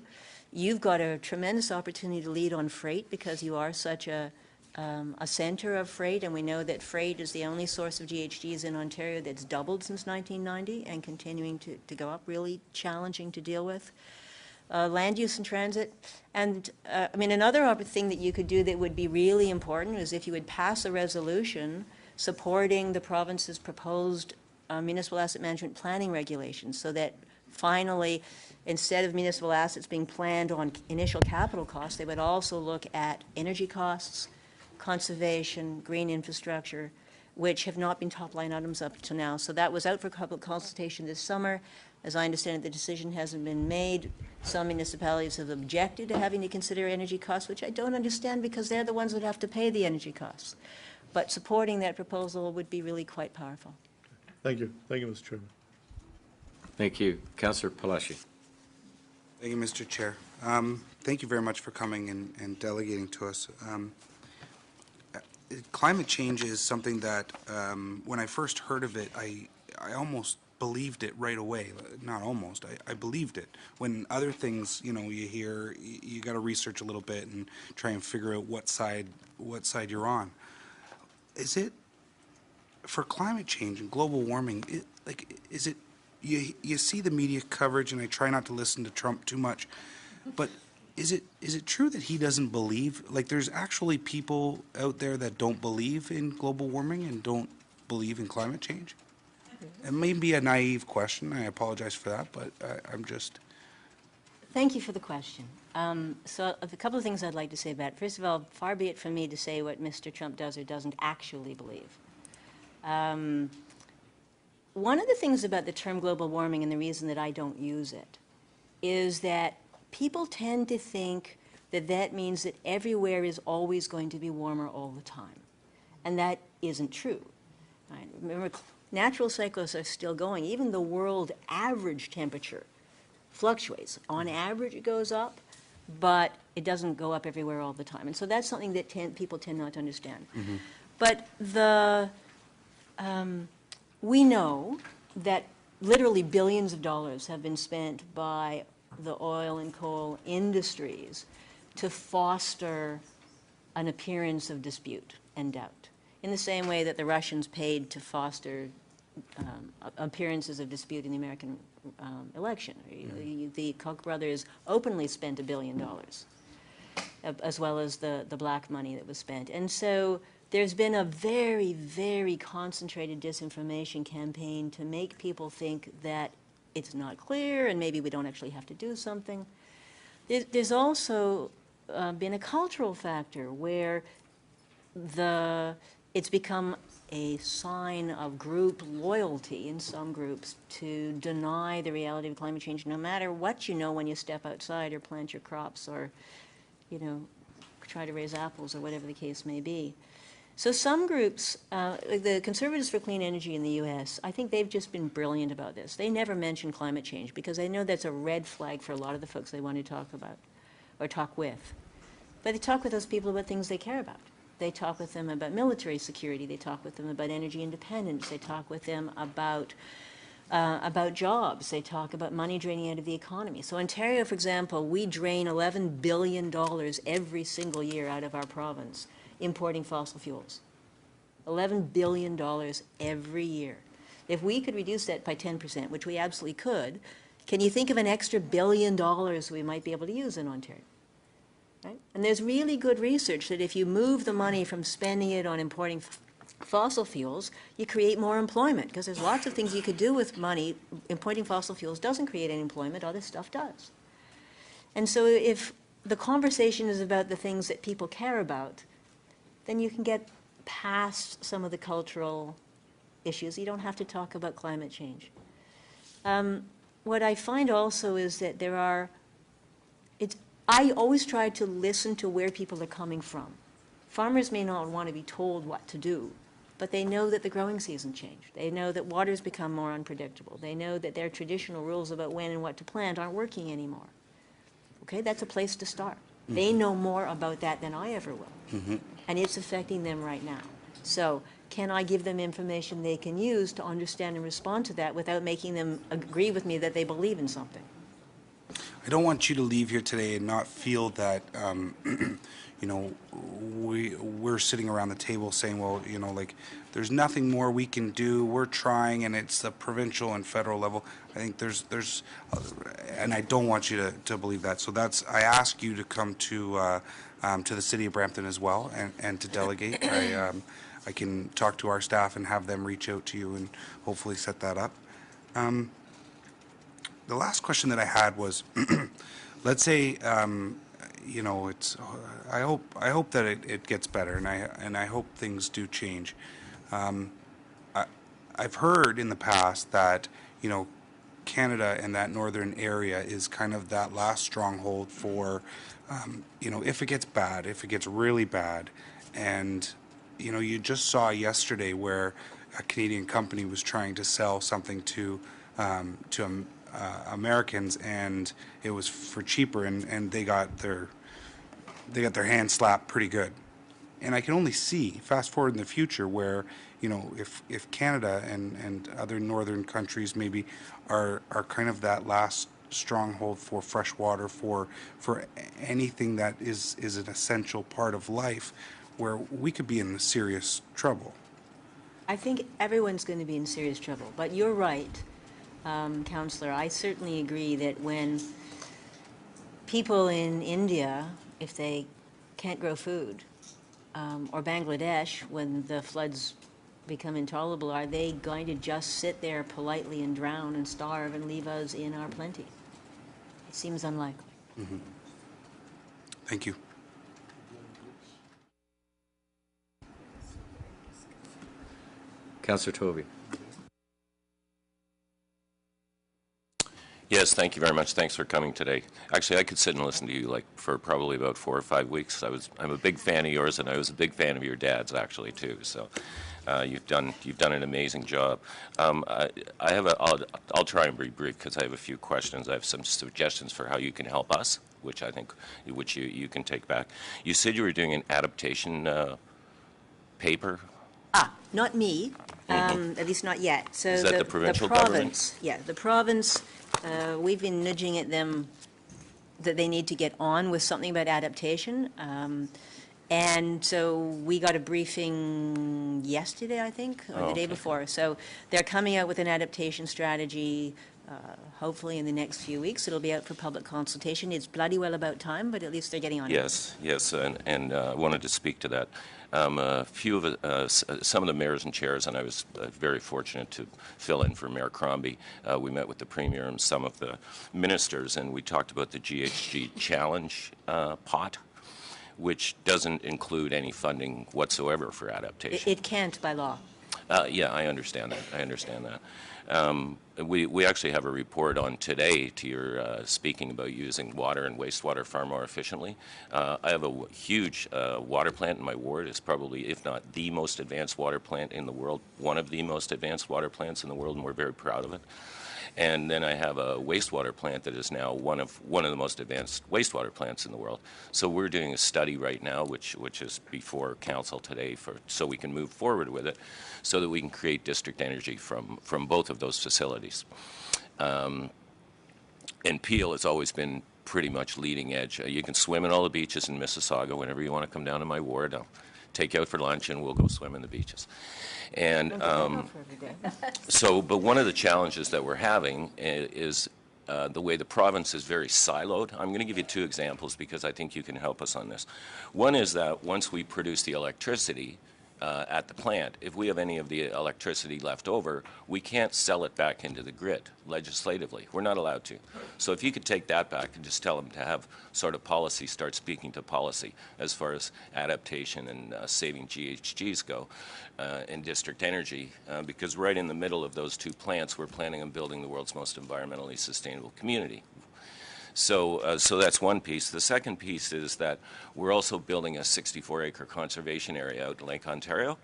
You've got a tremendous opportunity to lead on freight because you are such a center of freight, and we know that freight is the only source of GHGs in Ontario that's doubled since 1990 and continuing to go up, really challenging to deal with. Land use and transit. And another thing that you could do that would be really important is if you would pass a resolution supporting the province's proposed municipal asset management planning regulations, so that finally, instead of municipal assets being planned on initial capital costs, they would also look at energy costs, conservation, green infrastructure, which have not been top-line items up to now. So that was out for public consultation this summer. As I understand it, the decision hasn't been made. Some municipalities have objected to having to consider energy costs, which I don't understand because they're the ones that have to pay the energy costs. But supporting that proposal would be really quite powerful. Thank you. Thank you, Mr. Chairman. Thank you. Councillor Palashi. Thank you, Mr. Chair. Thank you very much for coming and delegating to us. Climate change is something that when I first heard of it, I almost believed it right away. Not almost, I believed it. When other things, you hear, you got to research a little bit and try and figure out what side you're on. Is it for climate change and global warming, is it, you see the media coverage, and I try not to listen to Trump too much, but is it true that he doesn't believe, like there's actually people out there that don't believe in global warming and don't believe in climate change? It may be a naive question, I apologize for that, but I'm just... Thank you for the question. So a couple of things I'd like to say about it. First of all, far be it from me to say what Mr. Trump does or doesn't actually believe. One of the things about the term global warming, and the reason that I don't use it, is that people tend to think that that means that everywhere is always going to be warmer all the time. And that isn't true. Right? Remember, natural cycles are still going. Even the world average temperature fluctuates. On average, it goes up, but it doesn't go up everywhere all the time. And so that's something that people tend not to understand. Mm-hmm. But we know that literally billions of dollars have been spent by the oil and coal industries to foster an appearance of dispute and doubt, in the same way that the Russians paid to foster appearances of dispute in the American election. The Koch brothers openly spent $1 billion, as well as the black money that was spent. And so there's been a very, very concentrated disinformation campaign to make people think that it's not clear and maybe we don't actually have to do something. There's also been a cultural factor where it's become a sign of group loyalty in some groups to deny the reality of climate change, no matter what you know when you step outside or plant your crops or, try to raise apples or whatever the case may be. So some groups, the Conservatives for Clean Energy in the U.S., I think they've just been brilliant about this. They never mention climate change because they know that's a red flag for a lot of the folks they want to talk about or talk with. But they talk with those people about things they care about. They talk with them about military security. They talk with them about energy independence. They talk with them about jobs. They talk about money draining out of the economy. So Ontario, for example, we drain $11 billion every single year out of our province importing fossil fuels. $11 billion every year. If we could reduce that by 10%, which we absolutely could, can you think of an extra $1 billion we might be able to use in Ontario? Right? And there's really good research that if you move the money from spending it on importing fossil fuels, you create more employment, because there's lots of things you could do with money. Importing fossil fuels doesn't create any employment, other stuff does. And so if the conversation is about the things that people care about, then you can get past some of the cultural issues. You don't have to talk about climate change. What I find also is that I always try to listen to where people are coming from. Farmers may not want to be told what to do, but they know that the growing season changed. They know that water's become more unpredictable. They know that their traditional rules about when and what to plant aren't working anymore. Okay, that's a place to start. Mm-hmm. They know more about that than I ever will. Mm-hmm. And it's affecting them right now. So can I give them information they can use to understand and respond to that without making them agree with me that they believe in something? I don't want you to leave here today and not feel that, we're sitting around the table saying, well, there's nothing more we can do. We're trying, and it's the provincial and federal level. I think and I don't want you to believe that. So I ask you to come to the city of Brampton as well and to delegate. I can talk to our staff and have them reach out to you and hopefully set that up. The last question that I had was, let's say, it's. I hope that it gets better, and I hope things do change. I've heard in the past that Canada and that northern area is kind of that last stronghold for, if it gets bad, if it gets really bad, and you just saw yesterday where a Canadian company was trying to sell something to Americans, and it was for cheaper, and they got their hands slapped pretty good. And I can only see, fast forward in the future, where if Canada and other northern countries maybe are kind of that last stronghold for fresh water, for anything that is an essential part of life, where we could be in serious trouble. I think everyone's going to be in serious trouble. But you're right, Councillor. I certainly agree that when people in India, if they can't grow food, or Bangladesh, when the floods become intolerable, are they going to just sit there politely and drown and starve and leave us in our plenty? It seems unlikely. Mm-hmm. Thank you. Councillor Toby. Yes, thank you very much. Thanks for coming today. Actually, I could sit and listen to you like for probably about 4 or 5 weeks. I'm a big fan of yours, and I was a big fan of your dad's actually too. So you've done an amazing job. I'll try and be brief because I have a few questions. I have some suggestions for how you can help us, which you can take back. You said you were doing an adaptation paper. Not me, at least not yet. So Is that the provincial government? Yeah, the province, we've been nudging at them that they need to get on with something about adaptation. And so we got a briefing yesterday, I think, or the day before. So they're coming out with an adaptation strategy, hopefully in the next few weeks. It'll be out for public consultation. It's bloody well about time, but at least they're getting on it. Yes, and I wanted to speak to that. Some of the mayors and chairs, and I was very fortunate to fill in for Mayor Crombie. We met with the Premier and some of the ministers, and we talked about the GHG Challenge pot, which doesn't include any funding whatsoever for adaptation. It can't by law. Yeah, I understand that. We actually have a report on today to your speaking about using water and wastewater far more efficiently. I have a huge water plant in my ward. It's probably, if not the most advanced water plant in the world, one of the most advanced water plants in the world, and we're very proud of it. And then I have a wastewater plant that is now one of the most advanced wastewater plants in the world. So we're doing a study right now, which is before council today, so we can move forward with it, so that we can create district energy from both of those facilities. And Peel has always been pretty much leading edge. You can swim in all the beaches in Mississauga whenever you want to come down to my ward. I'll take you out for lunch and we'll go swim in the beaches. And but one of the challenges that we're having is the way the province is very siloed. I'm going to give you 2 examples because I think you can help us on this. One is that once we produce the electricity at the plant, if we have any of the electricity left over, we can't sell it back into the grid legislatively. We're not allowed to. So if you could take that back and just tell them to have sort of policy, start speaking to policy as far as adaptation and saving GHGs go in district energy, because right in the middle of those 2 plants, we're planning on building the world's most environmentally sustainable community. So that's one piece. The second piece is that we're also building a 64-acre conservation area out in Lake Ontario,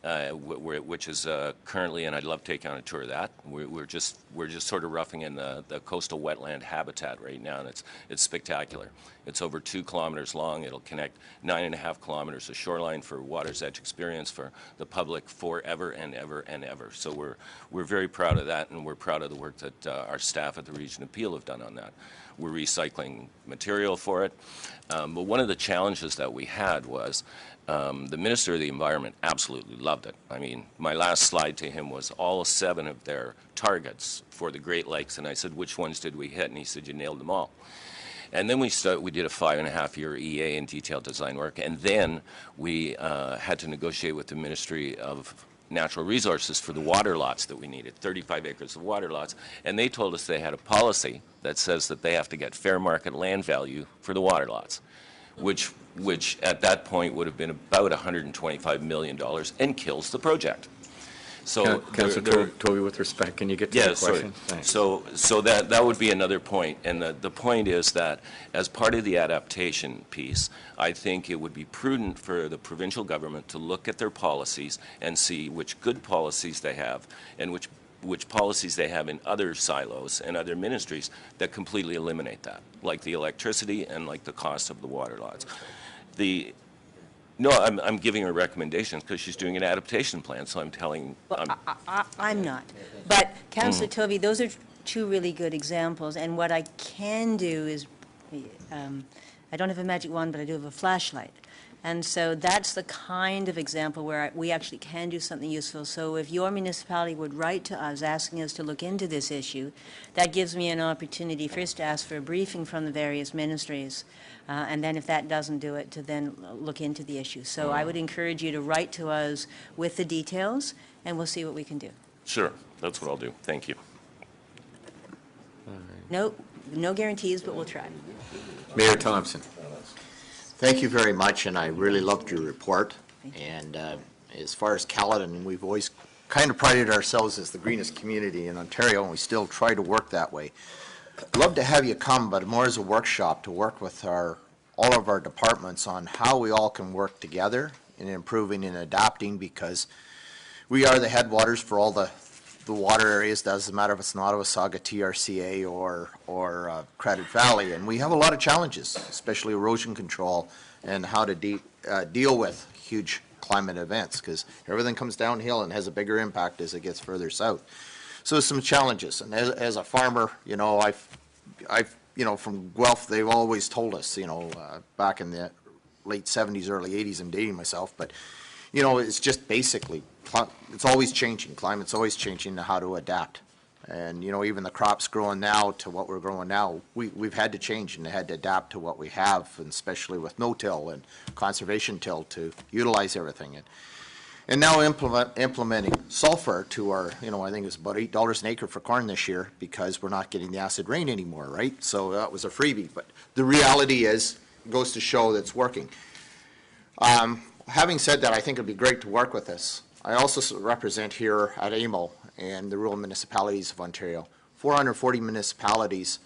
which is currently, and I'd love to take on a tour of that. We're just sort of roughing in the coastal wetland habitat right now, and it's spectacular. It's over 2 kilometers long. It'll connect 9.5 kilometers of shoreline for Water's Edge experience for the public forever and ever and ever. So we're very proud of that, and we're proud of the work that our staff at the Region of Peel have done on that. We're recycling material for it. But one of the challenges that we had was the Minister of the Environment absolutely loved it. I mean, my last slide to him was all 7 of their targets for the Great Lakes, and I said, which ones did we hit? And he said, you nailed them all. And then we did a 5.5-year EA and detailed design work, and then we had to negotiate with the Ministry of Natural Resources for the water lots that we needed, 35 acres of water lots, and they told us they had a policy that says that they have to get fair market land value for the water lots, which at that point would have been about $125 million and kills the project. So, Councillor Toby, with respect, can you get to the question? Thanks. So that would be another point, and the point is that as part of the adaptation piece, I think it would be prudent for the provincial government to look at their policies and see which good policies they have and which policies they have in other silos and other ministries that completely eliminate that, like the electricity and like the cost of the water lots. No, I'm giving her recommendations because she's doing an adaptation plan, so I'm telling... Well, I'm not. But, Councillor Tovey, those are 2 really good examples, and what I can do is I don't have a magic wand, but I do have a flashlight. And so that's the kind of example where we actually can do something useful. So if your municipality would write to us asking us to look into this issue, that gives me an opportunity first to ask for a briefing from the various ministries, and then if that doesn't do it, to then look into the issue. So I would encourage you to write to us with the details, and we'll see what we can do. Sure, that's what I'll do. Thank you. No guarantees, but we'll try. Mayor Thompson. Thank you very much, and I really loved your report. And as far as Caledon, we've always kind of prided ourselves as the greenest community in Ontario, and we still try to work that way. I'd love to have you come, but more as a workshop to work with all of our departments on how we all can work together in improving and adapting, because we are the headwaters for all the water areas. Doesn't matter if it's Nottawasaga, TRCA, or Credit Valley, and we have a lot of challenges, especially erosion control and how to deal with huge climate events, because everything comes downhill and has a bigger impact as it gets further south. So some challenges, and as a farmer, I've from Guelph, they've always told us, back in the late 70s, early 80s, I'm dating myself, but it's just basically, it's always changing. Climate's always changing to how to adapt. And, even the crops growing now to what we're growing now, we've had to change and had to adapt to what we have, and especially with no-till and conservation till to utilize everything. And now implementing sulfur to our, I think it's about $8 an acre for corn this year because we're not getting the acid rain anymore, right? So that was a freebie. But the reality is, it goes to show that it's working. Having said that, I think it would be great to work with this. I also represent here at AMO and the rural municipalities of Ontario. 440 municipalities,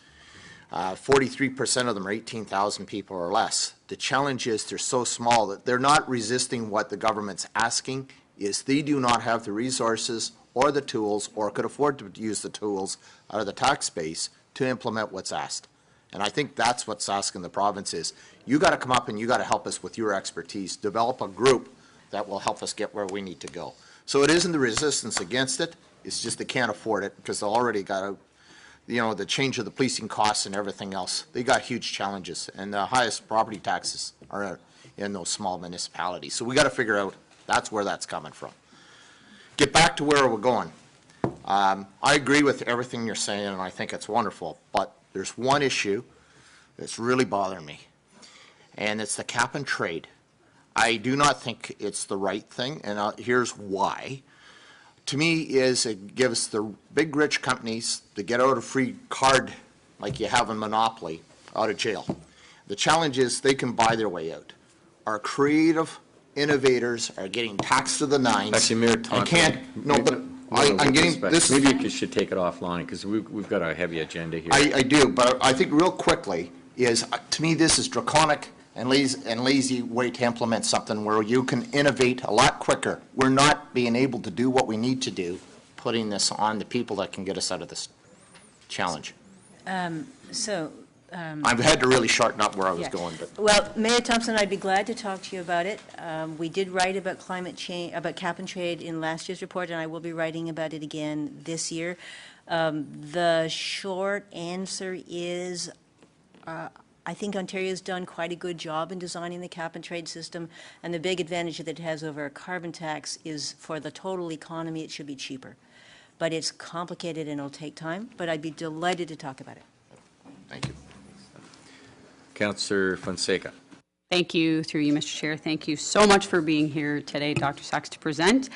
43% of them are 18,000 people or less. The challenge is they're so small that they're not resisting what the government's asking, is they do not have the resources or the tools or could afford to use the tools out of the tax base to implement what's asked. And I think that's what's asking the province is, you got to come up and you got to help us with your expertise, develop a group that will help us get where we need to go. So it isn't the resistance against it, it's just they can't afford it because they already got the change of the policing costs and everything else. They got huge challenges, and the highest property taxes are in those small municipalities. So we got to figure out that's where that's coming from. Get back to where we're going. I agree with everything you're saying, and I think it's wonderful, but there's one issue that's really bothering me, and it's the cap and trade. I do not think it's the right thing, and here's why. To me, it gives the big rich companies the get out of free card like you have in Monopoly out of jail. The challenge is they can buy their way out. Our creative innovators are getting taxed to the nines. Actually, Mayor Thompson. I'm getting this. Maybe you should take it offline because we've got a heavy agenda here. I do, but I think real quickly is, to me, this is draconic and lazy way to implement something where you can innovate a lot quicker. We're not being able to do what we need to do, putting this on the people that can get us out of this challenge. I've had to really shorten up where I was going. But. Well, Mayor Thompson, I'd be glad to talk to you about it. We did write about climate change, about cap and trade in last year's report, and I will be writing about it again this year. The short answer is, I think Ontario's done quite a good job in designing the cap and trade system, and the big advantage that it has over a carbon tax is for the total economy, it should be cheaper. But it's complicated and it'll take time, but I'd be delighted to talk about it. Thank you. Councillor Fonseca. Thank you, through you, Mr. Chair. Thank you so much for being here today, Dr. Sachs, to present.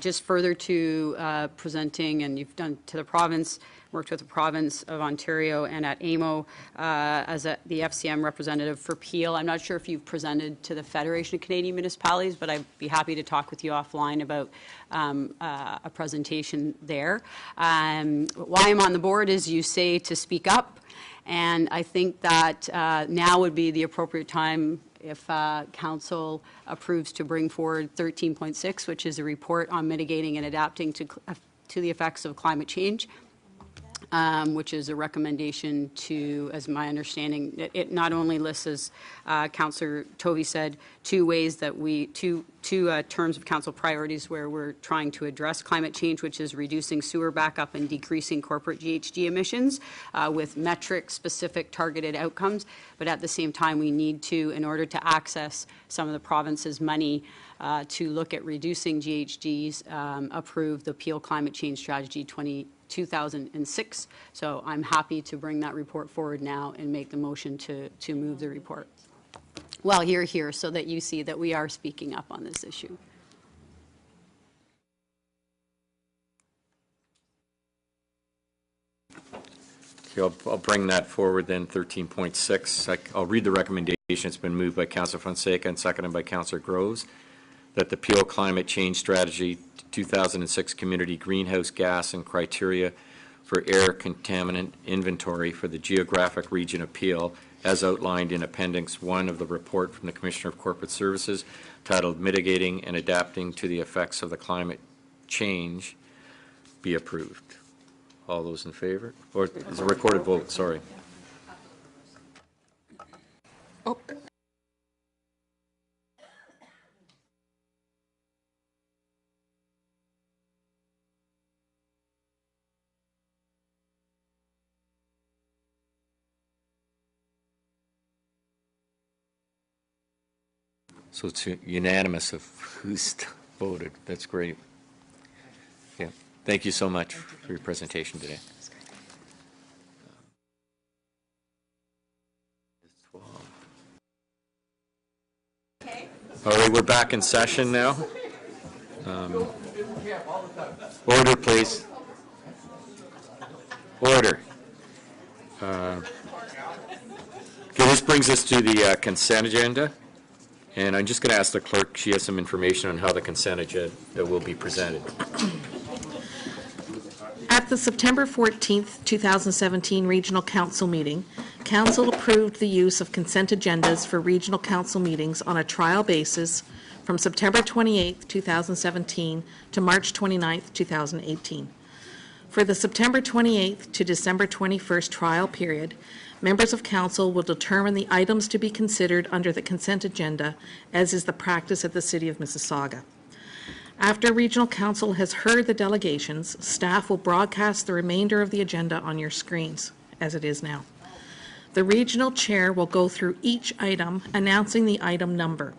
Just further to presenting, and you've done to the province, worked with the province of Ontario and at AMO as the FCM representative for Peel. I'm not sure if you've presented to the Federation of Canadian Municipalities, but I'd be happy to talk with you offline about a presentation there. Why I'm on the board is you say to speak up, and I think that now would be the appropriate time if Council approves to bring forward 13.6, which is a report on mitigating and adapting to the effects of climate change. which is a recommendation to, as my understanding, it not only lists, as Councillor Tovey said, two terms of council priorities where we're trying to address climate change, which is reducing sewer backup and decreasing corporate GHG emissions with metric-specific targeted outcomes. But at the same time, we need to, in order to access some of the province's money to look at reducing GHGs, approve the Peel Climate Change Strategy 2006. So I'm happy to bring that report forward now and make the motion to move the report. Well, you're here so that you see that we are speaking up on this issue. Okay, I'll bring that forward then, 13.6. I'll read the recommendation. It's been moved by Councillor Fonseca and seconded by Councillor Groves, that the Peel Climate Change Strategy 2006 Community Greenhouse Gas and Criteria for Air Contaminant Inventory for the Geographic Region of Peel, as outlined in Appendix 1 of the report from the Commissioner of Corporate Services, titled Mitigating and Adapting to the Effects of the Climate Change, be approved. All those in favor? Or is a recorded vote, sorry. Oh. So it's unanimous of who's voted. That's great. Yeah. Thank you so much for your presentation today. All right, we're back in session now. Order, please. Order. Okay, this brings us to the consent agenda. And I'm just going to ask the clerk, she has some information on how the consent agenda will be presented. At the September 14th, 2017 Regional Council meeting, Council approved the use of consent agendas for Regional Council meetings on a trial basis from September 28th, 2017 to March 29th, 2018. For the September 28th to December 21st trial period, members of Council will determine the items to be considered under the consent agenda, as is the practice at the City of Mississauga. After Regional Council has heard the delegations, staff will broadcast the remainder of the agenda on your screens, as it is now. The Regional Chair will go through each item, announcing the item number.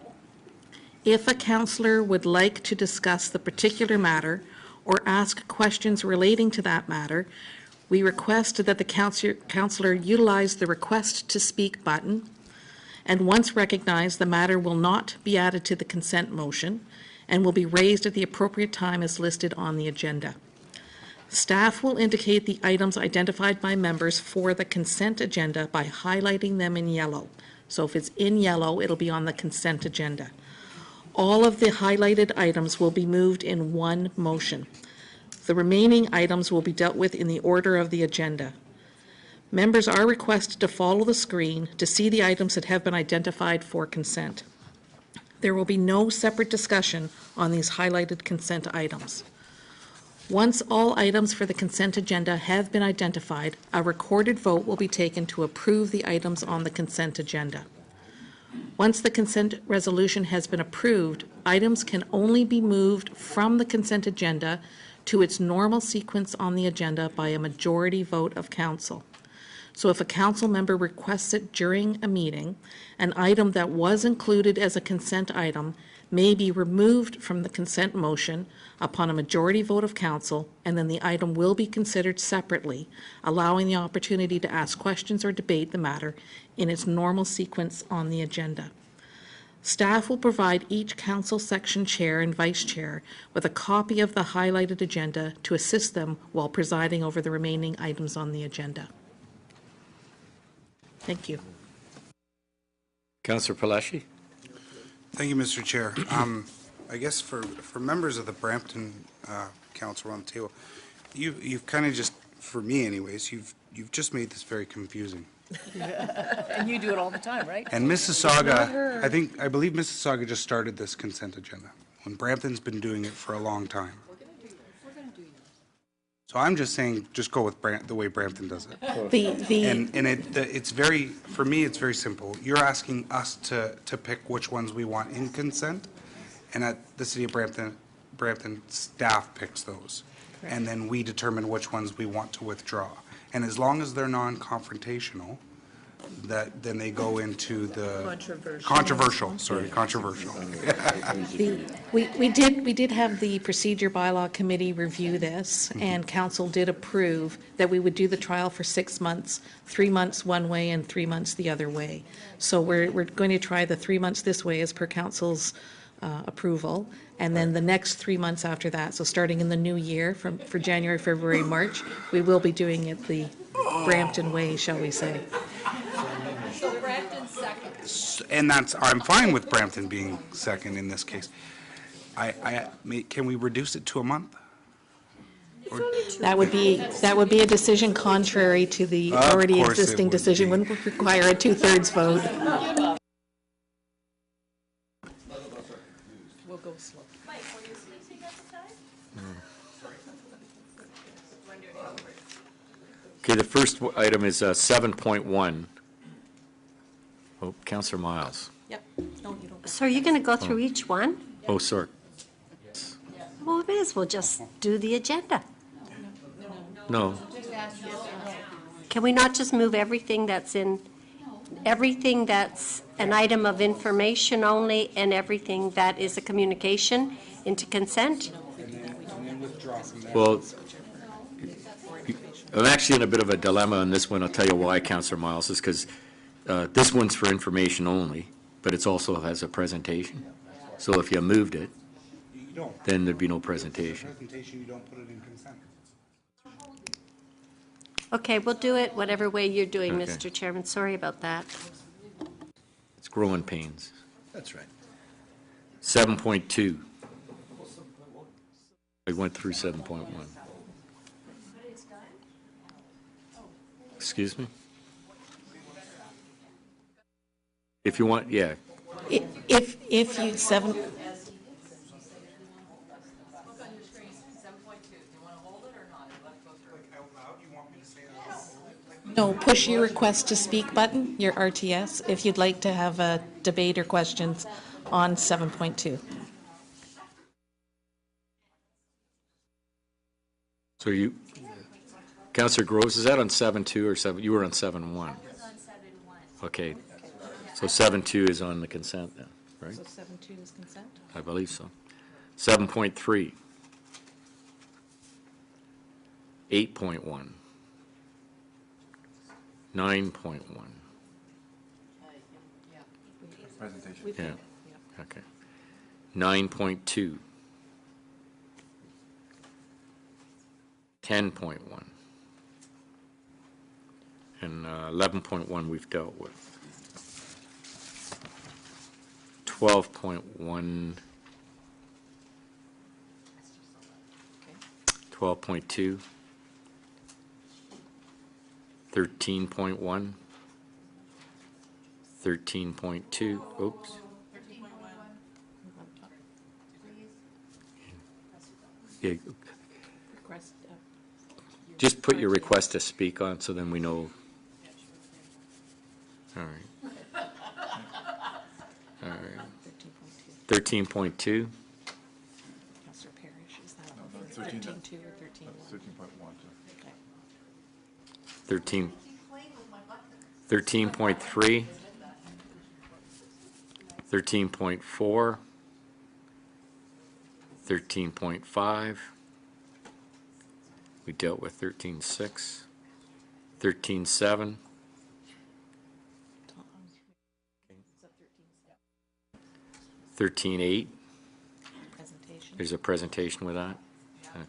If a councillor would like to discuss the particular matter or ask questions relating to that matter, we request that the councillor utilize the Request to Speak button, and once recognized, the matter will not be added to the consent motion and will be raised at the appropriate time as listed on the agenda. Staff will indicate the items identified by members for the consent agenda by highlighting them in yellow. So if it's in yellow, it'll be on the consent agenda. All of the highlighted items will be moved in one motion. The remaining items will be dealt with in the order of the agenda. Members are requested to follow the screen to see the items that have been identified for consent. There will be no separate discussion on these highlighted consent items. Once all items for the consent agenda have been identified, a recorded vote will be taken to approve the items on the consent agenda. Once the consent resolution has been approved, items can only be moved from the consent agenda to its normal sequence on the agenda by a majority vote of council. So if a council member requests it during a meeting, an item that was included as a consent item may be removed from the consent motion upon a majority vote of council, and then the item will be considered separately, allowing the opportunity to ask questions or debate the matter in its normal sequence on the agenda. Staff will provide each council section chair and vice chair with a copy of the highlighted agenda to assist them while presiding over the remaining items on the agenda. Thank you. Councillor Palashi. Thank you, Mr. Chair. I guess for members of the Brampton Council around the table, you've kind of just, for me anyways, you've just made this very confusing. And you do it all the time, right? And Mississauga, I believe Mississauga just started this consent agenda, when Brampton's been doing it for a long time. So I'm just saying, just go with the way Brampton does it. And it's very, for me, it's very simple. You're asking us to pick which ones we want in consent, and at the City of Brampton staff picks those. And then we determine which ones we want to withdraw. And as long as they're non-confrontational, then they go into the controversial. We did have the procedure bylaw committee review this, and council did approve that we would do the trial for 6 months, 3 months one way and 3 months the other way. So we're going to try the 3 months this way as per council's approval, and then the next 3 months after that, so starting in the new year for January, February, March, we will be doing it the Brampton way, shall we say. So Brampton second. And I'm fine with Brampton being second in this case. Can we reduce it to a month? That would be a decision contrary to the already existing decision, would require a 2/3 vote. We'll go slow. Okay, the first item is 7.1. Oh, Councillor Miles. Yep. No, you don't. So are you going to go through each one? Oh, sorry. Well, we may as well just do the agenda. No. Can we not just move everything that's an item of information only and everything that is a communication into consent? Well, I'm actually in a bit of a dilemma on this one. I'll tell you why, Councillor Miles, is because this one's for information only, but it also has a presentation. So if you moved it, then there'd be no presentation. You don't put it in consent. Okay, we'll do it whatever way you're doing, Okay. Mr. Chairman. Sorry about that. It's growing pains. That's right. 7.2. I went through 7.1. Excuse me? If you want, yeah. If you, no, push your request to speak button, your RTS, if you'd like to have a debate or questions on 7.2. So you, Councillor Groves, is that on 7.2 or 7? You were on 7.1. Okay. So 7.2 is on the consent then, right? So 7.2 is consent? I believe so. 7.3. 8.1. 9.1. Presentation. Yeah, okay. 9.2. 10.1. And 11.1 we've dealt with. 12.1. 12.2. 13.1. 13.2. Oops. Yeah. Just put your request to speak on so then we know. All right. All right. 13.2. Councillor Parrish, is that 13.2 or 13.1? 13.3. 13.4. 13.5. We dealt with 13.6. 13.7. 13.8. There's a presentation with that.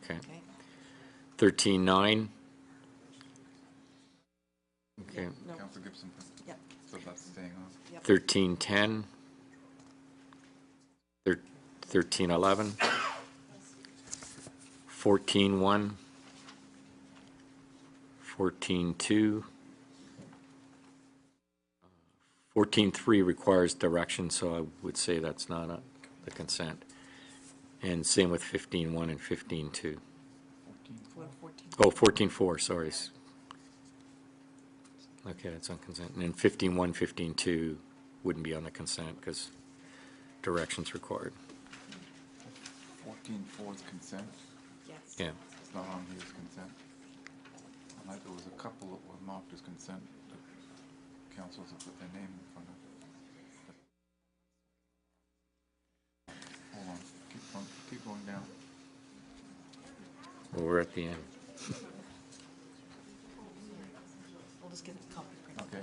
Okay. 13.9. Okay. Councillor Gibson. Yep. So that's staying on. Yep. 13.10. 13.11. 14.1. 14.2. 14.3 requires direction, so I would say that's not the consent. And same with 15.1 and 15.2. What, 14? Oh, 14.4, sorry. Okay, it's on consent. And then 15.1, 15.2 wouldn't be on the consent because direction's required. 14.4 is consent? Yes. Yeah. It's not on here as consent. There was a couple that were marked as consent that councils have put their name in front of. Hold on, keep going down. Well, we're at the end. We'll just get a copy. Okay.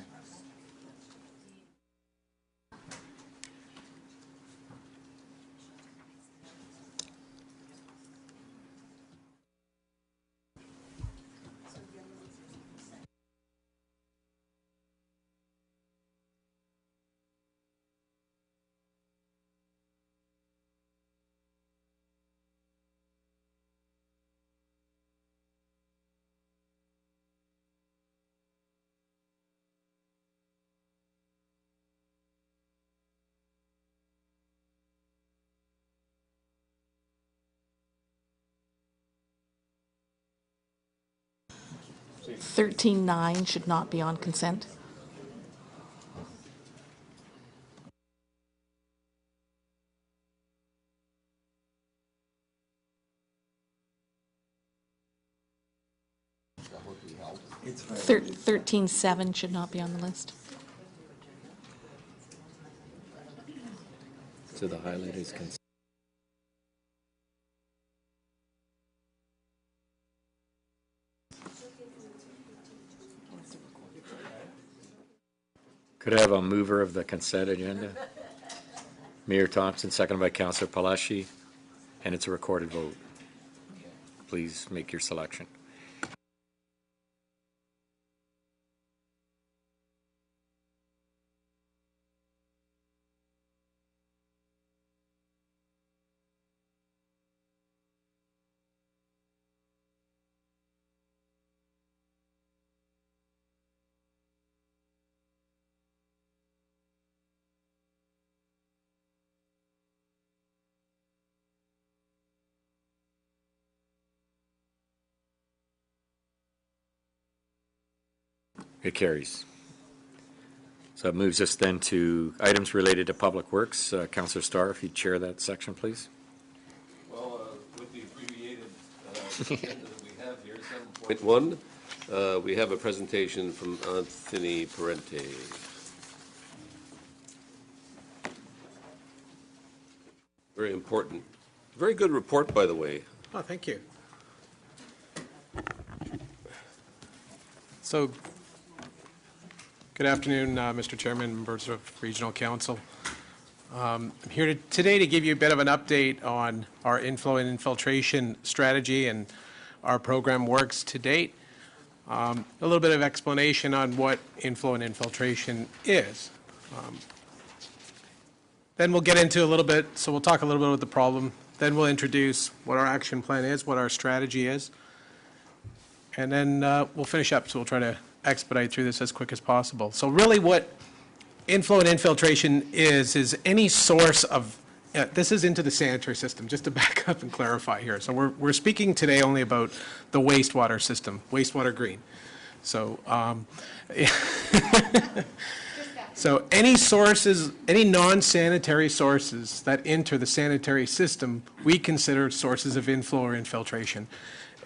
So 13.9 should not be on consent. It's 13.7 should not be on the list. So the highlight is consent. Could I have a mover of the consent agenda? Mayor Thompson, seconded by Councillor Palashi, and it's a recorded vote. Please make your selection. It carries. So it moves us then to items related to Public Works. Councillor Starr, if you'd chair that section, please. Well, with the abbreviated agenda that we have here, 7.1, we have a presentation from Anthony Parente. Very important. Very good report, by the way. Oh, thank you. So, good afternoon, Mr. Chairman, members of Regional Council. I'm here today to give you a bit of an update on our inflow and infiltration strategy and our program works to date. A little bit of explanation on what inflow and infiltration is. Then we'll get into a little bit, so we'll talk a little bit about the problem. Then we'll introduce what our action plan is, what our strategy is. And then we'll finish up, so we'll try to expedite through this as quick as possible. So really what inflow and infiltration is any source of, this is into the sanitary system, just to back up and clarify here. So we're speaking today only about the wastewater system, wastewater green. So, so any sources, any non-sanitary sources that enter the sanitary system, we consider sources of inflow or infiltration.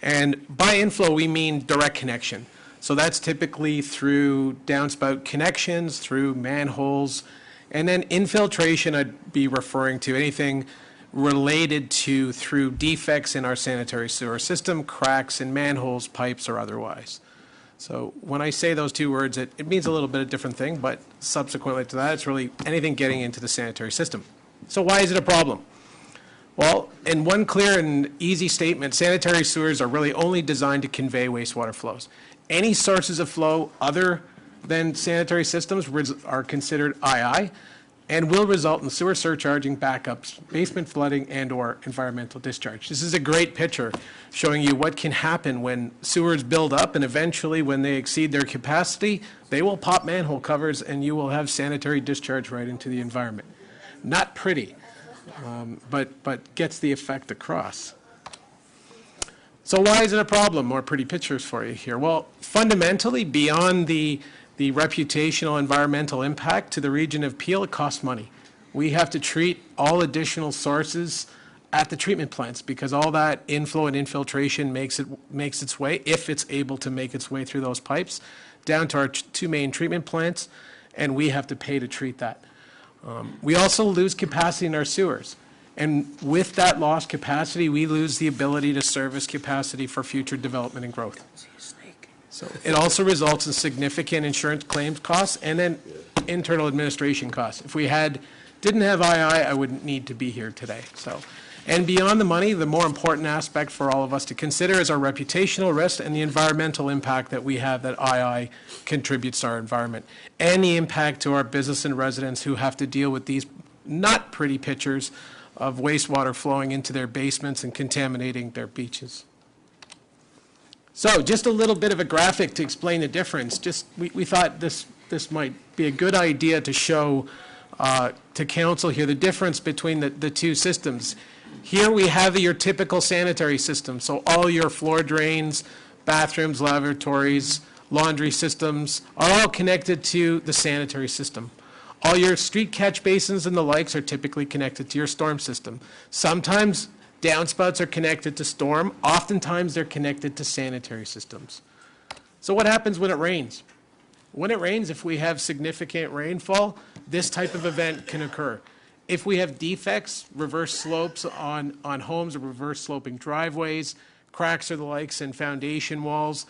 And by inflow, we mean direct connection. So that's typically through downspout connections, through manholes, and then infiltration, I'd be referring to anything related to through defects in our sanitary sewer system, cracks in manholes, pipes, or otherwise. So when I say those two words, it means a little bit of different thing, but subsequently to that, it's really anything getting into the sanitary system. So why is it a problem? Well, in one clear and easy statement, sanitary sewers are really only designed to convey wastewater flows. Any sources of flow other than sanitary systems are considered II and will result in sewer surcharging, backups, basement flooding, and/or environmental discharge. This is a great picture showing you what can happen when sewers build up, and eventually when they exceed their capacity, they will pop manhole covers and you will have sanitary discharge right into the environment. Not pretty. But gets the effect across. So why is it a problem? More pretty pictures for you here. Well, fundamentally, beyond the reputational environmental impact to the region of Peel, it costs money. We have to treat all additional sources at the treatment plants because all that inflow and infiltration makes its way, if it's able to make its way through those pipes, down to our two main treatment plants, and we have to pay to treat that. We also lose capacity in our sewers. And with that lost capacity, we lose the ability to service capacity for future development and growth. So it also results in significant insurance claims costs and then internal administration costs. If we didn't have II, I wouldn't need to be here today. So, and beyond the money, the more important aspect for all of us to consider is our reputational risk and the environmental impact that we have that II contributes to our environment, and the impact to our business and residents who have to deal with these not pretty pictures of wastewater flowing into their basements and contaminating their beaches. So just a little bit of a graphic to explain the difference. We thought this might be a good idea to show to council here the difference between the two systems. Here we have your typical sanitary system. So all your floor drains, bathrooms, lavatories, laundry systems are all connected to the sanitary system. All your street catch basins and the likes are typically connected to your storm system. Sometimes downspouts are connected to storm. Oftentimes they're connected to sanitary systems. So what happens when it rains? When it rains, if we have significant rainfall, this type of event can occur. If we have defects, reverse slopes on homes or reverse sloping driveways, cracks or the likes in foundation walls,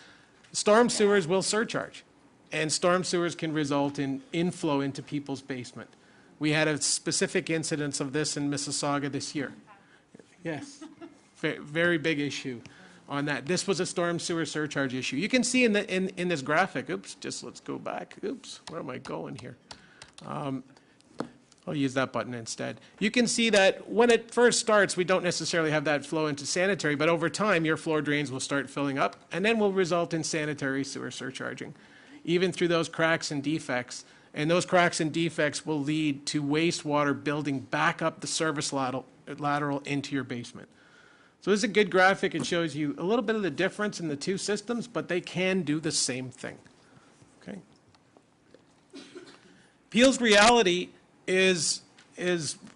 storm sewers will surcharge. And storm sewers can result in inflow into people's basement. We had a specific incidence of this in Mississauga this year. Yes, very big issue on that. This was a storm sewer surcharge issue. You can see in this graphic, let's go back. Where am I going here? I'll use that button instead. You can see that when it first starts, we don't necessarily have that flow into sanitary, but over time, your floor drains will start filling up and then will result in sanitary sewer surcharging, even through those cracks and defects. And those cracks and defects will lead to wastewater building back up the service lateral into your basement. So this is a good graphic. It shows you a little bit of the difference in the two systems, but they can do the same thing. Okay. Peel's reality is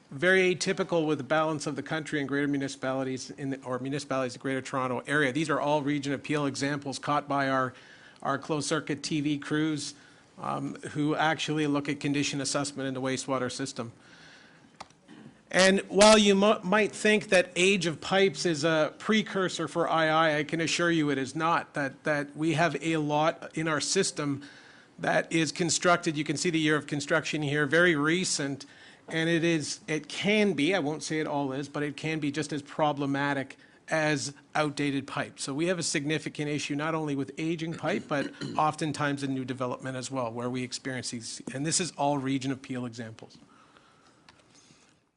very atypical with the balance of the country and greater municipalities or municipalities in the Greater Toronto Area. These are all Region of Peel examples caught by our closed circuit TV crews who actually look at condition assessment in the wastewater system. And while you might think that age of pipes is a precursor for II, I can assure you it is not. That we have a lot in our system that is constructed. You can see the year of construction here, very recent, and it can be, I won't say it all is, but it can be just as problematic as outdated pipe. So we have a significant issue not only with aging pipe, but oftentimes in new development as well, where we experience these, and this is all Region of Peel examples.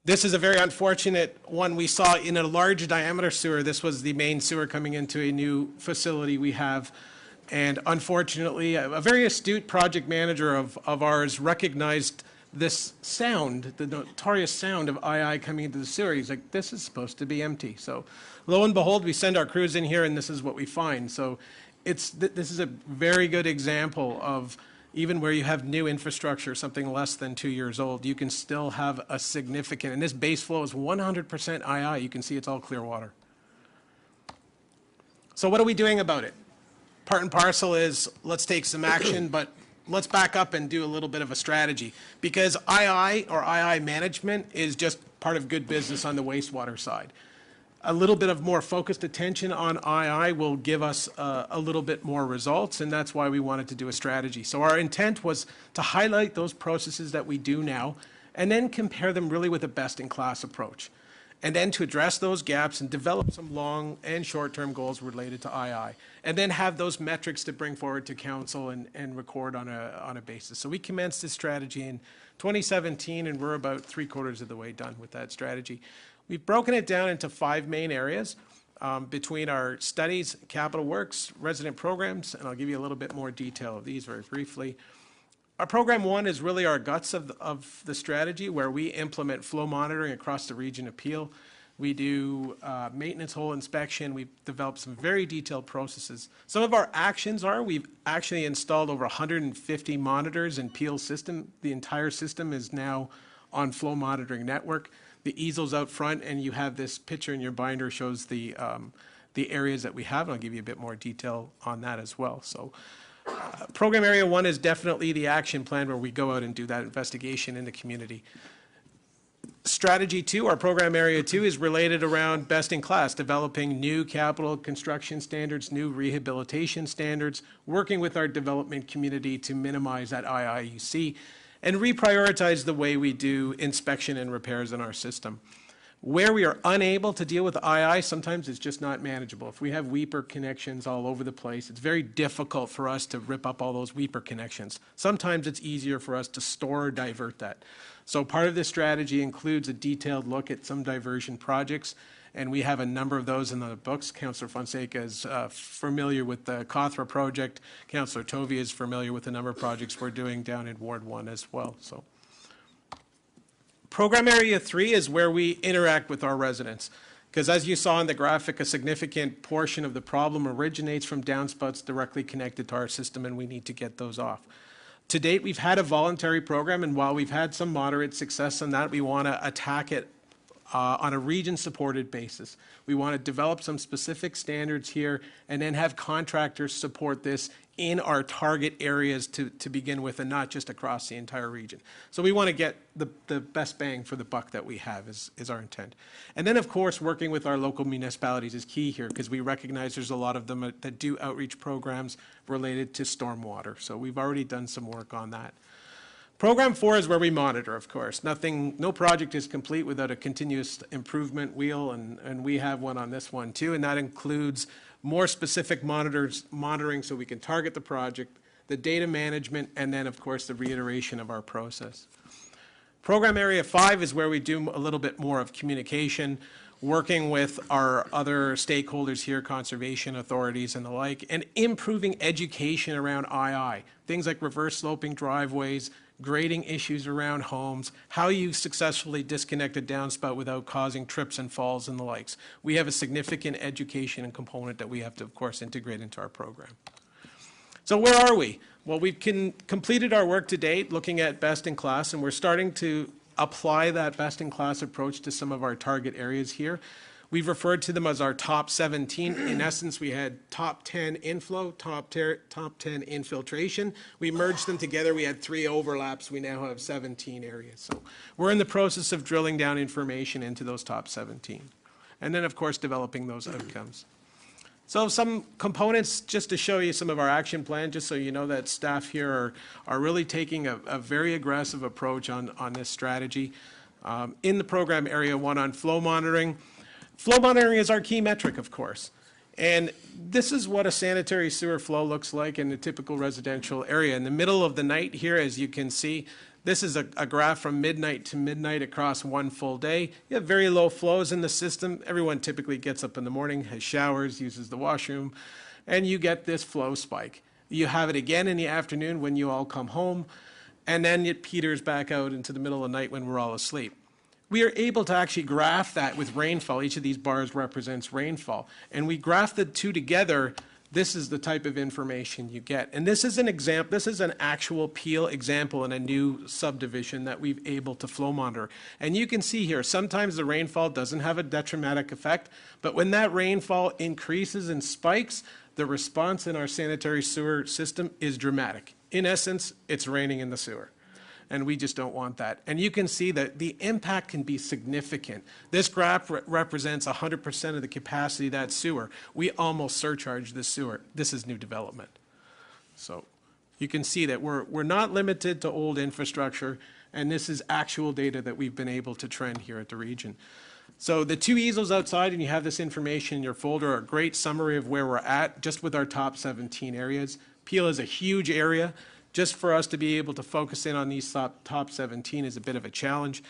This is a very unfortunate one we saw in a large diameter sewer. This was the main sewer coming into a new facility we have. And unfortunately, a very astute project manager of ours recognized this sound, the notorious sound of II coming into the sewer. He's like, this is supposed to be empty. So lo and behold, we send our crews in here and this is what we find. So this is a very good example of even where you have new infrastructure, something less than 2 years old, you can still have a significant, and this base flow is 100% II. You can see it's all clear water. So what are we doing about it? Part and parcel is let's take some action, but let's back up and do a little bit of a strategy, because II or II management is just part of good business on the wastewater side. A little bit of more focused attention on II will give us a little bit more results, and that's why we wanted to do a strategy. So our intent was to highlight those processes that we do now and then compare them really with a best-in-class approach, and then to address those gaps and develop some long and short-term goals related to II, and then have those metrics to bring forward to council and record on a basis. So we commenced this strategy in 2017, and we're about 3/4 of the way done with that strategy. We've broken it down into 5 main areas between our studies, capital works, resident programs, and I'll give you a little bit more detail of these very briefly. Our program 1 is really our guts of the strategy, where we implement flow monitoring across the Region of Peel. We do maintenance hole inspection. We've developed some very detailed processes. Some of our actions are we've actually installed over 150 monitors in Peel's system. The entire system is now on flow monitoring network. The easel's out front, and you have this picture in your binder shows the areas that we have, and I'll give you a bit more detail on that as well. So Program Area 1 is definitely the action plan where we go out and do that investigation in the community. Strategy 2, our Program Area 2, is related around best in class, developing new capital construction standards, new rehabilitation standards, working with our development community to minimize that IIUC, and reprioritize the way we do inspection and repairs in our system. Where we are unable to deal with II, sometimes it's just not manageable. If we have weeper connections all over the place, it's very difficult for us to rip up all those weeper connections. Sometimes it's easier for us to store or divert that. So part of this strategy includes a detailed look at some diversion projects, and we have a number of those in the books. Councillor Fonseca is familiar with the Cothra project. Councillor Tovey is familiar with a number of projects we're doing down in Ward 1 as well. So Program Area 3 is where we interact with our residents, because as you saw in the graphic, a significant portion of the problem originates from downspouts directly connected to our system, and we need to get those off. To date, we've had a voluntary program, and while we've had some moderate success on that, we want to attack it on a region-supported basis. We want to develop some specific standards here and then have contractors support this in our target areas to begin with, and not just across the entire region. So we want to get the best bang for the buck that we have is our intent. And then, of course, working with our local municipalities is key here, because we recognize there's a lot of them that do outreach programs related to stormwater. So we've already done some work on that. Program 4 is where we monitor, of course. No project is complete without a continuous improvement wheel, and we have one on this one too, and that includes more specific monitoring so we can target the project, the data management, and then, of course, the reiteration of our process. Program Area 5 is where we do a little bit more of communication, working with our other stakeholders here, conservation authorities and the like, and improving education around II. Things like reverse sloping driveways, grading issues around homes, how you successfully disconnect a downspout without causing trips and falls and the likes. We have a significant education and component that we have to, of course, integrate into our program. So where are we? Well, we've completed our work to date looking at best in class, and we're starting to apply that best in class approach to some of our target areas here. We've referred to them as our top 17. In essence, we had top 10 inflow, top 10 infiltration. We merged them together. We had 3 overlaps. We now have 17 areas. So we're in the process of drilling down information into those top 17. And then, of course, developing those outcomes. So some components, just to show you some of our action plan, just so you know that staff here are really taking a very aggressive approach on this strategy. In the Program Area 1 on flow monitoring, flow monitoring is our key metric, of course. And this is what a sanitary sewer flow looks like in a typical residential area. In the middle of the night here, as you can see, this is a graph from midnight to midnight across one full day. You have very low flows in the system. Everyone typically gets up in the morning, has showers, uses the washroom, and you get this flow spike. You have it again in the afternoon when you all come home, and then it peters back out into the middle of the night when we're all asleep. We are able to actually graph that with rainfall. Each of these bars represents rainfall. And we graph the two together. This is the type of information you get. And this is an example, this is an actual Peel example in a new subdivision that we've able to flow monitor. And you can see here, sometimes the rainfall doesn't have a detrimental effect, but when that rainfall increases and spikes, the response in our sanitary sewer system is dramatic. In essence, it's raining in the sewer. And we just don't want that. And you can see that the impact can be significant. This graph represents 100% of the capacity of that sewer. We almost surcharge the sewer. This is new development. So you can see that we're not limited to old infrastructure, and this is actual data that we've been able to trend here at the region. So the 2 easels outside, and you have this information in your folder, are a great summary of where we're at just with our top 17 areas. Peel is a huge area. Just for us to be able to focus in on these top 17 is a bit of a challenge.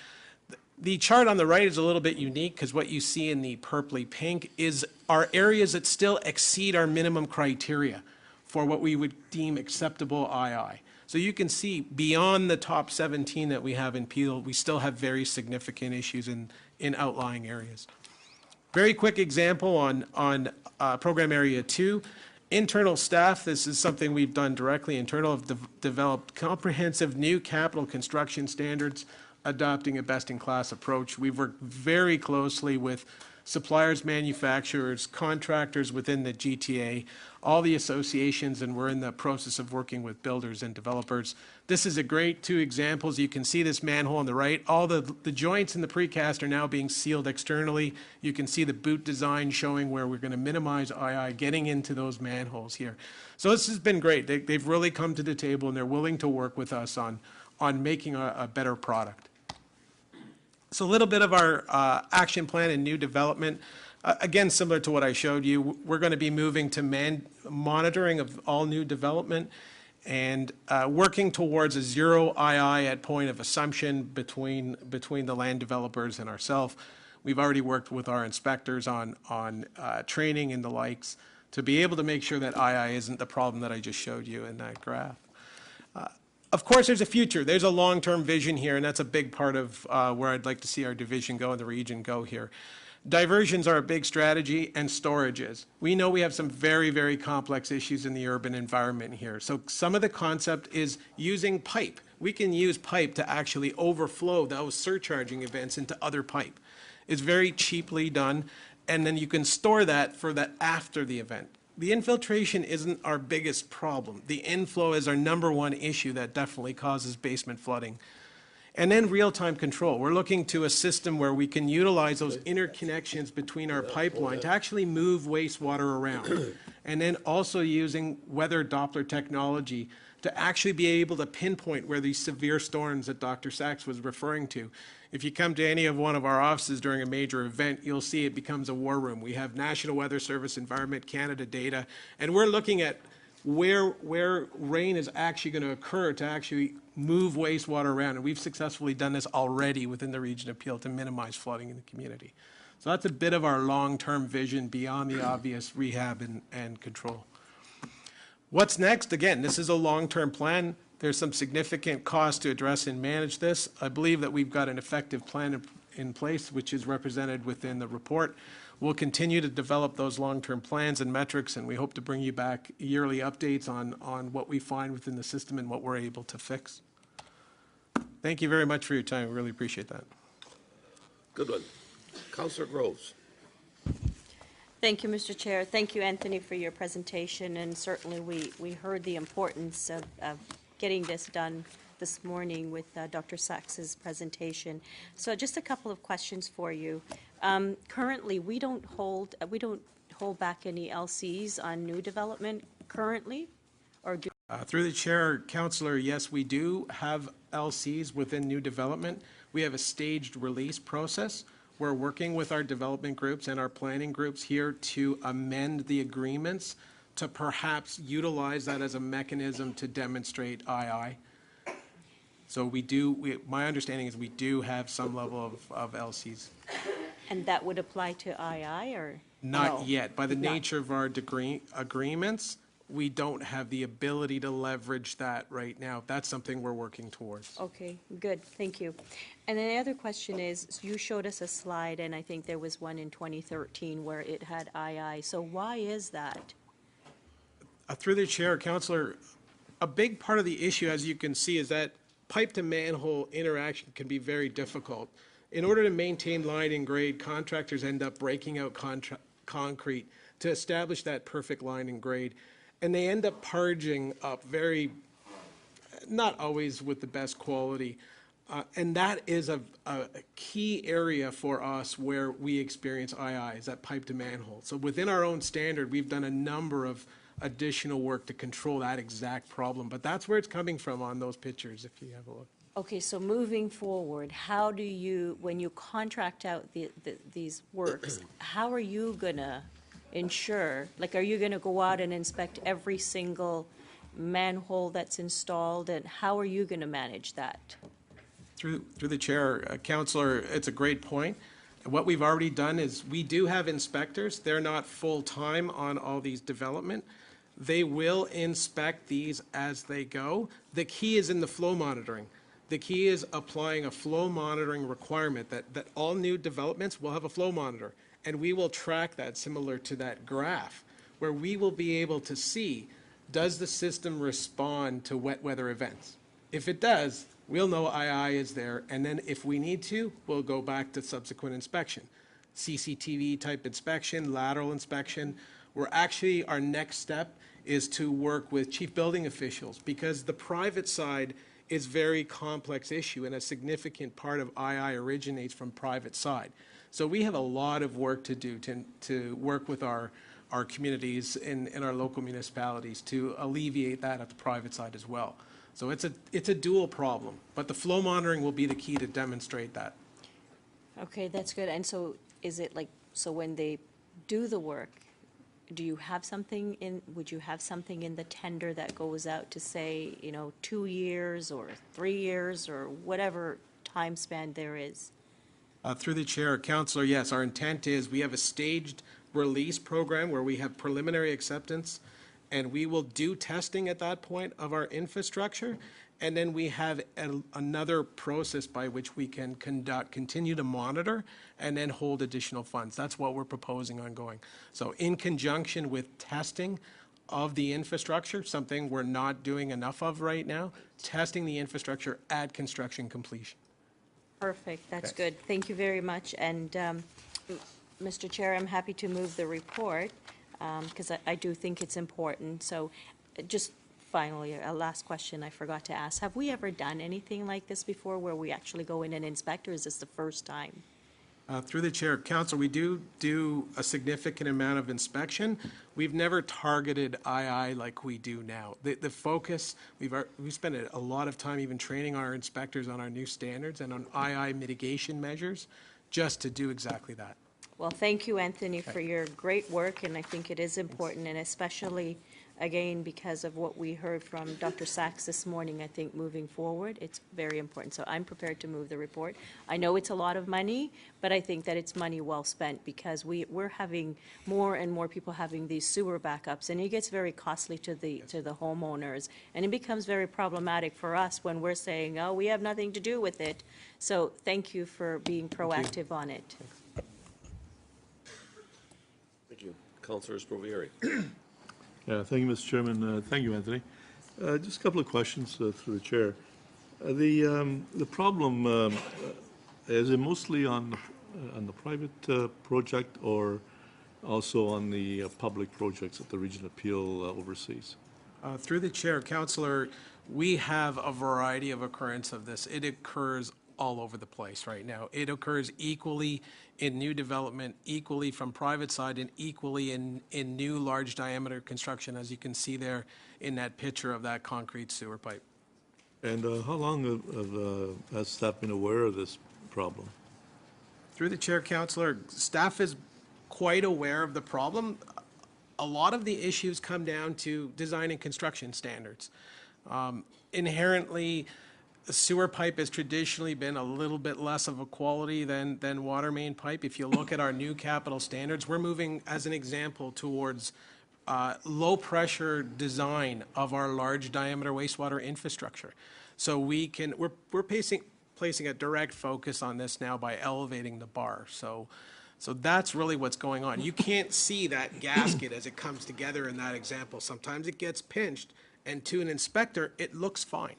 The chart on the right is a little bit unique because what you see in the purpley pink is our areas that still exceed our minimum criteria for what we would deem acceptable II. So you can see beyond the top 17 that we have in Peel, we still have very significant issues in outlying areas. Very quick example on program area 2. Internal staff, this is something we've done directly internal, have developed comprehensive new capital construction standards, adopting a best-in-class approach. We've worked very closely with suppliers, manufacturers, contractors within the GTA, all the associations, and we're in the process of working with builders and developers. This is a great 2 examples. You can see this manhole on the right. All the joints in the precast are now being sealed externally. You can see the boot design showing where we're going to minimize II getting into those manholes here. So this has been great. They've really come to the table and they're willing to work with us on making a better product. So a little bit of our action plan and new development. Again, similar to what I showed you, we're going to be moving to monitoring of all new development and working towards a zero II at point of assumption between the land developers and ourselves. We've already worked with our inspectors on training and the likes to be able to make sure that II isn't the problem that I just showed you in that graph. Of course, there's a future. There's a long-term vision here, and that's a big part of where I'd like to see our division go and the region go here. Diversions are a big strategy, and storage is. We know we have some very, very complex issues in the urban environment here. So some of the concept is using pipe. We can use pipe to actually overflow those surcharging events into other pipe. It's very cheaply done, and then you can store that for that after the event. The infiltration isn't our biggest problem. The inflow is our #1 issue that definitely causes basement flooding. And then real-time control. We're looking to a system where we can utilize those interconnections between our pipeline to actually move wastewater around. And then also using weather Doppler technology to actually be able to pinpoint where these severe storms that Dr. Sachs was referring to. If you come to any of one of our offices during a major event, you'll see it becomes a war room. We have National Weather Service, Environment Canada data, and we're looking at where rain is actually going to occur to actually move wastewater around. And we've successfully done this already within the region of Peel to minimize flooding in the community. So that's a bit of our long-term vision beyond the obvious rehab and control. What's next? Again, this is a long-term plan. There's some significant costs to address and manage this. I believe that we've got an effective plan in place, which is represented within the report. We'll continue to develop those long-term plans and metrics, and we hope to bring you back yearly updates on what we find within the system and what we're able to fix. Thank you very much for your time. I really appreciate that. Good one. Councillor Groves. Thank you, Mr. Chair. Thank you, Anthony, for your presentation, and certainly we heard the importance of getting this done this morning with Dr. Sachs's presentation. So just a couple of questions for you. Currently, we don't hold back any LCs on new development currently, or do? Through the chair, Councillor, yes, we do have LCs within new development. We have a staged release process. We're working with our development groups and our planning groups here to amend the agreements to perhaps utilize that as a mechanism to demonstrate II. So we do, my understanding is we do have some level of LCs. And that would apply to II, or? Not No. yet. By the nature of our agreements, we don't have the ability to leverage that right now. That's something we're working towards. Okay, good, thank you. And then the other question is, you showed us a slide, and I think there was one in 2013 where it had II. So why is that? Through the chair, Councillor, a big part of the issue, as you can see, is that pipe to manhole interaction can be very difficult. In order to maintain line and grade, contractors end up breaking out concrete to establish that perfect line and grade. And they end up parging up not always with the best quality. And that is a key area for us where we experience II, is that pipe to manhole. So within our own standard, we've done a number of additional work to control that exact problem. But that's where it's coming from on those pictures, if you have a look. Okay, so moving forward, how do you, when you contract out these works, how are you gonna ensure, like, are you gonna go out and inspect every single manhole that's installed, and how are you gonna manage that? Through the chair, Councillor, it's a great point. What we've already done is we do have inspectors. They're not full-time on all these development. They will inspect these as they go. The key is in the flow monitoring. The key is applying a flow monitoring requirement that all new developments will have a flow monitor. And we will track that similar to that graph, where we will be able to see, does the system respond to wet weather events? If it does, we'll know II is there, and then if we need to, we'll go back to subsequent inspection. CCTV type inspection, lateral inspection. Our next step is to work with chief building officials, because the private side is very complex issue, and a significant part of II originates from private side. So we have a lot of work to do to work with our communities in our local municipalities to alleviate that at the private side as well. So it's a dual problem, but the flow monitoring will be the key to demonstrate that. Okay, that's good. And so is it like, so when they do the work, do you have something would you have something in the tender that goes out to say, 2 years or 3 years or whatever time span there is? Through the chair, Councillor, yes, our intent is we have a staged release program where we have preliminary acceptance, and we will do testing at that point of our infrastructure, and then we have another process by which we can continue to monitor and then hold additional funds. That's what we're proposing ongoing. So in conjunction with testing of the infrastructure, something we're not doing enough of right now, testing the infrastructure at construction completion. Perfect, that's good. Thank you very much. And Mr. Chair, I'm happy to move the report because I do think it's important. So just finally, a last question I forgot to ask. Have we ever done anything like this before where we actually go in and inspect, or is this the first time? Through the chair, Council, we do a significant amount of inspection. We've never targeted II like we do now. The focus, we've spent a lot of time even training our inspectors on our new standards and on II mitigation measures just to do exactly that. Well, thank you, Anthony, for your great work, and I think it is important, and especially, again, because of what we heard from Dr. Sachs this morning, I think moving forward, it's very important. So I'm prepared to move the report. I know it's a lot of money, but I think that it's money well spent because we're having more and more people having these sewer backups, and it gets very costly to the homeowners, and it becomes very problematic for us when we're saying, oh, we have nothing to do with it. So thank you for being proactive on it. Thank you. Councillor Sprovieri. Yeah, thank you, Mr. Chairman. Thank you, Anthony. Just a couple of questions through the chair. The problem, is it mostly on the private project or also on the public projects that the Region Appeal oversees? Through the chair, Councillor, we have a variety of occurrence of this. It occurs all over the place right now. It occurs equally in new development, equally from private side, and equally in new large diameter construction, as you can see there in that picture of that concrete sewer pipe. And how long has staff been aware of this problem? Through the chair, Councillor, staff is quite aware of the problem. A lot of the issues come down to design and construction standards. Inherently, the sewer pipe has traditionally been a little bit less of a quality than water main pipe. If you look at our new capital standards, we're moving, as an example, towards low-pressure design of our large diameter wastewater infrastructure. So we're placing a direct focus on this now by elevating the bar. So that's really what's going on. You can't see that gasket as it comes together in that example. Sometimes it gets pinched, and to an inspector, it looks fine.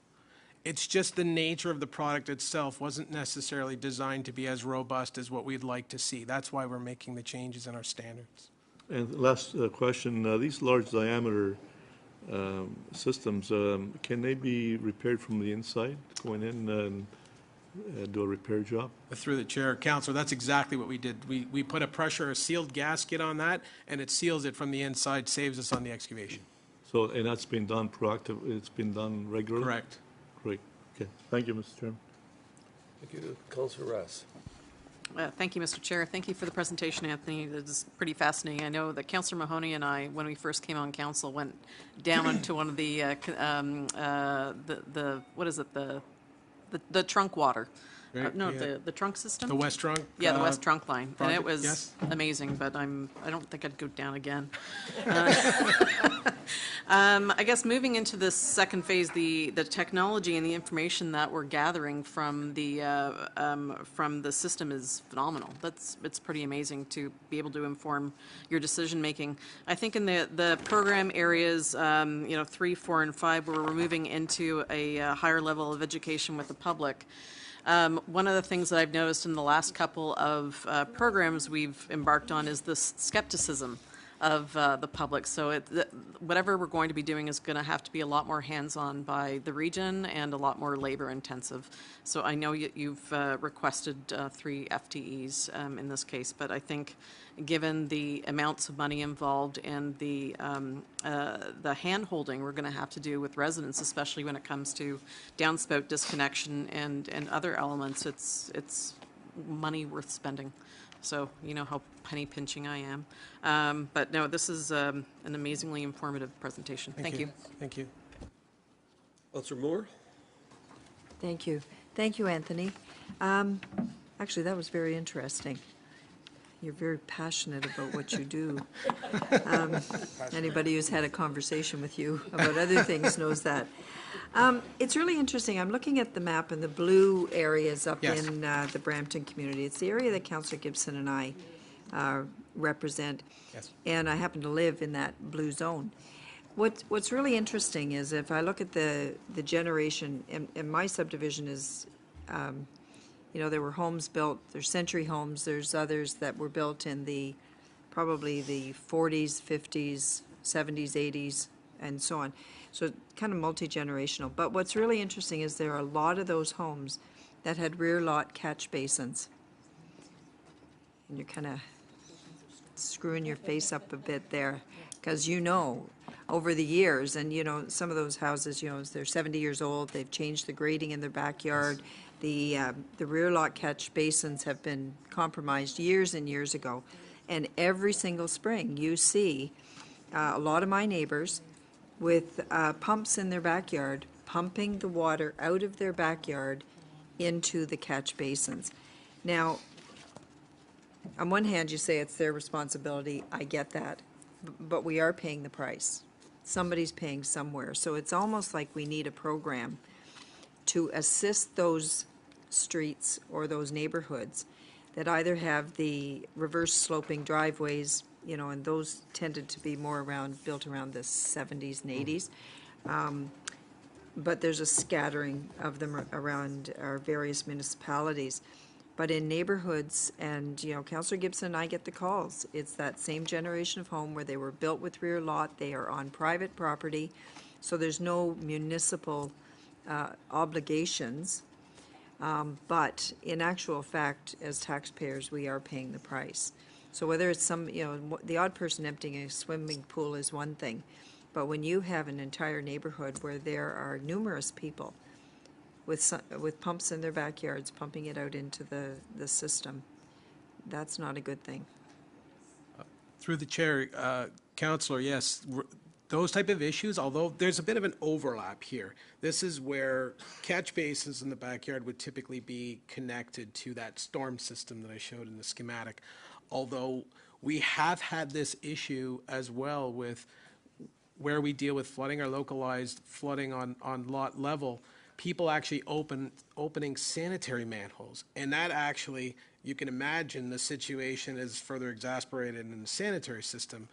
It's just the nature of the product itself wasn't necessarily designed to be as robust as what we'd like to see. That's why we're making the changes in our standards. And last question, these large diameter systems, can they be repaired from the inside, going in and do a repair job? Through the chair, Councillor, that's exactly what we did. We put a sealed gasket on that, and it seals it from the inside, saves us on the excavation. So, and that's been done proactive, it's been done regularly? Correct. Great. Okay. Thank you, Mr. Chairman. Thank you. Councillor Ross. Thank you, Mr. Chair. Thank you for the presentation, Anthony. This is pretty fascinating. I know that Councillor Mahoney and I, when we first came on council, went down into one of the what is it, the trunk water. Right, No, yeah. the trunk system? The West Trunk? Yeah, the West Trunk line. And it project, was yes. amazing, but I don't think I'd go down again. I guess moving into this second phase, the technology and the information that we're gathering from the system is phenomenal. It's pretty amazing to be able to inform your decision making. I think in the program areas, 3, 4, and 5, where we're moving into a higher level of education with the public. One of the things that I've noticed in the last couple of programs we've embarked on is this skepticism of the public. So whatever we're going to be doing is going to have to be a lot more hands-on by the region and a lot more labor-intensive. So I know you've requested 3 FTEs in this case, but I think given the amounts of money involved and the hand-holding we're going to have to do with residents, especially when it comes to downspout disconnection and other elements, it's money worth spending. So you know how penny pinching I am. But no, this is an amazingly informative presentation. Thank you. Thank you. Councillor Moore? Thank you. Thank you, Anthony. Actually, that was very interesting. You're very passionate about what you do. Anybody who's had a conversation with you about other things knows that. It's really interesting. I'm looking at the map and the blue areas up Yes. in the Brampton community. It's the area that Councillor Gibson and I represent. Yes. And I happen to live in that blue zone. What's really interesting is if I look at the generation, and my subdivision is, there were homes built, there's century homes, there's others that were built in probably the 40s, 50s, 70s, 80s, and so on. So kind of multi-generational. But what's really interesting is there are a lot of those homes that had rear lot catch basins. And you're kind of screwing your face up a bit there, because over the years, and some of those houses, they're 70 years old, they've changed the grading in their backyard. The rear lot catch basins have been compromised years and years ago. And every single spring, you see a lot of my neighbors with pumps in their backyard, pumping the water out of their backyard into the catch basins. Now, on one hand, you say it's their responsibility. I get that. But we are paying the price. Somebody's paying somewhere. So it's almost like we need a program to assist those streets or those neighborhoods that either have the reverse sloping driveways, and those tended to be more built around the 70s and 80s. But there's a scattering of them around our various municipalities. But in neighborhoods, and, Councillor Gibson and I get the calls. It's that same generation of home where they were built with rear lot. They are on private property, so there's no municipal obligations. But in actual fact, as taxpayers, we are paying the price. So whether it's the odd person emptying a swimming pool is one thing, but when you have an entire neighborhood where there are numerous people with pumps in their backyards pumping it out into the system, that's not a good thing. Through the chair, Councillor, yes, those type of issues, although there's a bit of an overlap here. This is where catch basins in the backyard would typically be connected to that storm system that I showed in the schematic. Although we have had this issue as well with where we deal with flooding or localized flooding on lot level, people actually opening sanitary manholes. And that actually, you can imagine the situation is further exasperated in the sanitary system.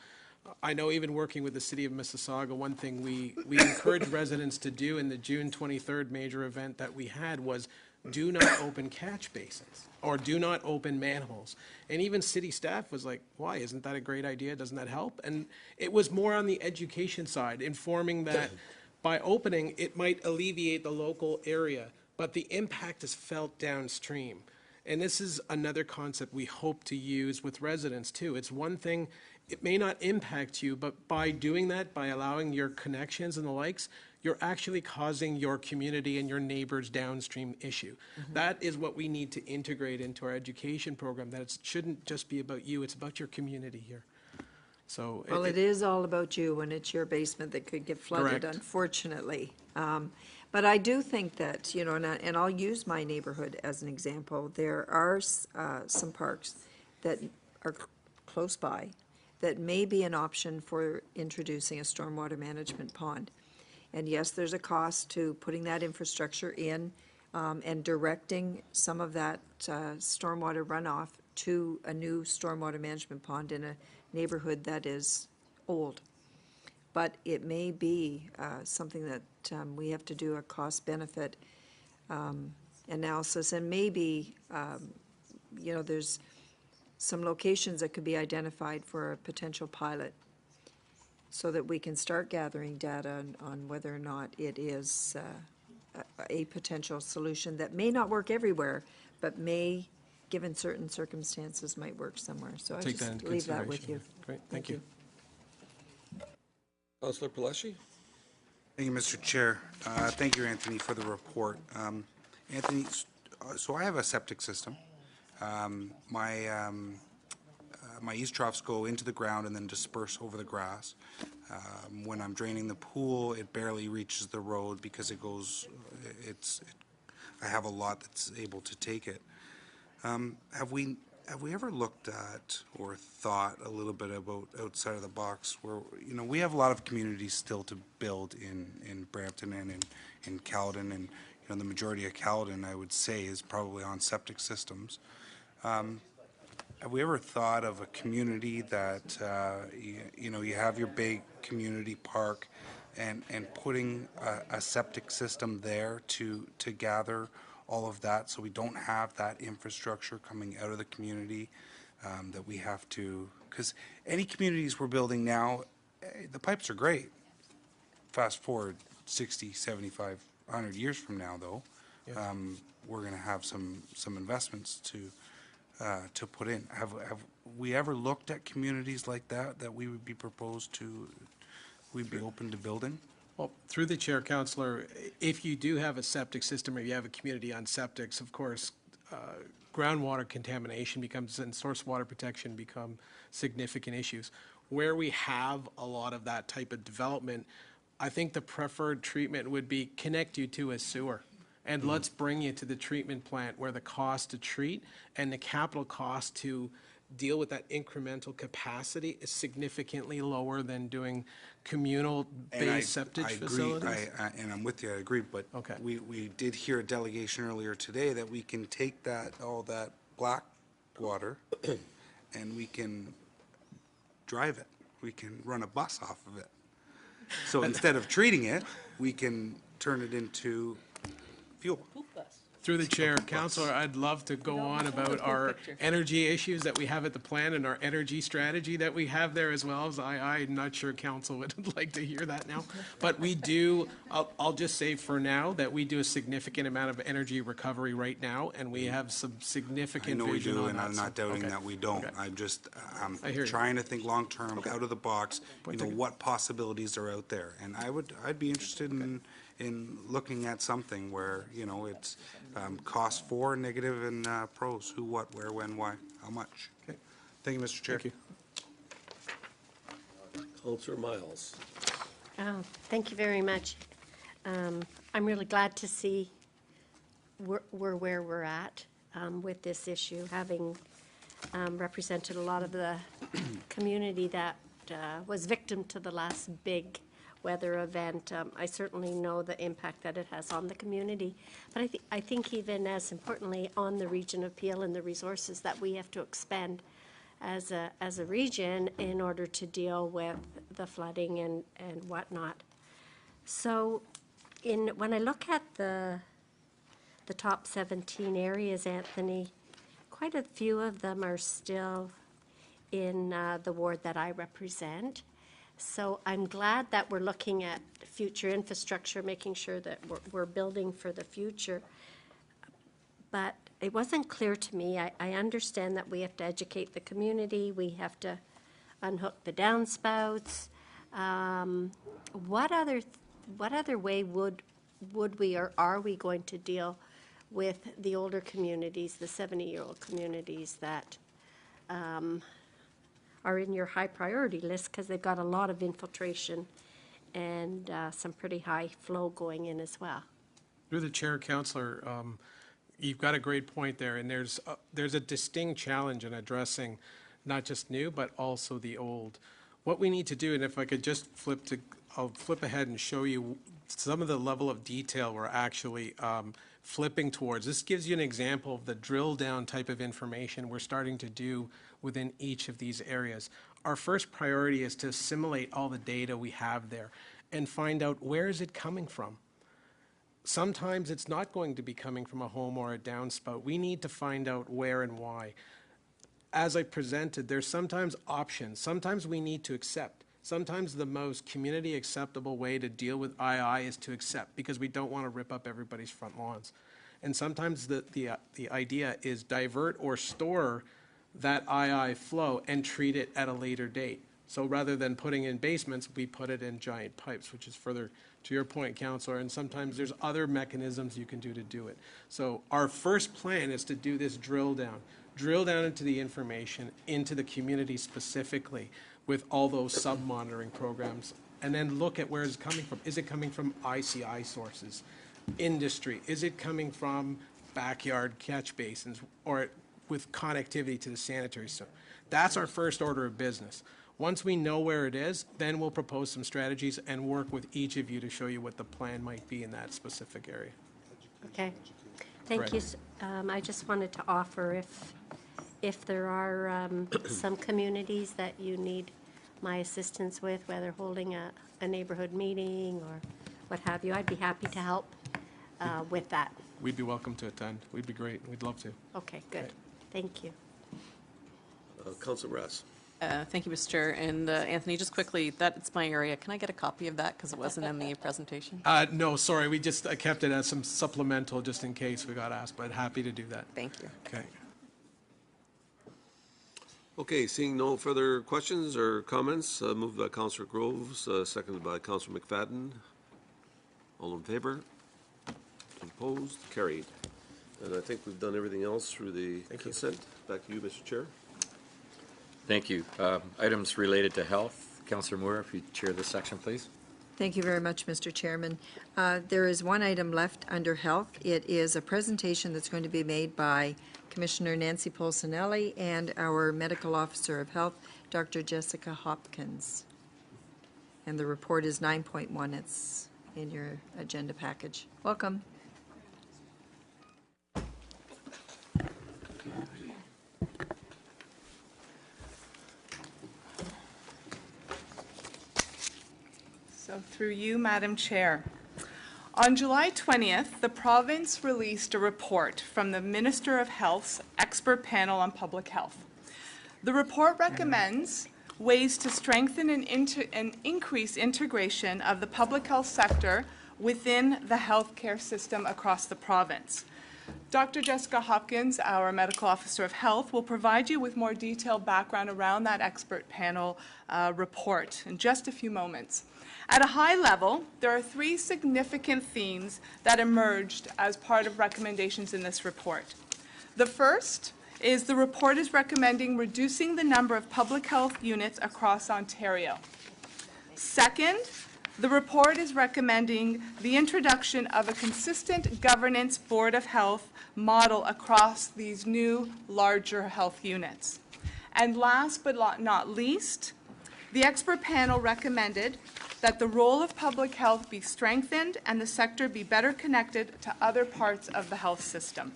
I know even working with the City of Mississauga, one thing we encouraged residents to do in the June 23rd major event that we had was do not open catch basins or do not open manholes. And even city staff was like, why? Isn't that a great idea? Doesn't that help? And it was more on the education side, informing that by opening, it might alleviate the local area, but the impact is felt downstream. And this is another concept we hope to use with residents too. It's one thing, it may not impact you, but by doing that, by allowing your connections and the likes, you're actually causing your community and your neighbors downstream issue. That is what we need to integrate into our education program, that it shouldn't just be about you, it's about your community here. So Well, it is all about you when it's your basement that could get flooded, Correct. unfortunately. But I do think that, and I'll use my neighborhood as an example. There are some parks that are close by that may be an option for introducing a stormwater management pond. And yes, there's a cost to putting that infrastructure in and directing some of that stormwater runoff to a new stormwater management pond in a neighborhood that is old. But it may be something that we have to do a cost-benefit analysis, and maybe, there's some locations that could be identified for a potential pilot so that we can start gathering data on whether or not it is a potential solution that may not work everywhere, but may, given certain circumstances, might work somewhere. So I'll Take that into just leave that with you. consideration. Great, thank you. Councillor Palashi? Thank you, Mr. Chair. Thank you, Anthony, for the report. Anthony, so I have a septic system. My eaves troughs go into the ground and then disperse over the grass. When I'm draining the pool, it barely reaches the road because it goes, I have a lot that's able to take it. Have we ever looked at or thought a little bit about outside of the box where, we have a lot of communities still to build in Brampton and in Caledon, and, the majority of Caledon, I would say, is probably on septic systems. Have we ever thought of a community that, you have your big community park and putting a septic system there to gather all of that, so we don't have that infrastructure coming out of the community that we have to, because any communities we're building now, the pipes are great. Fast forward 60, 75, 100 years from now, though, we're going to have some investments to put in. Have we ever looked at communities like that we would be we'd be open to building? Well, through the chair, Councillor, if you do have a septic system or you have a community on septics, of course, groundwater contamination becomes, and source water protection become significant issues. Where we have a lot of that type of development, I think the preferred treatment would be connect you to a sewer. And let's bring you to the treatment plant where the cost to treat and the capital cost to deal with that incremental capacity is significantly lower than doing communal-based septic facilities. And I'm with you, I agree, but we did hear a delegation earlier today that we can take all that black water and we can drive it. We can run a bus off of it. So instead of treating it, we can turn it into fuel. Through the chair, Councillor, I'd love to go on about our energy issues that we have at the plant and our energy strategy that we have there as well. I'm not sure Council would like to hear that now. But we do, I'll just say for now that we do a significant amount of energy recovery right now, and we have some significant vision on that. I know we do, and I'm not doubting that we don't. I'm just, I'm trying to think long-term, out of the box, what possibilities are out there. And I'd be interested in looking at something where, it's cost for, negative, and pros, who, what, where, when, why, how much. Okay. Thank you, Mr. Chair. Thank you. Councillor Miles. Thank you very much. I'm really glad to see where we're at with this issue, having represented a lot of the community that was victim to the last big weather event. I certainly know the impact that it has on the community, but I think even as importantly on the region of Peel and the resources that we have to expend as a region in order to deal with the flooding and whatnot. So when I look at the top 17 areas, Anthony, quite a few of them are still in the ward that I represent. So I'm glad that we're looking at future infrastructure, making sure that we're building for the future. But it wasn't clear to me. I understand that we have to educate the community. We have to unhook the downspouts. What other way would we or are we going to deal with the older communities, the 70-year-old communities that are in your high priority list because they've got a lot of infiltration and some pretty high flow going in as well? Through the chair, Councillor, you've got a great point there, and there's a distinct challenge in addressing not just new, but also the old. What we need to do, and if I could just I'll flip ahead and show you some of the level of detail we're actually flipping towards. This gives you an example of the drill down type of information we're starting to do within each of these areas. Our first priority is to assimilate all the data we have there and find out where is it coming from. Sometimes it's not going to be coming from a home or a downspout. We need to find out where and why. As I presented, there's sometimes options. Sometimes we need to accept. Sometimes the most community acceptable way to deal with II is to accept, because we don't want to rip up everybody's front lawns. And sometimes the idea is divert or store that II flow and treat it at a later date. So rather than putting in basements, we put it in giant pipes, which is further to your point, Councillor, and sometimes there's other mechanisms you can do to do it. So our first plan is to do this drill down into the information, into the community specifically, with all those sub-monitoring programs, and then look at where it's coming from. Is it coming from ICI sources, industry? Is it coming from backyard catch basins, or with connectivity to the sanitary system? That's our first order of business. Once we know where it is, then we'll propose some strategies and work with each of you to show you what the plan might be in that specific area. Okay. Thank you. I just wanted to offer if there are some communities that you need my assistance with, whether holding a neighborhood meeting or what have you, I'd be happy to help with that. We'd be welcome to attend. We'd be great. We'd love to. Okay, good. Okay. Thank you. Councilor Rass. Thank you, Mr. Chair. And Anthony, just quickly, that's my area. Can I get a copy of that, because it wasn't in the presentation? No, sorry. We just kept it as some supplemental just in case we got asked, but happy to do that. Thank you. Okay. Okay, seeing no further questions or comments, moved by Councillor Groves, seconded by Councillor McFadden. All in favor? Opposed? Carried. And I think we've done everything else through the consent. Back to you, Mr. Chair. Thank you. Items related to health. Councillor Moore, if you chair this section, please. Thank you very much, Mr. Chairman. There is one item left under health. It is a presentation that's going to be made by Commissioner Nancy Polsinelli and our Medical Officer of Health, Dr. Jessica Hopkins. And the report is 9.1. It's in your agenda package. Welcome. So through you, Madam Chair. On July 20th, the province released a report from the Minister of Health's expert panel on public health. The report recommends ways to strengthen and increase integration of the public health sector within the healthcare system across the province. Dr. Jessica Hopkins, our Medical Officer of Health, will provide you with more detailed background around that expert panel report in just a few moments. At a high level, there are three significant themes that emerged as part of recommendations in this report. The first is the report is recommending reducing the number of public health units across Ontario. Second, the report is recommending the introduction of a consistent governance board of health model across these new, larger health units. And last but not least, the expert panel recommended that the role of public health be strengthened and the sector be better connected to other parts of the health system.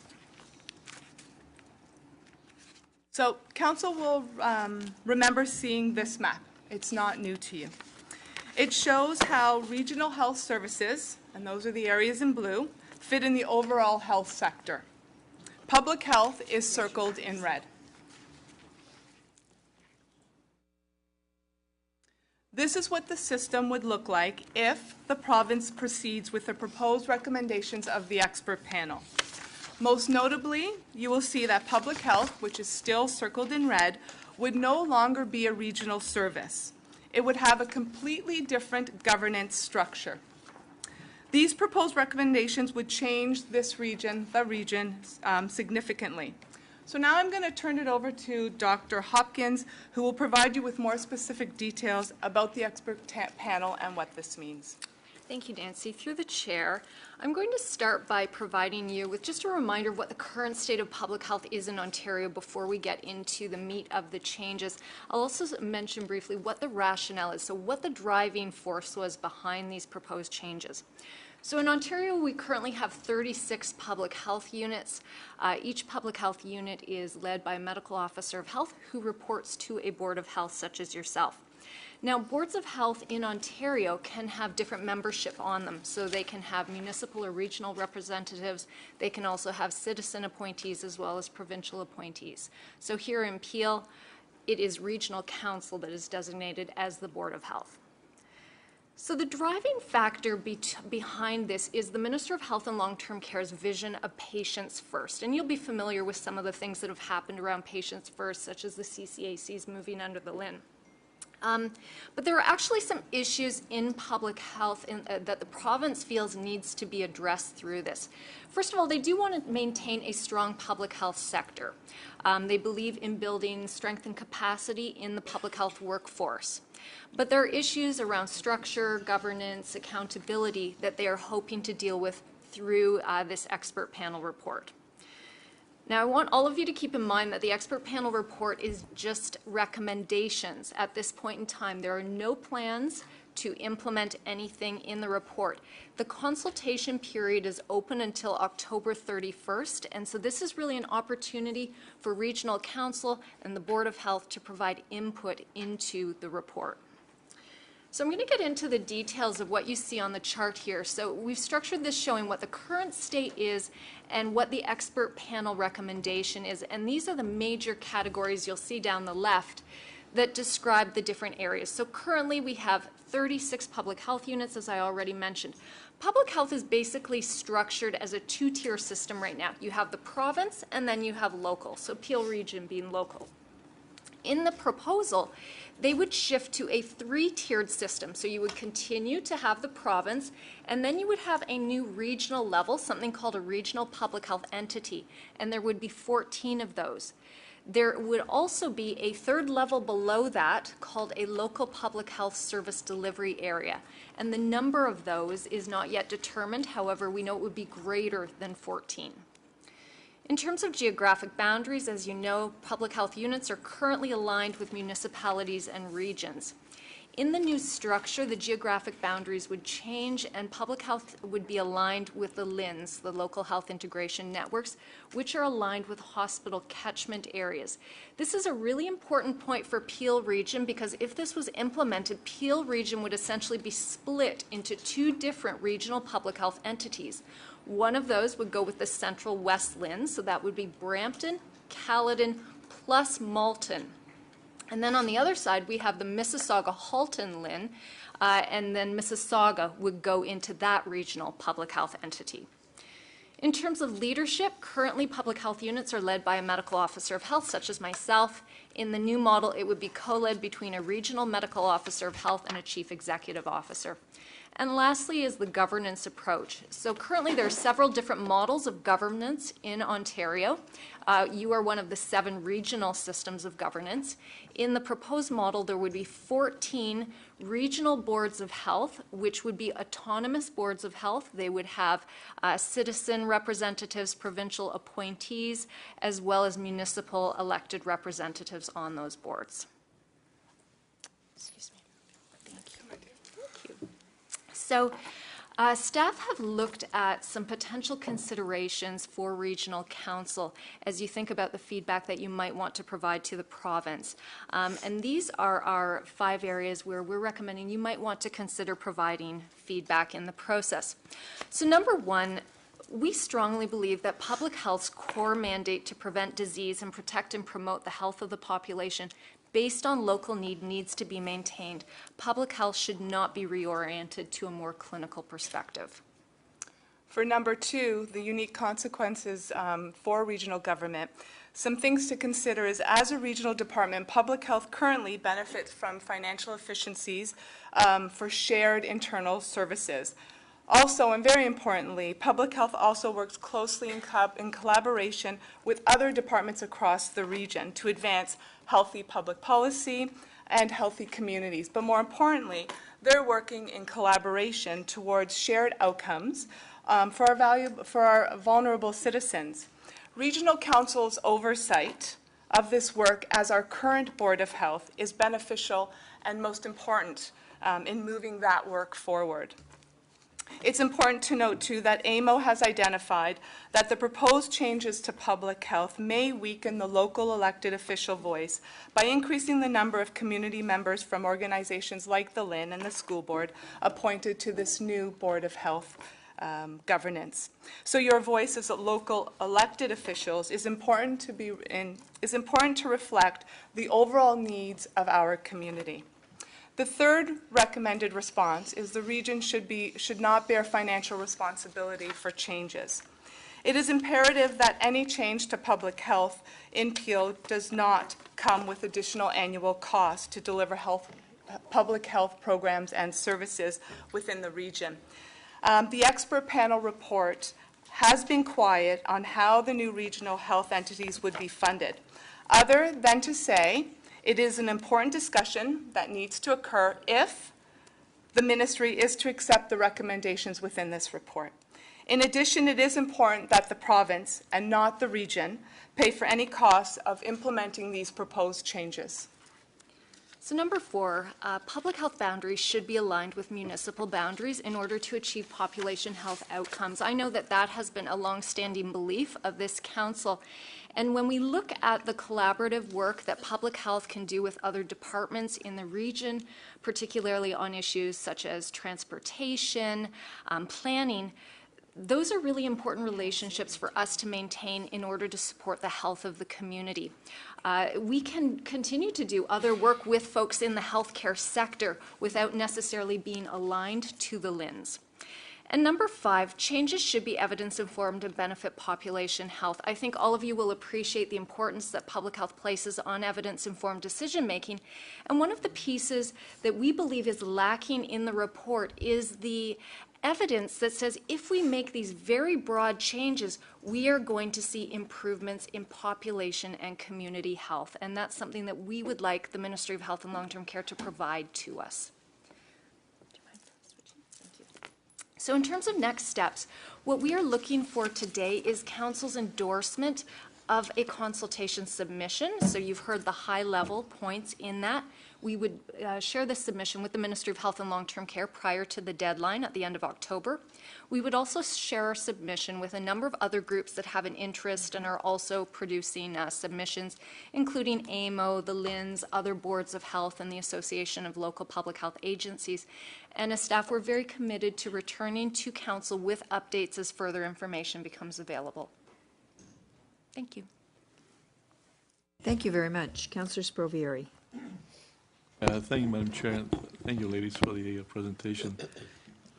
So Council will remember seeing this map. It's not new to you. It shows how regional health services, and those are the areas in blue, fit in the overall health sector. Public health is circled in red. This is what the system would look like if the province proceeds with the proposed recommendations of the expert panel. Most notably, you will see that public health, which is still circled in red, would no longer be a regional service. It would have a completely different governance structure. These proposed recommendations would change this region, significantly. So now I'm going to turn it over to Dr. Hopkins, who will provide you with more specific details about the expert panel and what this means. Thank you, Nancy. Through the chair, I'm going to start by providing you with just a reminder of what the current state of public health is in Ontario before we get into the meat of the changes. I'll also mention briefly what the rationale is, so what the driving force was behind these proposed changes. So in Ontario, we currently have 36 public health units. Each public health unit is led by a medical officer of health who reports to a board of health such as yourself. Now, boards of health in Ontario can have different membership on them. So they can have municipal or regional representatives. They can also have citizen appointees as well as provincial appointees. So here in Peel, it is regional council that is designated as the Board of Health. So the driving factor behind this is the Minister of Health and Long-Term Care's vision of patients first. And you'll be familiar with some of the things that have happened around patients first, such as the CCACs moving under the LHIN. But there are actually some issues in public health that the province feels needs to be addressed through this. First of all, they do want to maintain a strong public health sector. They believe in building strength and capacity in the public health workforce. But there are issues around structure, governance, accountability that they are hoping to deal with through this expert panel report. Now, I want all of you to keep in mind that the expert panel report is just recommendations at this point in time. There are no plans to implement anything in the report. The consultation period is open until October 31st, and so this is really an opportunity for Regional Council and the Board of Health to provide input into the report. So I'm going to get into the details of what you see on the chart here. So we've structured this showing what the current state is and what the expert panel recommendation is. And these are the major categories you'll see down the left that describe the different areas. So currently we have 36 public health units, as I already mentioned. Public health is basically structured as a two-tier system right now. You have the province and then you have local, so Peel Region being local. In the proposal, they would shift to a three-tiered system. So you would continue to have the province, and then you would have a new regional level, something called a regional public health entity, and there would be 14 of those. There would also be a third level below that called a local public health service delivery area, and the number of those is not yet determined. However, we know it would be greater than 14. In terms of geographic boundaries, as you know, public health units are currently aligned with municipalities and regions. In the new structure, the geographic boundaries would change and public health would be aligned with the LHINs, the local health integration networks, which are aligned with hospital catchment areas. This is a really important point for Peel Region because if this was implemented, Peel Region would essentially be split into two different regional public health entities. One of those would go with the Central West LHIN, so that would be Brampton, Caledon, plus Malton. And then on the other side, we have the Mississauga-Halton LHIN, and then Mississauga would go into that regional public health entity. In terms of leadership, currently public health units are led by a medical officer of health, such as myself. In the new model, it would be co-led between a regional medical officer of health and a chief executive officer. And lastly is the governance approach. So currently there are several different models of governance in Ontario. You are one of the 7 regional systems of governance. In the proposed model, there would be 14 regional boards of health, which would be autonomous boards of health. They would have citizen representatives, provincial appointees, as well as municipal elected representatives on those boards. Excuse me. So staff have looked at some potential considerations for Regional Council as you think about the feedback that you might want to provide to the province. And these are our 5 areas where we're recommending you might want to consider providing feedback in the process. So number 1, we strongly believe that public health's core mandate to prevent disease and protect and promote the health of the population based on local need needs to be maintained. Public health should not be reoriented to a more clinical perspective. For number 2, the unique consequences for regional government, some things to consider is as a regional department, public health currently benefits from financial efficiencies for shared internal services. Also, and very importantly, public health also works closely in collaboration with other departments across the region to advance healthy public policy and healthy communities. But more importantly, They're working in collaboration towards shared outcomes for our vulnerable citizens. Regional Council's oversight of this work as our current Board of Health is beneficial and most important in moving that work forward. It's important to note, too, that AMO has identified that the proposed changes to public health may weaken the local elected official voice by increasing the number of community members from organizations like the LIN and the school board appointed to this new Board of Health governance. So your voice as local elected officials is important to reflect the overall needs of our community. The third recommended response is the region should not bear financial responsibility for changes. It is imperative that any change to public health in Peel does not come with additional annual costs to deliver public health programs and services within the region. The expert panel report has been quiet on how the new regional health entities would be funded, other than to say it is an important discussion that needs to occur if the ministry is to accept the recommendations within this report. In addition, it is important that the province and not the region pay for any costs of implementing these proposed changes. So number 4, public health boundaries should be aligned with municipal boundaries in order to achieve population health outcomes. I know that that has been a long-standing belief of this council. And when we look at the collaborative work that public health can do with other departments in the region, particularly on issues such as transportation, planning, those are really important relationships for us to maintain in order to support the health of the community. We can continue to do other work with folks in the healthcare sector without necessarily being aligned to the LINs. And number 5, changes should be evidence-informed and benefit population health. I think all of you will appreciate the importance that public health places on evidence-informed decision-making. And one of the pieces that we believe is lacking in the report is the evidence that says if we make these very broad changes, we are going to see improvements in population and community health. And that's something that we would like the Ministry of Health and Long-Term Care to provide to us. So in terms of next steps, what we are looking for today is Council's endorsement of a consultation submission. So you've heard the high-level points in that. We would share this submission with the Ministry of Health and Long-Term Care prior to the deadline at the end of October. We would also share our submission with a number of other groups that have an interest and are also producing submissions, including AMO, the LINs, other boards of health, and the Association of Local Public Health Agencies. And as staff, we're very committed to returning to Council with updates as further information becomes available. Thank you. Thank you very much. Councillor Sprovieri. Thank you, Madam Chair. And thank you, ladies, for the presentation.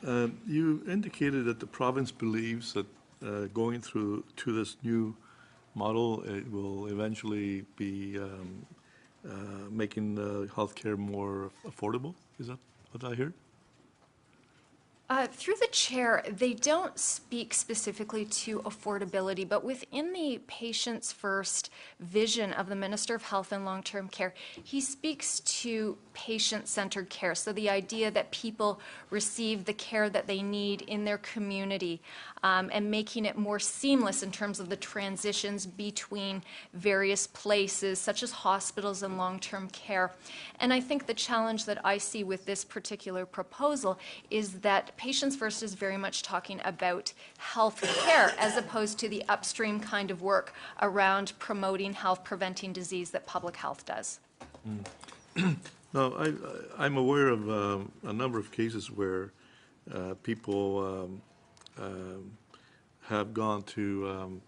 You indicated that the province believes that going through to this new model, it will eventually be making healthcare more affordable. Is that what I heard? Through the chair, they don't speak specifically to affordability, but within the Patients First vision of the Minister of Health and Long-Term Care, he speaks to patient-centered care. So the idea that people receive the care that they need in their community and making it more seamless in terms of the transitions between various places, such as hospitals and long-term care. And I think the challenge that I see with this particular proposal is that Patients First is very much talking about health care as opposed to the upstream kind of work around promoting health, preventing disease that public health does. No, I'm aware of a number of cases where people have gone to,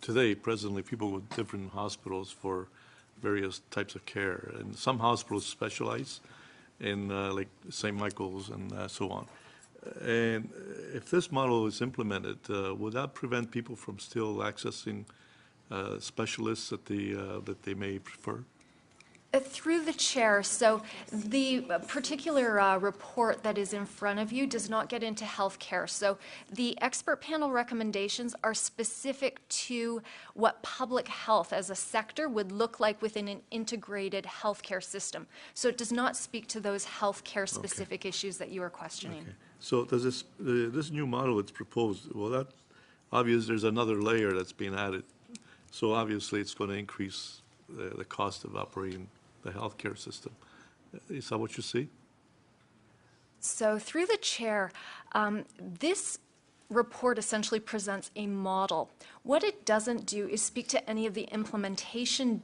today, presently, people with different hospitals for various types of care. And some hospitals specialize in like St. Michael's and so on. And if this model is implemented, would that prevent people from still accessing specialists that they may prefer? Through the chair, so the particular report that is in front of you does not get into healthcare. So the expert panel recommendations are specific to what public health as a sector would look like within an integrated healthcare system. So it does not speak to those healthcare specific issues that you are questioning. Okay. So does this new model that's proposed, well, that, obviously, there's another layer that's being added. So obviously, it's going to increase the cost of operating the healthcare system. Is that what you see? So through the chair, this report essentially presents a model. What it doesn't do is speak to any of the implementation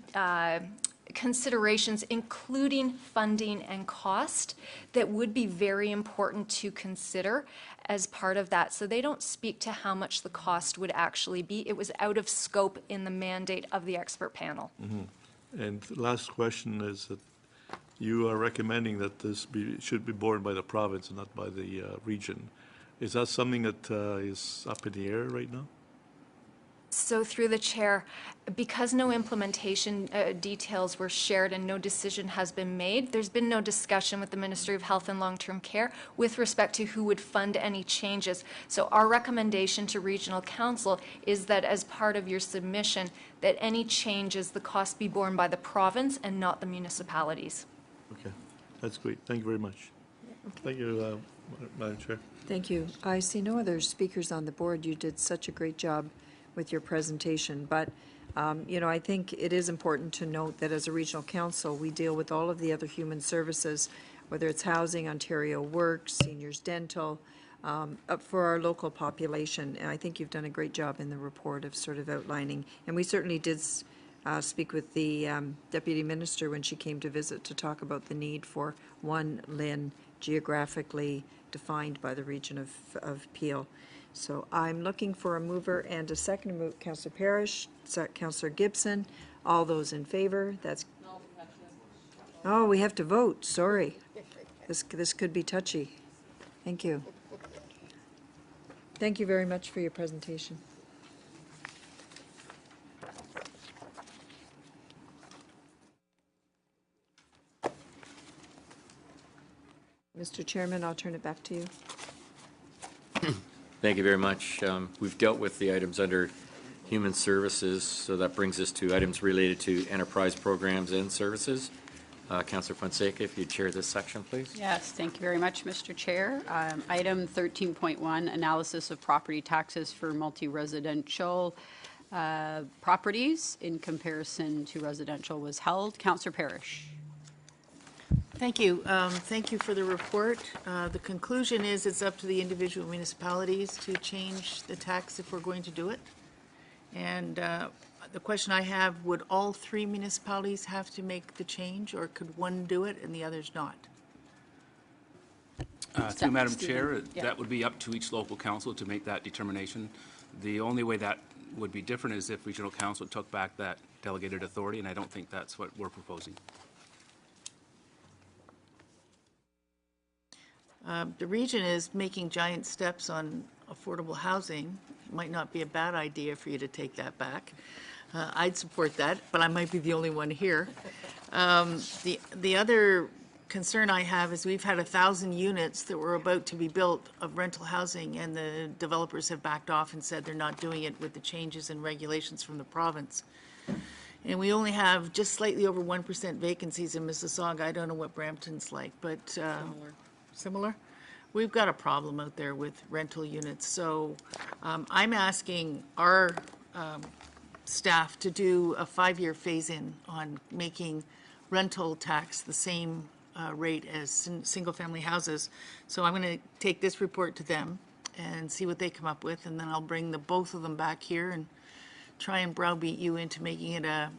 considerations, including funding and cost, that would be very important to consider as part of that. So they don't speak to how much the cost would actually be. It was out of scope in the mandate of the expert panel. Mm-hmm. And the last question is that you are recommending that this should be borne by the province and not by the region. Is that something that is up in the air right now? So through the chair, because no implementation details were shared and no decision has been made, there's been no discussion with the Ministry of Health and Long-Term Care with respect to who would fund any changes. So our recommendation to Regional Council is that as part of your submission, that any changes, the cost be borne by the province and not the municipalities. Okay, that's great. Thank you very much. Thank you, Madam Chair. Thank you. I see no other speakers on the board. You did such a great job with your presentation, but you know, I think it is important to note that as a regional council, we deal with all of the other human services, whether it's housing, Ontario Works, seniors dental, for our local population. And I think you've done a great job in the report of sort of outlining, and we certainly did speak with the Deputy Minister when she came to visit to talk about the need for one LHIN geographically defined by the region of Peel. So I'm looking for a mover and a second. Move Councillor Parrish, Councillor Gibson. All those in favor? That's. Oh, we have to vote. Sorry. This could be touchy. Thank you. Thank you very much for your presentation. Mr. Chairman, I'll turn it back to you. Thank you very much. We've dealt with the items under Human Services, so that brings us to items related to enterprise programs and services. Councillor Fonseca, if you'd chair this section, please. Yes, thank you very much, Mr. Chair. Item 13.1, analysis of property taxes for multi-residential properties in comparison to residential was held. Councillor Parrish. Thank you. Thank you for the report. The conclusion is it's up to the individual municipalities to change the tax if we're going to do it. And the question I have, would all three municipalities have to make the change, or could one do it and the others not? Through Madam Chair, yeah. that would be up to each local council to make that determination. The only way that would be different is if Regional Council took back that delegated authority, and I don't think that's what we're proposing. The region is making giant steps on affordable housing. Might not be a bad idea for you to take that back. I'd support that, but I might be the only one here. The other concern I have is we've had 1,000 units that were about to be built of rental housing, and the developers have backed off and said they're not doing it with the changes in regulations from the province. And we only have just slightly over 1% vacancies in Mississauga. I don't know what Brampton's like, but similar. We've got a problem out there with rental units. So I'm asking our staff to do a 5-year phase-in on making rental tax the same rate as single-family houses. So I'm going to take this report to them and see what they come up with, and then I'll bring both of them back here and try and browbeat you into making it a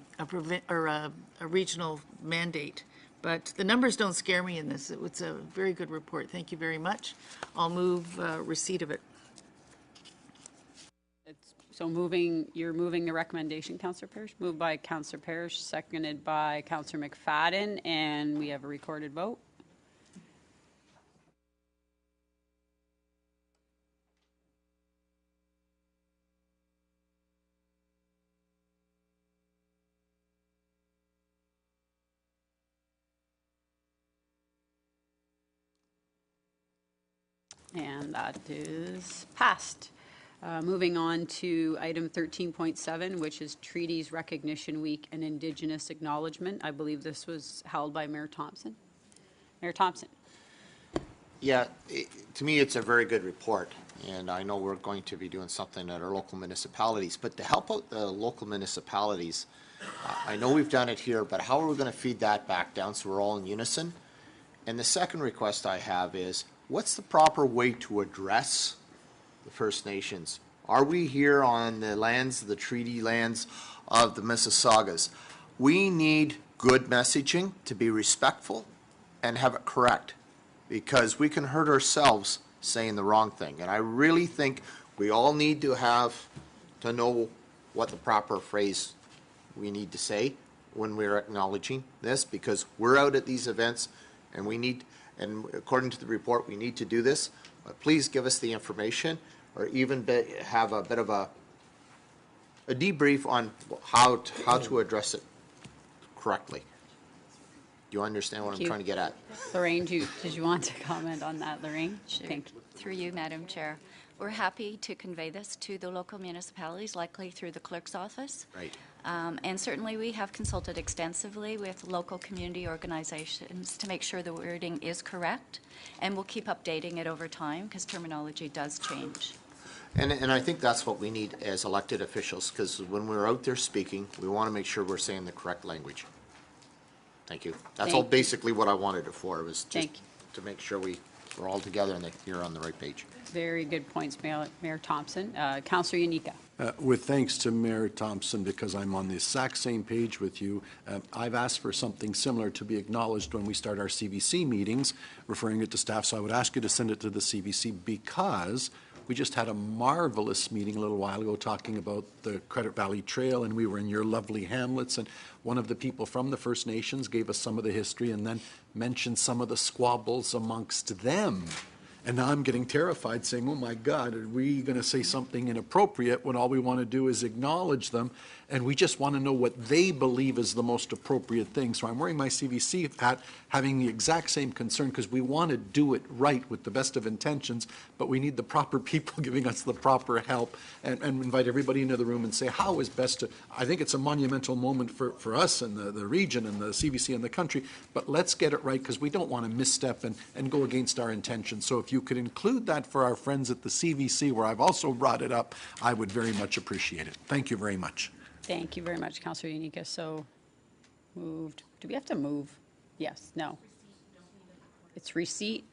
regional mandate. But the numbers don't scare me in this. It's a very good report. Thank you very much. I'll move receipt of it. So you're moving the recommendation, Councillor Parrish? Moved by Councillor Parrish, seconded by Councillor McFadden, and we have a recorded vote. And that is passed. Moving on to item 13.7, which is Treaties Recognition Week and Indigenous Acknowledgement. I believe this was held by Mayor Thompson. Mayor Thompson. Yeah, to me, it's a very good report, and I know we're going to be doing something at our local municipalities, but to help out the local municipalities, I know we've done it here, but how are we going to feed that back down so we're all in unison? And the second request I have is, what's the proper way to address the First Nations? Are we here on the lands, the treaty lands of the Mississaugas? We need good messaging to be respectful and have it correct, because we can hurt ourselves saying the wrong thing. And I really think we all need to know what the proper phrase we need to say when we're acknowledging this, because we're out at these events and and according to the report, we need to do this. But please give us the information, or even have a bit of a debrief on how to address it correctly. Do you understand what I'm trying to get at? Lorraine, did you want to comment on that, Lorraine? Sure. Thank you. Through you, Madam Chair. We're happy to convey this to the local municipalities, likely through the clerk's office. Right. And certainly we have consulted extensively with local community organizations to make sure the wording is correct, and we'll keep updating it over time because terminology does change. And I think that's what we need as elected officials, because when we're out there speaking, we want to make sure we're saying the correct language. Thank you. That's all basically what I wanted it for, was just to make sure we're all together and that you're on the right page. Very good points, Mayor Thompson. Councillor Yanika. With thanks to Mayor Thompson, because I'm on the exact same page with you, I've asked for something similar to be acknowledged when we start our CVC meetings, referring it to staff. So I would ask you to send it to the CVC, because we just had a marvelous meeting a little while ago talking about the Credit Valley Trail, and we were in your lovely hamlets, and one of the people from the First Nations gave us some of the history and then mentioned some of the squabbles amongst them. And now I'm getting terrified, saying, oh my God, are we going to say something inappropriate when all we want to do is acknowledge them, and we just want to know what they believe is the most appropriate thing. So I'm wearing my CVC hat, having the exact same concern, because we want to do it right with the best of intentions, but we need the proper people giving us the proper help, and invite everybody into the room and say how is best to. I think it's a monumental moment for us and the region and the CVC and the country, but let's get it right, because we don't want to misstep and go against our intentions. So if you could include that for our friends at the CVC, where I've also brought it up, I would very much appreciate it. Thank you very much. Thank you very much, Councillor Yanika. So moved. Do we have to move? Yes, no. It's receipt.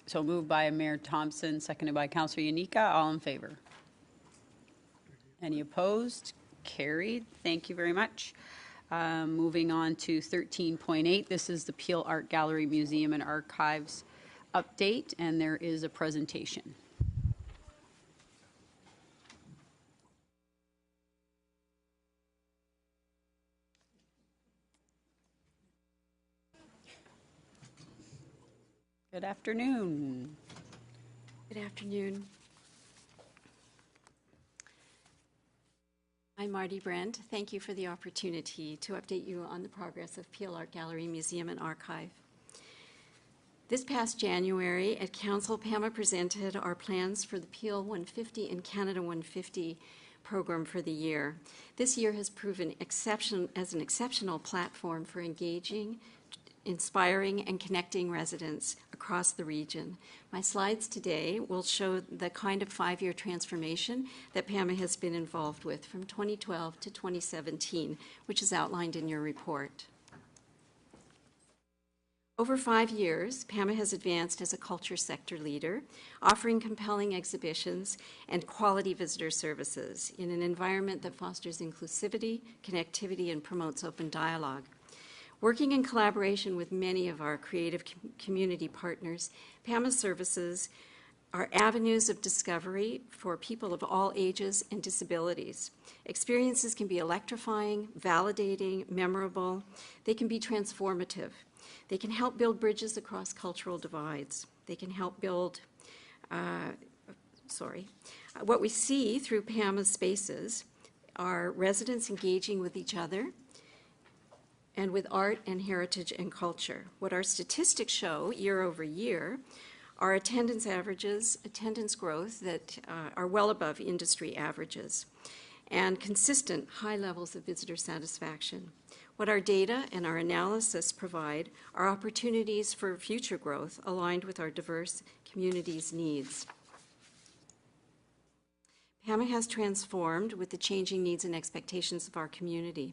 So moved by Mayor Thompson, seconded by Councillor Yanika. All in favor? Any opposed? Carried. Thank you very much. Moving on to 13.8. This is the Peel Art Gallery, Museum and Archives update, and there is a presentation. Good afternoon. Good afternoon. I'm Marty Brand. Thank you for the opportunity to update you on the progress of Peel Art Gallery, Museum and Archive. This past January at Council, PAMA presented our plans for the Peel 150 and Canada 150 program for the year. This year has proven as an exceptional platform for engaging, inspiring, and connecting residents across the region. My slides today will show the kind of 5-year transformation that PAMA has been involved with from 2012 to 2017, which is outlined in your report. Over 5 years, PAMA has advanced as a culture sector leader, offering compelling exhibitions and quality visitor services in an environment that fosters inclusivity, connectivity, and promotes open dialogue. Working in collaboration with many of our creative community partners, PAMA services are avenues of discovery for people of all ages and disabilities. Experiences can be electrifying, validating, memorable. They can be transformative. They can help build bridges across cultural divides. They can help build, what we see through PAMA's spaces are residents engaging with each other and with art and heritage and culture. What our statistics show year over year Our attendance averages, attendance growth that are well above industry averages, and consistent high levels of visitor satisfaction. What our data and our analysis provide are opportunities for future growth aligned with our diverse community's needs. PAMA has transformed with the changing needs and expectations of our community.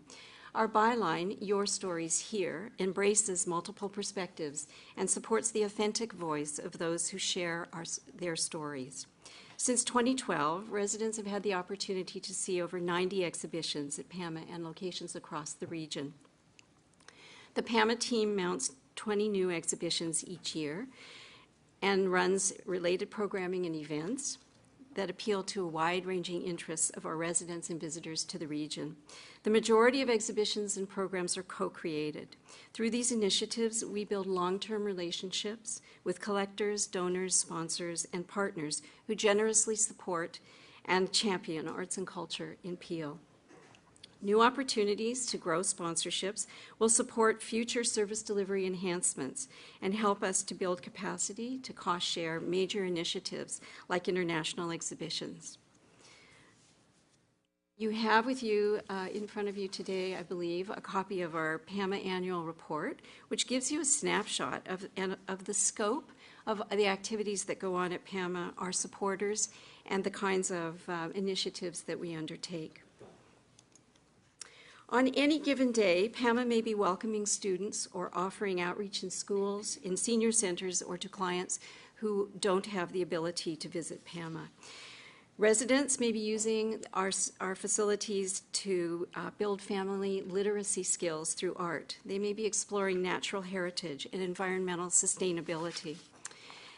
Our byline, Your Stories Here, embraces multiple perspectives and supports the authentic voice of those who share their stories. Since 2012, residents have had the opportunity to see over 90 exhibitions at PAMA and locations across the region. The PAMA team mounts 20 new exhibitions each year and runs related programming and events that appeal to a wide-ranging interests of our residents and visitors to the region. The majority of exhibitions and programs are co-created. Through these initiatives, we build long-term relationships with collectors, donors, sponsors, and partners who generously support and champion arts and culture in Peel. New opportunities to grow sponsorships will support future service delivery enhancements and help us to build capacity to cost share major initiatives like international exhibitions. You have with you, in front of you today, I believe, a copy of our PAMA annual report, which gives you a snapshot of the scope of the activities that go on at PAMA, our supporters, and the kinds of initiatives that we undertake. On any given day, PAMA may be welcoming students or offering outreach in schools, in senior centers, or to clients who don't have the ability to visit PAMA. Residents may be using our facilities to build family literacy skills through art. They may be exploring natural heritage and environmental sustainability.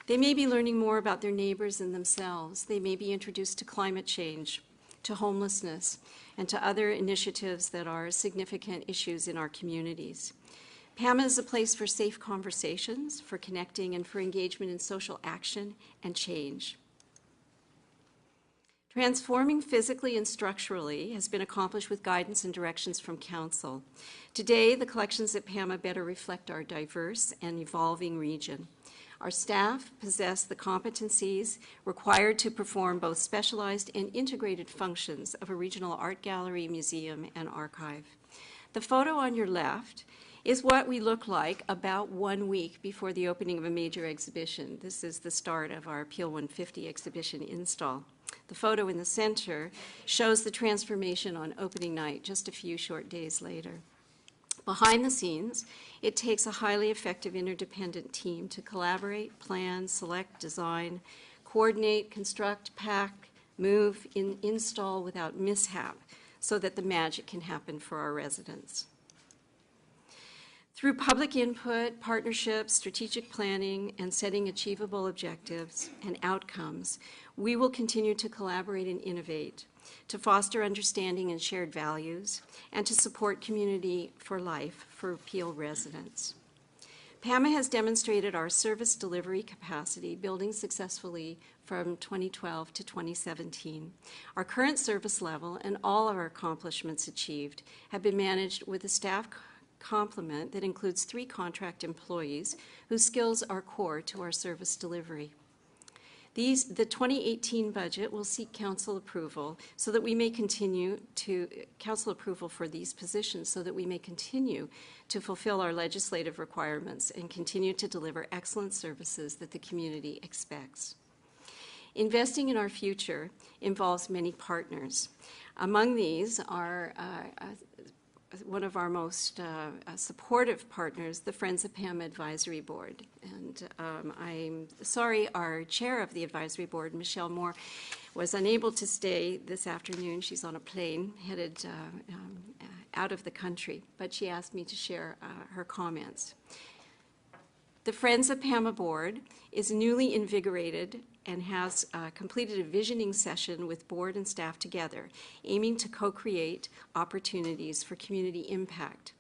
They may be learning more about their neighbors and themselves. They may be introduced to climate change, to homelessness, and to other initiatives that are significant issues in our communities. PAMA is a place for safe conversations, for connecting, and for engagement in social action and change. Transforming physically and structurally has been accomplished with guidance and directions from Council. Today, the collections at PAMA better reflect our diverse and evolving region. Our staff possess the competencies required to perform both specialized and integrated functions of a regional art gallery, museum, and archive. The photo on your left is what we look like about 1 week before the opening of a major exhibition. This is the start of our Peel 150 exhibition install. The photo in the center shows the transformation on opening night, just a few short days later. Behind the scenes, it takes a highly effective interdependent team to collaborate, plan, select, design, coordinate, construct, pack, move, install without mishap so that the magic can happen for our residents. Through public input, partnerships, strategic planning, and setting achievable objectives and outcomes, we will continue to collaborate and innovate, to foster understanding and shared values, and to support community for life for Peel residents. PAMA has demonstrated our service delivery capacity, building successfully from 2012 to 2017. Our current service level and all of our accomplishments achieved have been managed with a staff complement that includes 3 contract employees whose skills are core to our service delivery. The 2018 budget will seek council approval so that we may continue to, council approval for these positions so that we may continue to fulfill our legislative requirements and continue to deliver excellent services that the community expects. Investing in our future involves many partners. Among these are one of our most supportive partners, the Friends of PAMA Advisory Board. And I'm sorry our chair of the advisory board, Michelle Moore, was unable to stay this afternoon. She's on a plane headed out of the country, but she asked me to share her comments. The Friends of PAMA board is newly invigorated and has completed a visioning session with board and staff together, aiming to co-create opportunities for community impact.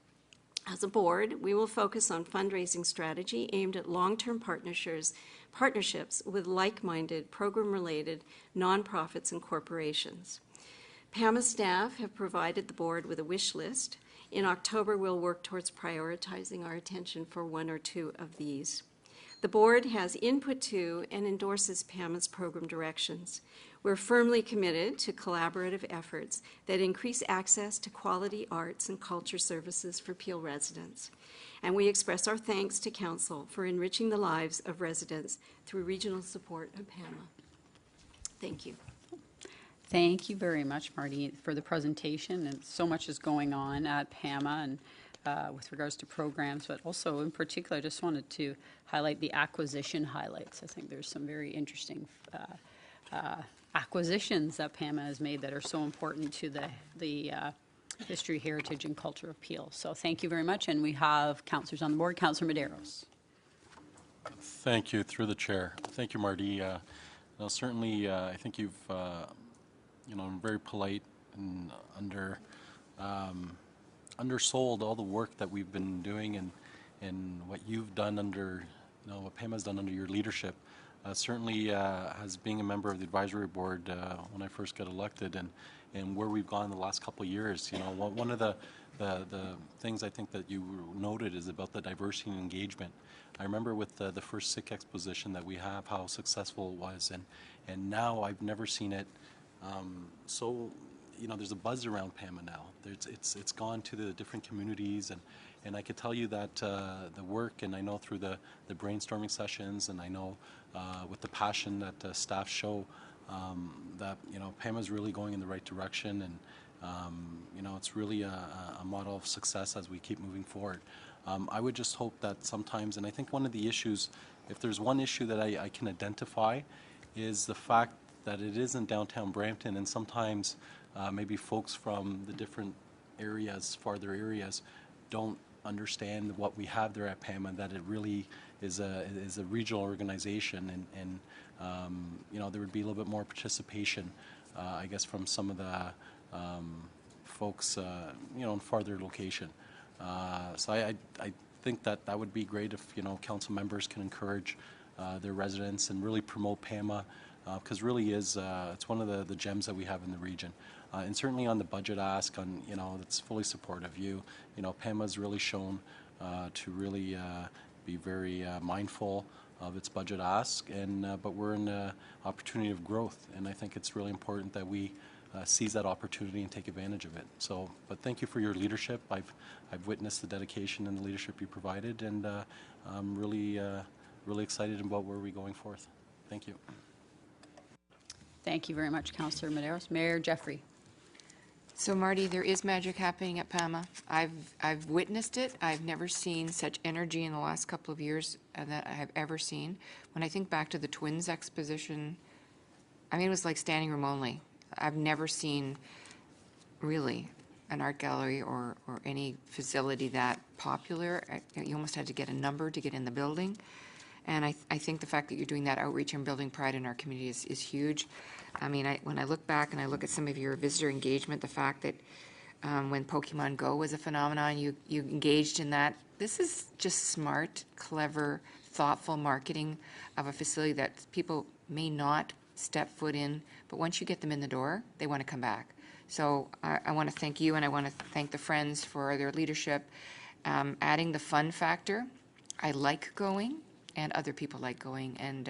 As a board, we will focus on fundraising strategy aimed at long-term partnerships with like-minded, program-related nonprofits and corporations. PAMA staff have provided the board with a wish list. In October, we'll work towards prioritizing our attention for 1 or 2 of these. The board has input to and endorses PAMA's program directions. We're firmly committed to collaborative efforts that increase access to quality arts and culture services for Peel residents. And we express our thanks to Council for enriching the lives of residents through regional support of PAMA. Thank you. Thank you very much, Marty, for the presentation. And so much is going on at PAMA and with regards to programs, but also in particular, I just wanted to highlight the acquisition highlights. I think there's some very interesting acquisitions that PAMA has made that are so important to the history, heritage, and culture of Peel. So thank you very much. And we have councillors on the board. Councillor Medeiros. Thank you, through the chair. Thank you, Marty. Certainly, I think you've, very polite and undersold all the work that we've been doing and what you've done under, what PAMA's done under your leadership. Certainly, as being a member of the advisory board when I first got elected and where we've gone in the last couple of years, one of the things I think that you noted is about the diversity and engagement. I remember with the first SICK exposition that we have, how successful it was, and now I've never seen it so, there's a buzz around PAMA now. It's gone to the different communities, and I could tell you that the work, and I know through the brainstorming sessions, and I know with the passion that staff show, that PAMA is really going in the right direction, and it's really a model of success as we keep moving forward. I would just hope that sometimes, and I think one of the issues, if there's one issue that I can identify, is the fact that it is in downtown Brampton, and sometimes maybe folks from the different areas, farther areas, don't understand what we have there at PAMA, that it really is a regional organization, and there would be a little bit more participation, I guess, from some of the folks, in farther location. So I think that would be great if, council members can encourage their residents and really promote PAMA, because really is, it's one of the gems that we have in the region. And certainly on the budget ask, it's fully supportive. PAMA's really shown to really be very mindful of its budget ask, but we're in an opportunity of growth, and I think it's really important that we seize that opportunity and take advantage of it. So, but thank you for your leadership. I've witnessed the dedication and the leadership you provided, and I'm really excited about where we're going forth. Thank you. Thank you very much, Councillor Medeiros. Mayor Jeffrey. So Marty, there is magic happening at PAMA. I've witnessed it. I've never seen such energy in the last couple of years that I have ever seen. When I think back to the Twins exposition, it was like standing room only. I've never seen really an art gallery or any facility that popular. You almost had to get a number to get in the building. And I think the fact that you're doing that outreach and building pride in our community is huge. When I look back and I look at some of your visitor engagement, the fact that when Pokemon Go was a phenomenon, you engaged in that. This is just smart, clever, thoughtful marketing of a facility that people may not step foot in, but once you get them in the door, they want to come back. So I want to thank you, and I want to thank the Friends for their leadership. Adding the fun factor, I like going, and other people like going, and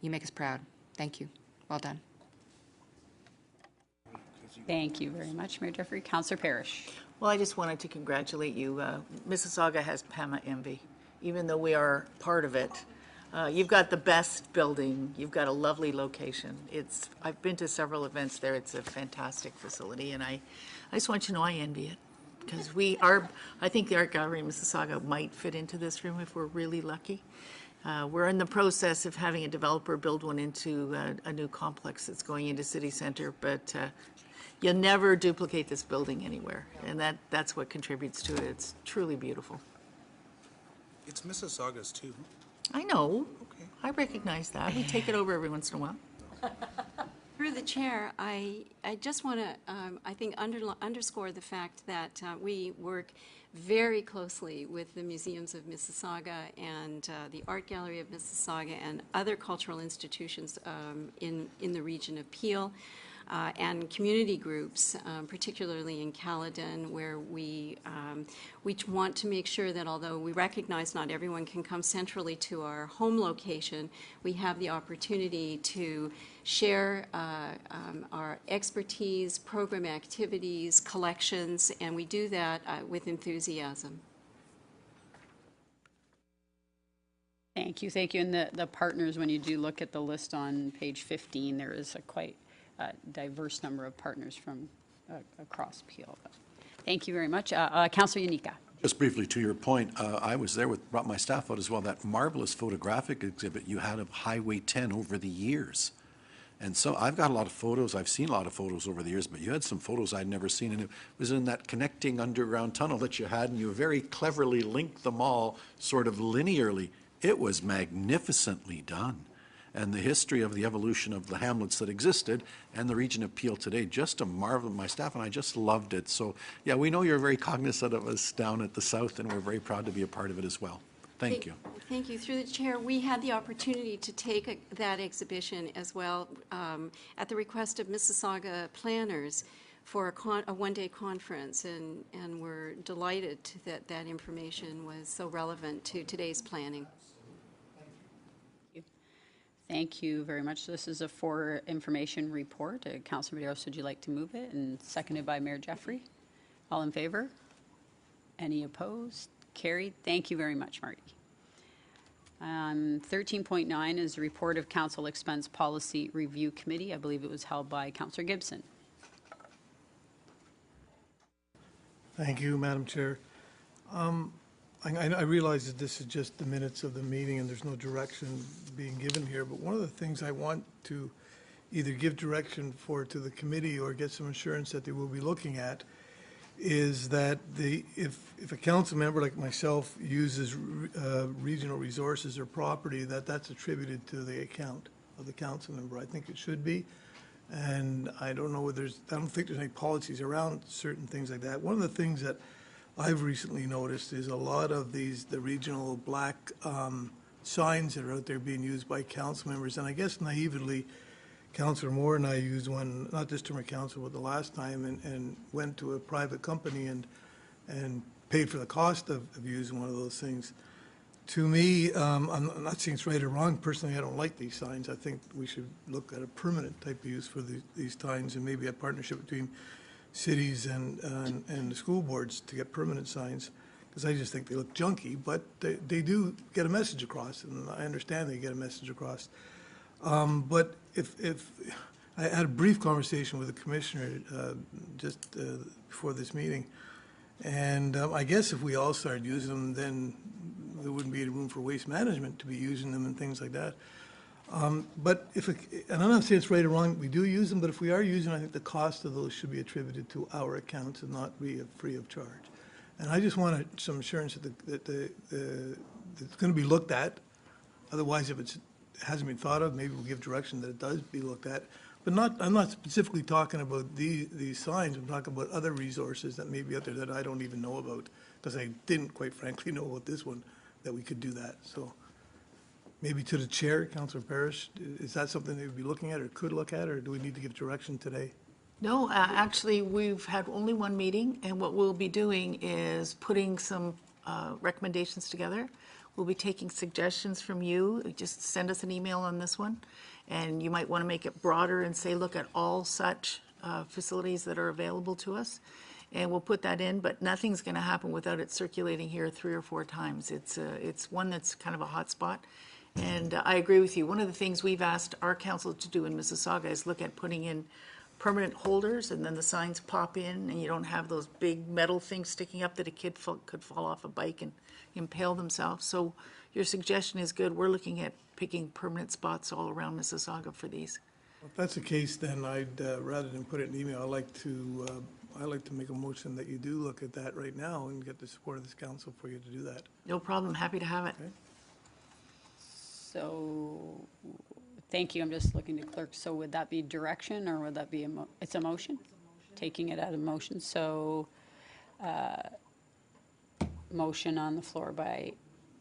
you make us proud. Thank you. Well done. Thank you very much, Mayor Jeffrey. Councillor Parrish. Well, I just wanted to congratulate you. Mississauga has PAMA envy, even though we are part of it. You've got the best building. You've got a lovely location. I've been to several events there. It's a fantastic facility, and I just want you to know I envy it, because I think the Art Gallery in Mississauga might fit into this room if we're really lucky. We're in the process of having a developer build one into a new complex that's going into City Centre, but you'll never duplicate this building anywhere, and that's what contributes to it. It's truly beautiful. It's Mississauga's too. I know. Okay. I recognize that. We take it over every once in a while. Through the chair, I just want to, underscore the fact that we work very closely with the Museums of Mississauga and the Art Gallery of Mississauga and other cultural institutions in the region of Peel. And community groups, particularly in Caledon, where we We want to make sure that although we recognize not everyone can come centrally to our home location, we have the opportunity to share our expertise, program activities, collections, and we do that with enthusiasm. Thank you, thank you. And the partners, when you do look at the list on page 15, there is a quite diverse number of partners from across Peel. Thank you very much. Councillor Yanika. Just briefly to your point, I was there brought my staff out as well, that marvelous photographic exhibit you had of Highway 10 over the years. And so I've got a lot of photos, I've seen a lot of photos over the years, but you had some photos I'd never seen, and it was in that connecting underground tunnel that you had, and you very cleverly linked them all sort of linearly. It was magnificently done. And the history of the evolution of the hamlets that existed and the region of Peel today, just a marvel. My staff and I just loved it. So, yeah, we know you're very cognizant of us down at the south, and we're very proud to be a part of it as well. Thank you. Thank you. Through the chair, we had the opportunity to take that exhibition as well at the request of Mississauga planners for a one-day conference, and we're delighted that that information was so relevant to today's planning. Thank you very much. This is a for information report. Councillor Medeiros, would you like to move it? And seconded by Mayor Jeffrey. All in favor? Any opposed? Carried. Thank you very much, Marty. 13.9 is the report of Council Expense Policy Review Committee. I believe it was held by Councillor Gibson. Thank you, Madam Chair. I realize that this is just the minutes of the meeting and there's no direction being given here, but one of the things I want to either give direction for to the committee or get some assurance that they will be looking at is that if a council member like myself uses regional resources or property, that's attributed to the account of the council member. I think it should be. And I don't know whether I don't think there's any policies around certain things like that. One of the things that I've recently noticed is a lot of the regional black signs that are out there being used by council members. And I guess naively, Councillor Moore and I used one, not this term of council, but the last time, and went to a private company and paid for the cost of using one of those things. To me, I'm not saying it's right or wrong. Personally, I don't like these signs. I think we should look at a permanent type of use for these signs, and maybe a partnership between cities and the school boards to get permanent signs, because I just think they look junky, but they do get a message across, and I understand they get a message across. But if I had a brief conversation with the commissioner just before this meeting, and I guess if we all started using them, then there wouldn't be any room for waste management to be using them and things like that. But and I'm not saying it's right or wrong, we do use them, but if we are using them, I think the cost of those should be attributed to our accounts and not be free of charge. And I just wanted some assurance that it's going to be looked at. Otherwise, if it hasn't been thought of, maybe we'll give direction that it does be looked at. But I'm not specifically talking about these signs. I'm talking about other resources that may be out there that I don't even know about, because I didn't, quite frankly, know about this one, that we could do that. So maybe to the chair, Councillor Parrish, is that something they would be looking at or could look at, or do we need to give direction today? No, actually, we've had only one meeting, and what we'll be doing is putting some recommendations together. We'll be taking suggestions from you. Just send us an email on this one, and you might want to make it broader and say, look at all such facilities that are available to us, and we'll put that in, but nothing's going to happen without it circulating here 3 or 4 times. It's one that's kind of a hot spot, and I agree with you. One of the things we've asked our council to do in Mississauga is look at putting in permanent holders, and then the signs pop in, and you don't have those big metal things sticking up that a kid could fall off a bike and impale themselves. So your suggestion is good. We're looking at picking permanent spots all around Mississauga for these. If that's the case, then I'd rather than put it in email, I'd like to make a motion that you do look at that right now and get the support of this council for you to do that. No problem. Happy to have it. Okay. So, thank you. I'm just looking to clerk. So would that be direction, or would that be it's a motion? Taking it out of motion. So, motion on the floor by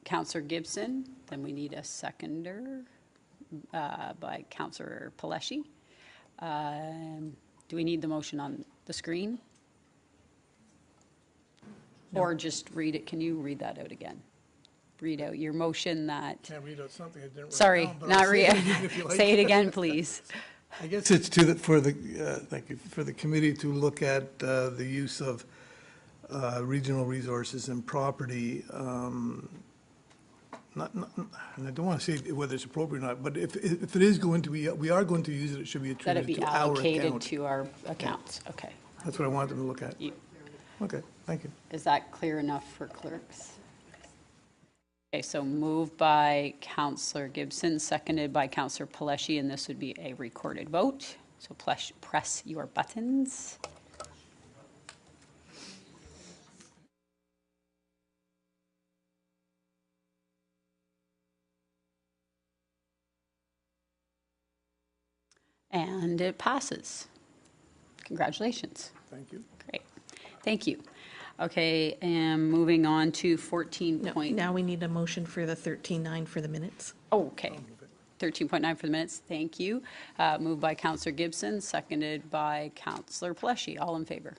Councillor Gibson. Then we need a seconder by Councillor Paleshi. Do we need the motion on the screen? Or just read it, can you read that out again? Read out your motion that, Can't read out something I didn't write sorry, down, but not I'll say read, it again if you like. say it again, please. I guess it's to the, for the, thank you, for the committee to look at the use of regional resources and property. And I don't want to say whether it's appropriate or not, but if it is going to be, we are going to use it, it should be That it attributed be to our allocated account. to our accounts, okay. That's what I wanted them to look at. Okay, thank you. Is that clear enough for clerks? Okay, so moved by Councillor Gibson, seconded by Councillor Paleshi, and this would be a recorded vote. So press your buttons. And it passes. Congratulations. Thank you. Great. Thank you. Okay, and moving on to 14 No, point. now we need a motion for the 13.9 for the minutes. Oh, okay. 13.9 for the minutes. Thank you. Moved by Councillor Gibson, seconded by Councillor Paleshi. All in favor?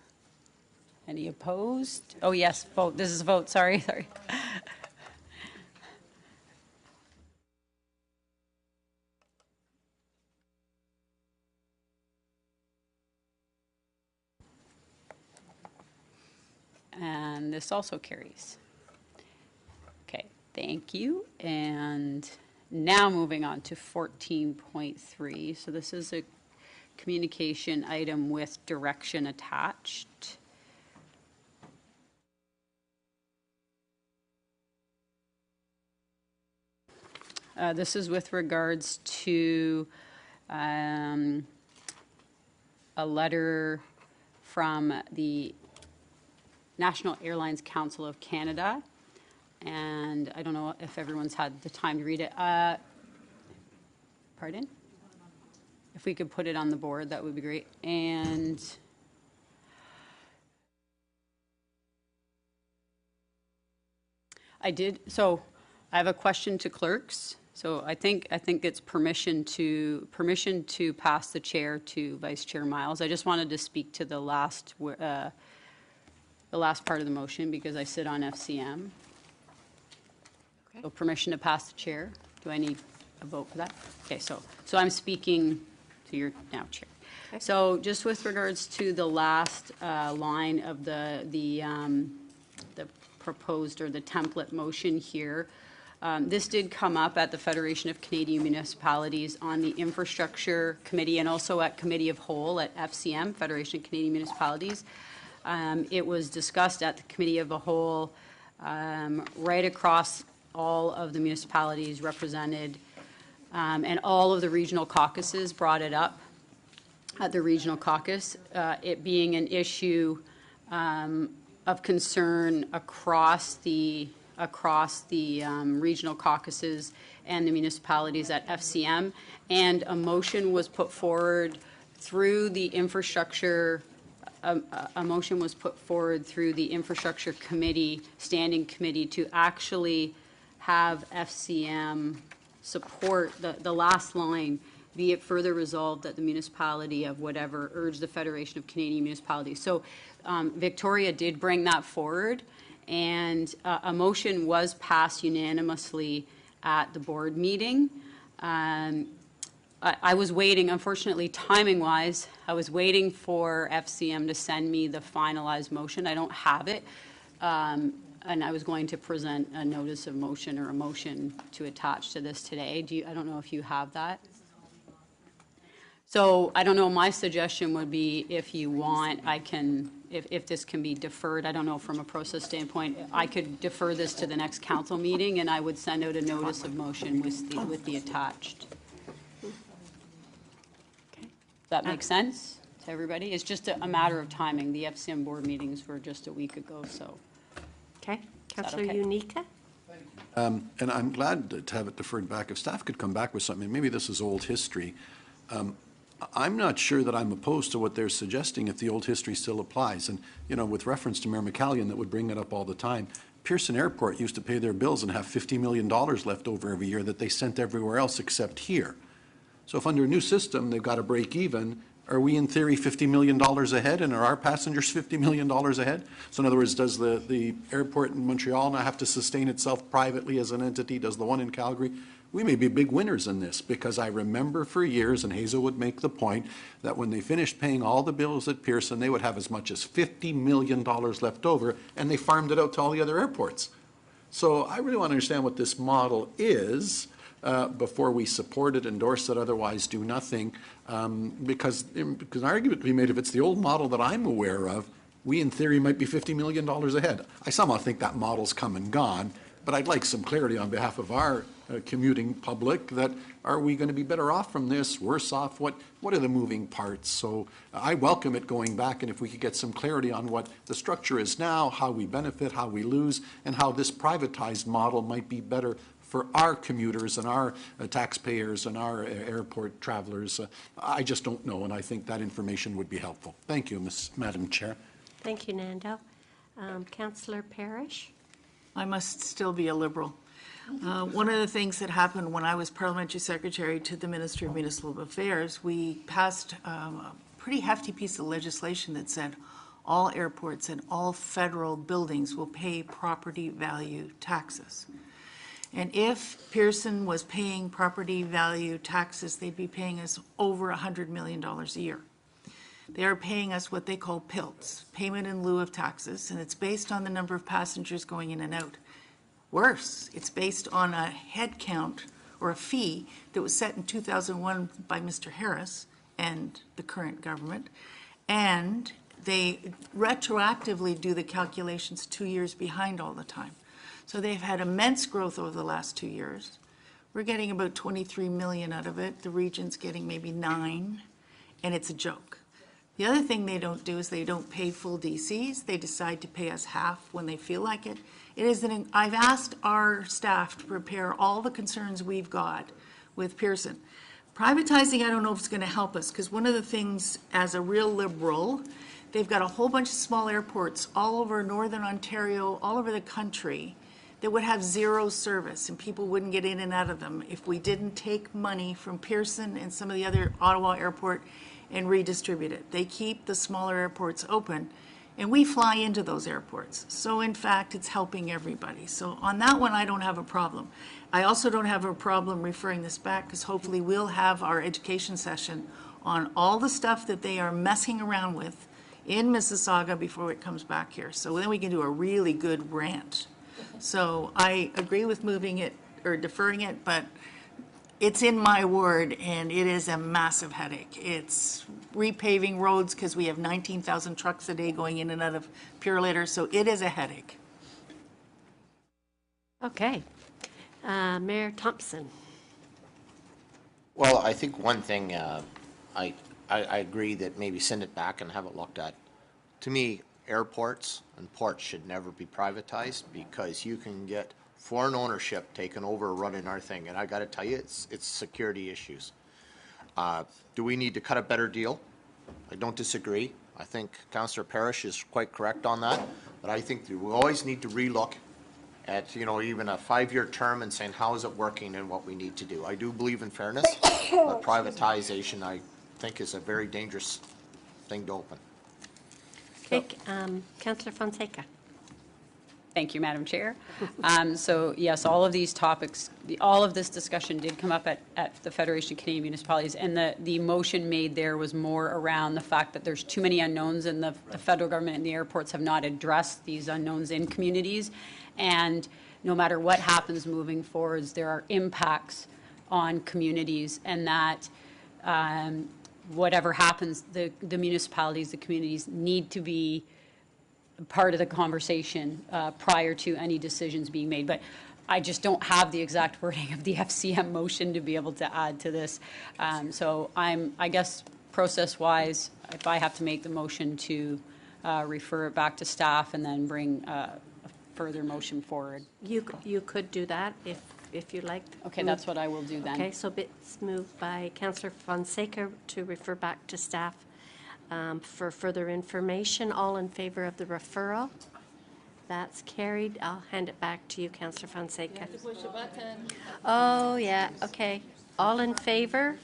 Any opposed? Oh, yes, vote. This is a vote. Sorry. And this also carries. Okay, thank you. And now moving on to 14.3. So this is a communication item with direction attached. This is with regards to a letter from the National Airlines Council of Canada, and I don't know if everyone's had the time to read it. Pardon? If we could put it on the board, that would be great. And so I have a question to clerks. So I think it's permission to pass the chair to Vice Chair Miles. I just wanted to speak to the last part of the motion because I sit on FCM. Okay. So permission to pass the chair. Do I need a vote for that? Okay, so I'm speaking to your now chair. Okay. So just with regards to the last line of the proposed or the template motion here, this did come up at the Federation of Canadian Municipalities on the Infrastructure Committee and also at Committee of Whole at FCM, Federation of Canadian Municipalities. It was discussed at the Committee of the Whole right across all of the municipalities represented, and all of the regional caucuses brought it up at the regional caucus, it being an issue of concern across the regional caucuses and the municipalities at FCM, and a motion was put forward through the infrastructure. A motion was put forward through the Infrastructure Committee, Standing Committee, to actually have FCM support the last line, be it further resolved that the municipality of whatever urge the Federation of Canadian Municipalities. So Victoria did bring that forward, and a motion was passed unanimously at the board meeting. I was waiting, unfortunately, timing-wise, I was waiting for FCM to send me the finalized motion. I don't have it. And I was going to present a notice of motion or a motion to attach to this today. I don't know if you have that. So I don't know, my suggestion would be if you want, I can, if this can be deferred, I don't know from a process standpoint, I could defer this to the next council meeting and I would send out a notice of motion with the attached. Okay. Does that make sense to everybody? It's just a matter of timing. The FCM board meetings were just a week ago, so. Okay. Councillor okay? Unica? And I'm glad to have it deferred back. If staff could come back with something, maybe this is old history. I'm not sure that I'm opposed to what they're suggesting if the old history still applies. And, you know, with reference to Mayor McCallion that would bring it up all the time, Pearson Airport used to pay their bills and have $50 million left over every year that they sent everywhere else except here. So if under a new system they've got to break even Are we in theory $50 million ahead, and are our passengers $50 million ahead? So in other words, does the airport in Montreal now have to sustain itself privately as an entity? Does the one in Calgary? We may be big winners in this, because I remember for years, and Hazel would make the point, that when they finished paying all the bills at Pearson, they would have as much as $50 million left over, and they farmed it out to all the other airports. So I really want to understand what this model is before we support it, endorse it, otherwise do nothing, because an argument to be made, if it's the old model that I'm aware of, we in theory might be $50 million ahead. I somehow think that model's come and gone, but I'd like some clarity on behalf of our commuting public that, are we going to be better off from this, worse off? What are the moving parts? So I welcome it going back, and if we could get some clarity on what the structure is now, how we benefit, how we lose, and how this privatized model might be better for our commuters and our taxpayers and our airport travelers. I just don't know, and I think that information would be helpful. Thank you, Madam Chair. Thank you, Nando. Councillor Parrish? I must still be a Liberal. One of the things that happened when I was Parliamentary Secretary to the Ministry of Municipal Affairs, we passed a pretty hefty piece of legislation that said all airports and all federal buildings will pay property value taxes. And if Pearson was paying property value taxes, they'd be paying us over $100 million a year. They are paying us what they call PILTs, payment in lieu of taxes, and it's based on the number of passengers going in and out. Worse, it's based on a head count or a fee that was set in 2001 by Mr. Harris and the current government, and they retroactively do the calculations 2 years behind all the time. So they've had immense growth over the last 2 years. We're getting about 23 million out of it. The region's getting maybe 9, and it's a joke. The other thing they don't do is they don't pay full DCs. They decide to pay us half when they feel like it. I've asked our staff to prepare all the concerns we've got with Pearson. Privatizing, I don't know if it's going to help us, because one of the things, as a real Liberal, they've got a whole bunch of small airports all over Northern Ontario, all over the country, that would have zero service, and people wouldn't get in and out of them if we didn't take money from Pearson and some of the other Ottawa Airport and redistribute it. They keep the smaller airports open, and we fly into those airports. So in fact, it's helping everybody. So on that one, I don't have a problem. I also don't have a problem referring this back, because hopefully we'll have our education session on all the stuff that they are messing around with in Mississauga before it comes back here. So then we can do a really good rant. So I agree with moving it or deferring it, but it's in my ward, and it is a massive headache. It's repaving roads because we have 19,000 trucks a day going in and out of Purolator, so it is a headache. Okay. Mayor Thompson? Well, I think one thing, I agree that maybe send it back and have it looked at. To me, airports and ports should never be privatized, because you can get foreign ownership taken over running our thing, and I got to tell you, it's security issues. Do we need to cut a better deal? I don't disagree. I think Councillor Parrish is quite correct on that, but I think that we always need to relook at, even a 5-year term and saying, how is it working and what we need to do. I do believe in fairness, but privatization, I think, is a very dangerous thing to open. Okay, Councillor Fonseca. Thank you, Madam Chair. So yes, all of these topics, all of this discussion did come up at the Federation of Canadian Municipalities, and the motion made there was more around the fact that there's too many unknowns, and the federal government and the airports have not addressed these unknowns in communities. And no matter what happens moving forwards, there are impacts on communities, and that whatever happens, the municipalities, the communities need to be part of the conversation prior to any decisions being made. But I just don't have the exact wording of the FCM motion to be able to add to this. So I guess process-wise, if I have to make the motion to refer it back to staff and then bring a further motion forward. You could do that if you like. Okay, that's what I will do then. Okay, so it's moved by Councillor Fonseca to refer back to staff for further information. All in favor of the referral? That's carried. I'll hand it back to you, Councillor Fonseca. You have to push a button. Oh, yeah, okay. All in favor?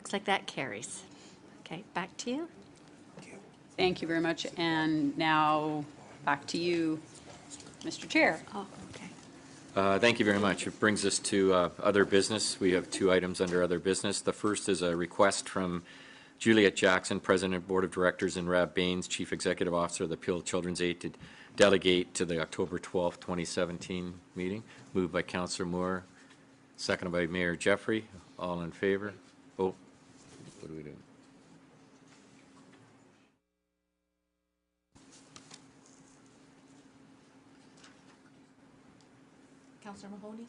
Looks like that carries. Okay, back to you. Thank you very much. And now, back to you, Mr. Chair. Oh, okay. Thank you very much. It brings us to other business. We have 2 items under other business. The first is a request from Juliet Jackson, President, Board of Directors, and Rab Baines, Chief Executive Officer of the Peel Children's Aid, to delegate to the October 12th, 2017 meeting. Moved by Councillor Moore, seconded by Mayor Jeffrey. All in favor? Oh, what do we do? Councillor Mahoney?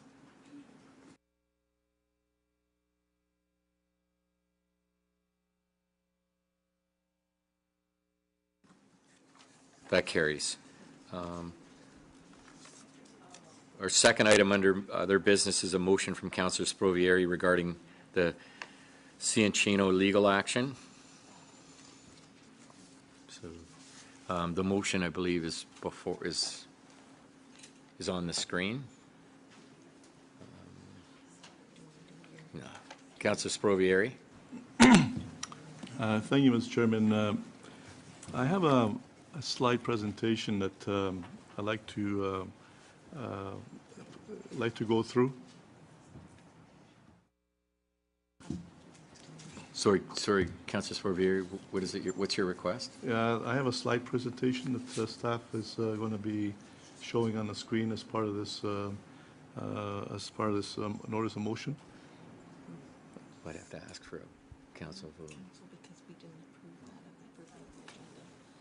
That carries. Our second item under other business is a motion from Councillor Sprovieri regarding the Ciancino legal action. So the motion, I believe, is on the screen. No. Councillor Sprovieri. Thank you, Mr. Chairman. I have a slide presentation that I'd like to go through. Sorry, Councillor Sprovieri, what is it? What's your request? I have a slide presentation that the staff is going to be showing on the screen as part of this notice of motion. I'd have to ask for a council vote.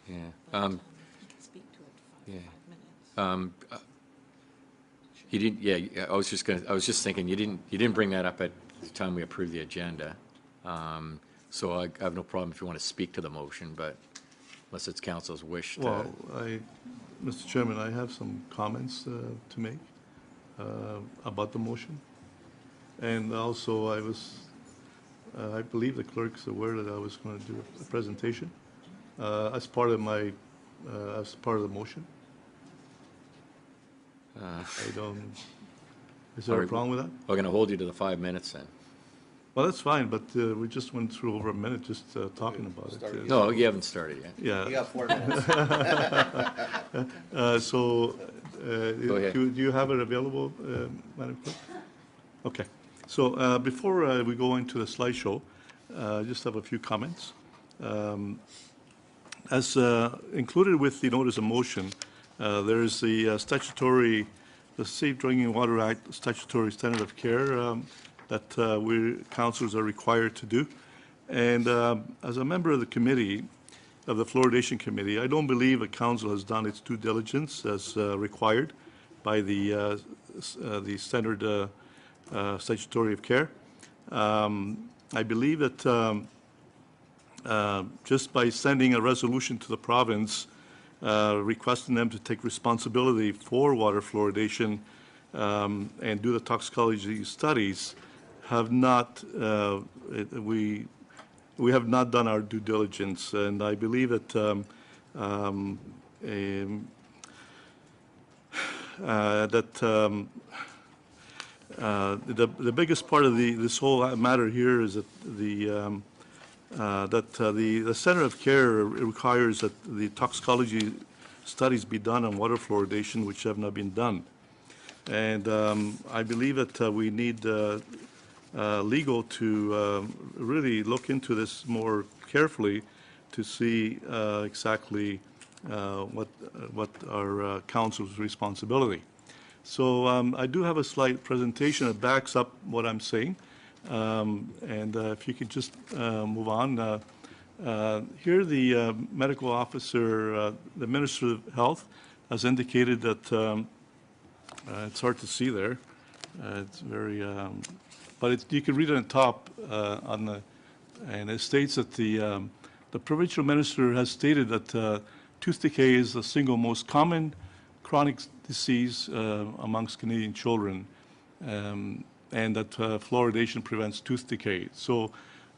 Yeah. You didn't. Yeah. I was just thinking you didn't bring that up at the time we approved the agenda. So I have no problem if you want to speak to the motion, but unless it's council's wish. Well, Mr. Chairman, I have some comments to make about the motion, and also I believe the clerk's aware that I was going to do a presentation as part of the motion. Is there a problem with that? We're going to hold you to the 5 minutes then. Well, that's fine, but we just went through over a minute just talking about it. No, you haven't started yet. Yeah. You got 4 minutes. Go ahead. Do you have it available, Madam Clerk? Okay. So before we go into the slideshow, I just have a few comments. As included with the notice of motion, there is the Safe Drinking Water Act statutory standard of care that we councillors are required to do. And as a member of the committee, of the Fluoridation Committee, I don't believe the council has done its due diligence as required by the standard statutory of care. I believe that just by sending a resolution to the province requesting them to take responsibility for water fluoridation and do the toxicology studies, have not we have not done our due diligence, and I believe that the biggest part of this whole matter here is that the Center of Care requires that the toxicology studies be done on water fluoridation, which have not been done. And I believe that we need legal to really look into this more carefully to see exactly what our council's responsibility. So I do have a slide presentation that backs up what I'm saying. And if you could just move on. Here the medical officer, the Minister of Health, has indicated that it's hard to see there. It's very, but you can read it on top and it states that the provincial minister has stated that tooth decay is the single most common chronic disease amongst Canadian children, and that fluoridation prevents tooth decay. So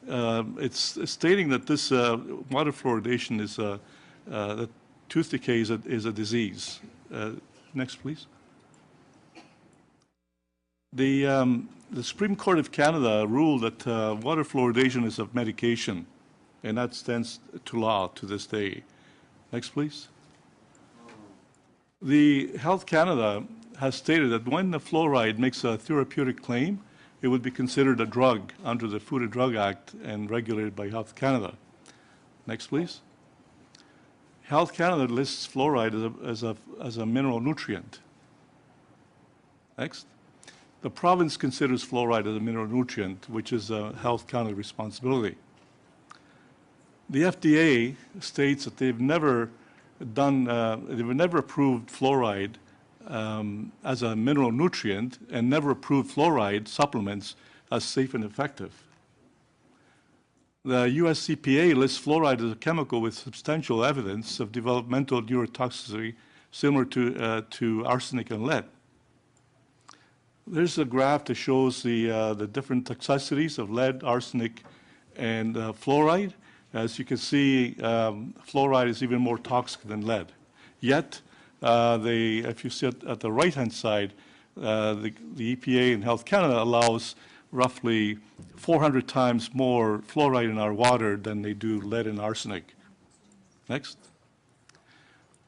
it's stating that this water fluoridation is that tooth decay is a disease. Next, please. The Supreme Court of Canada ruled that water fluoridation is a medication, and that stands to law to this day. Next, please. The Health Canada has stated that when the fluoride makes a therapeutic claim, it would be considered a drug under the Food and Drug Act and regulated by Health Canada. Next, please. Health Canada lists fluoride as a mineral nutrient. Next. The province considers fluoride as a mineral nutrient, which is a Health Canada responsibility. The FDA states that they've never approved fluoride as a mineral nutrient and never approved fluoride supplements as safe and effective. The US EPA lists fluoride as a chemical with substantial evidence of developmental neurotoxicity similar to arsenic and lead. There's a graph that shows the different toxicities of lead, arsenic, and fluoride. As you can see, fluoride is even more toxic than lead. Yet, if you see at the right-hand side, the EPA and Health Canada allows roughly 400 times more fluoride in our water than they do lead and arsenic. Next.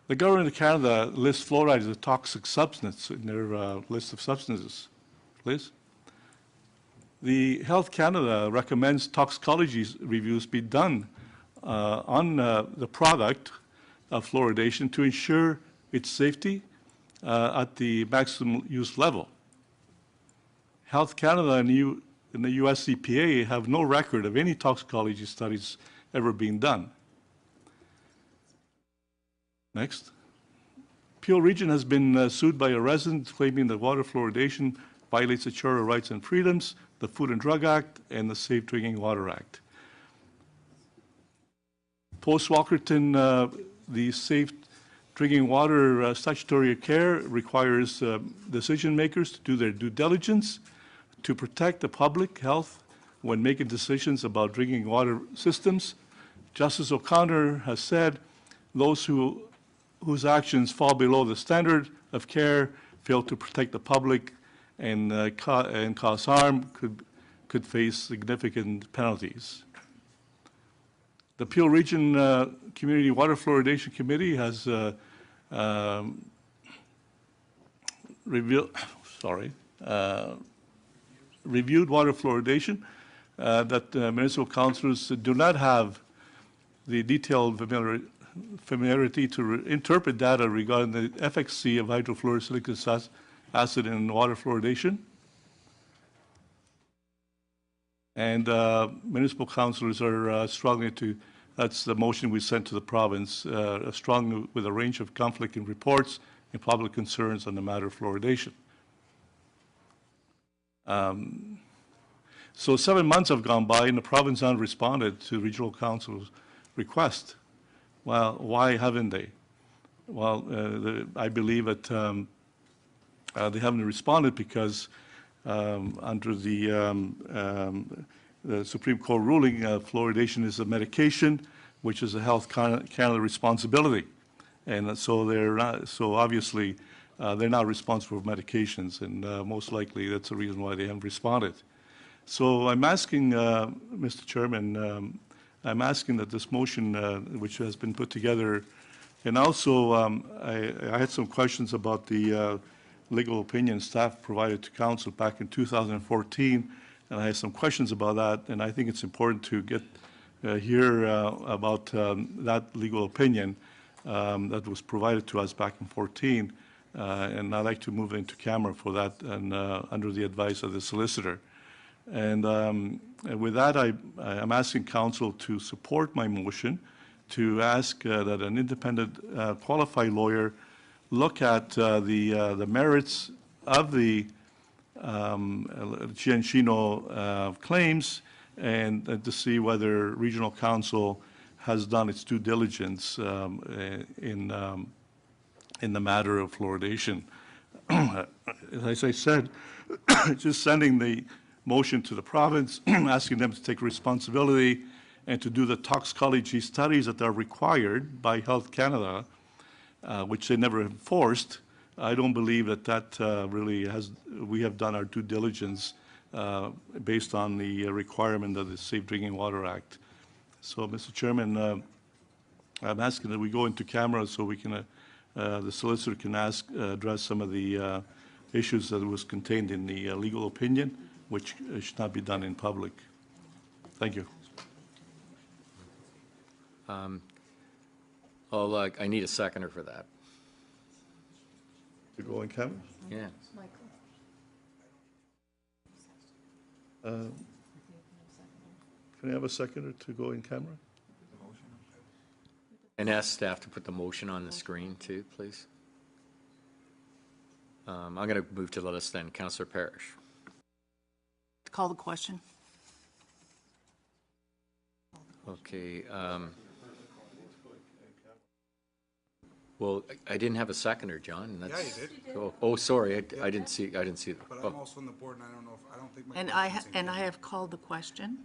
The government of Canada lists fluoride as a toxic substance in their list of substances. Please. The Health Canada recommends toxicology reviews be done on the product of fluoridation to ensure its safety at the maximum use level. Health Canada and the US EPA have no record of any toxicology studies ever being done. Next. Peel Region has been sued by a resident claiming that water fluoridation violates the Charter of Rights and Freedoms, the Food and Drug Act, and the Safe Drinking Water Act. Post-Walkerton, the Safe Drinking Water statutory care requires decision makers to do their due diligence to protect the public health when making decisions about drinking water systems. Justice O'Connor has said those whose actions fall below the standard of care, fail to protect the public, and cause harm could face significant penalties. The Peel Region Community Water Fluoridation Committee has reviewed water fluoridation that municipal councillors do not have the detailed familiarity to interpret data regarding the efficacy of hydrofluorosilicic acid in water fluoridation. And municipal councillors are struggling to, that's the motion we sent to the province, struggling with a range of conflicting reports and public concerns on the matter of fluoridation. So 7 months have gone by and the province hasn't responded to regional council's request. Well, why haven't they? Well, I believe that they haven't responded because under the Supreme Court ruling, fluoridation is a medication, which is a Health Canada responsibility, and so they're not. So obviously, they're not responsible for medications, and most likely that's the reason why they haven't responded. So I'm asking, Mr. Chairman, I'm asking that this motion, which has been put together, and also I had some questions about the legal opinion staff provided to council back in 2014, and I have some questions about that, and I think it's important to get hear about that legal opinion that was provided to us back in 2014, and I'd like to move into camera for that and under the advice of the solicitor. And with that, I'm asking council to support my motion to ask that an independent qualified lawyer look at the merits of the Ciancino claims and to see whether regional council has done its due diligence in the matter of fluoridation. As I said, just sending the motion to the province, asking them to take responsibility and to do the toxicology studies that are required by Health Canada, which they never enforced, I don't believe that really we have done our due diligence based on the requirement of the Safe Drinking Water Act. So, Mr. Chairman, I'm asking that we go into camera so we can, the solicitor can address some of the issues that was contained in the legal opinion, which should not be done in public. Thank you. I need a seconder for that. To go in camera? Yeah. Can I have a seconder to go in camera? And ask staff to put the motion on the screen too, please. I'm going to move to the list then. Councillor Parrish. Call the question. Okay. Well, I didn't have a seconder, John. And that's, Yeah, you did. Oh, sorry. I didn't see. I didn't see that. But Oh. I'm also on the board, and I don't know if, I don't think my. And I have called the question.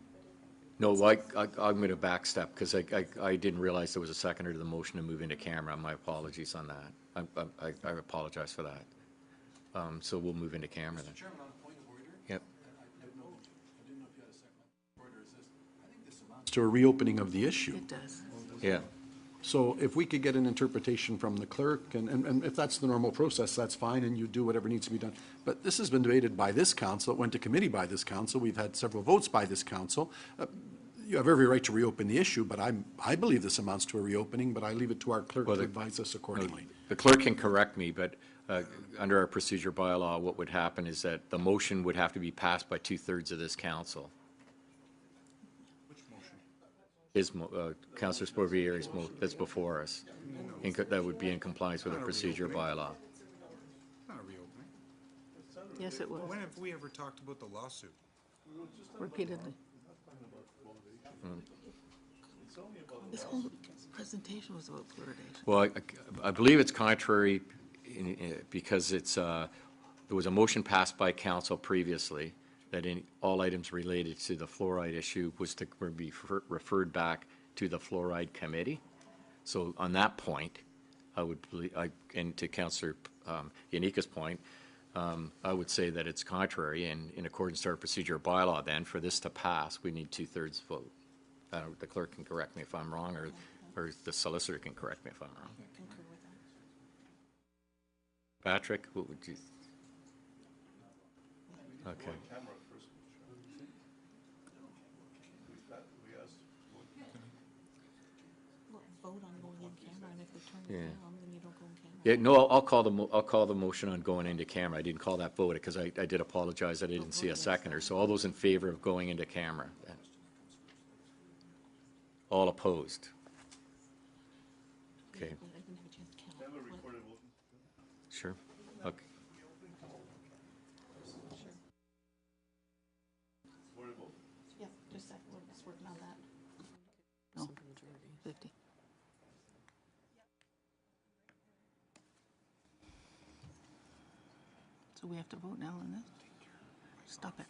No, I'm going to backstep because I didn't realize there was a seconder to the motion to move into camera. My apologies on that. I apologize for that. So we'll move into camera then. Chairman, on a point of order. Yep. I didn't know if you had a second order. I think this amounts to a reopening of the issue. It does. Yeah. So if we could get an interpretation from the clerk, and if that's the normal process, that's fine, and you do whatever needs to be done. But this has been debated by this council, it went to committee by this council, we've had several votes by this council. You have every right to reopen the issue, but I believe this amounts to a reopening, but I leave it to our clerk to advise us accordingly. The clerk can correct me, but under our procedure bylaw, what would happen is that the motion would have to be passed by 2/3 of this council. Councillor Sporviere's that's before us. That would be in compliance with the procedure bylaw. Not a reopening. Yes, it was. When have we ever talked about the lawsuit? Repeatedly. This whole presentation was about fluoridation. Well, I believe it's contrary because it's, there was a motion passed by council previously that all items related to the fluoride issue was to be referred back to the fluoride committee. So on that point, I would believe, and to Councillor Yanika's point, I would say that it's contrary, and in accordance to our procedure bylaw, then for this to pass, we need 2/3 vote. The clerk can correct me if I'm wrong, or the solicitor can correct me if I'm wrong. Patrick, what would you? Okay. Vote on going in camera, and if they turn Yeah. it down, then you don't go in camera. Yeah, no, I'll call the motion on going into camera. I didn't call that vote because I did apologize that I didn't see a seconder. So all those in favor of going into camera? All opposed? Okay. Sure. Okay. Yeah, just a second, we're just working on that. No, 50. So we have to vote now on this? Stop it.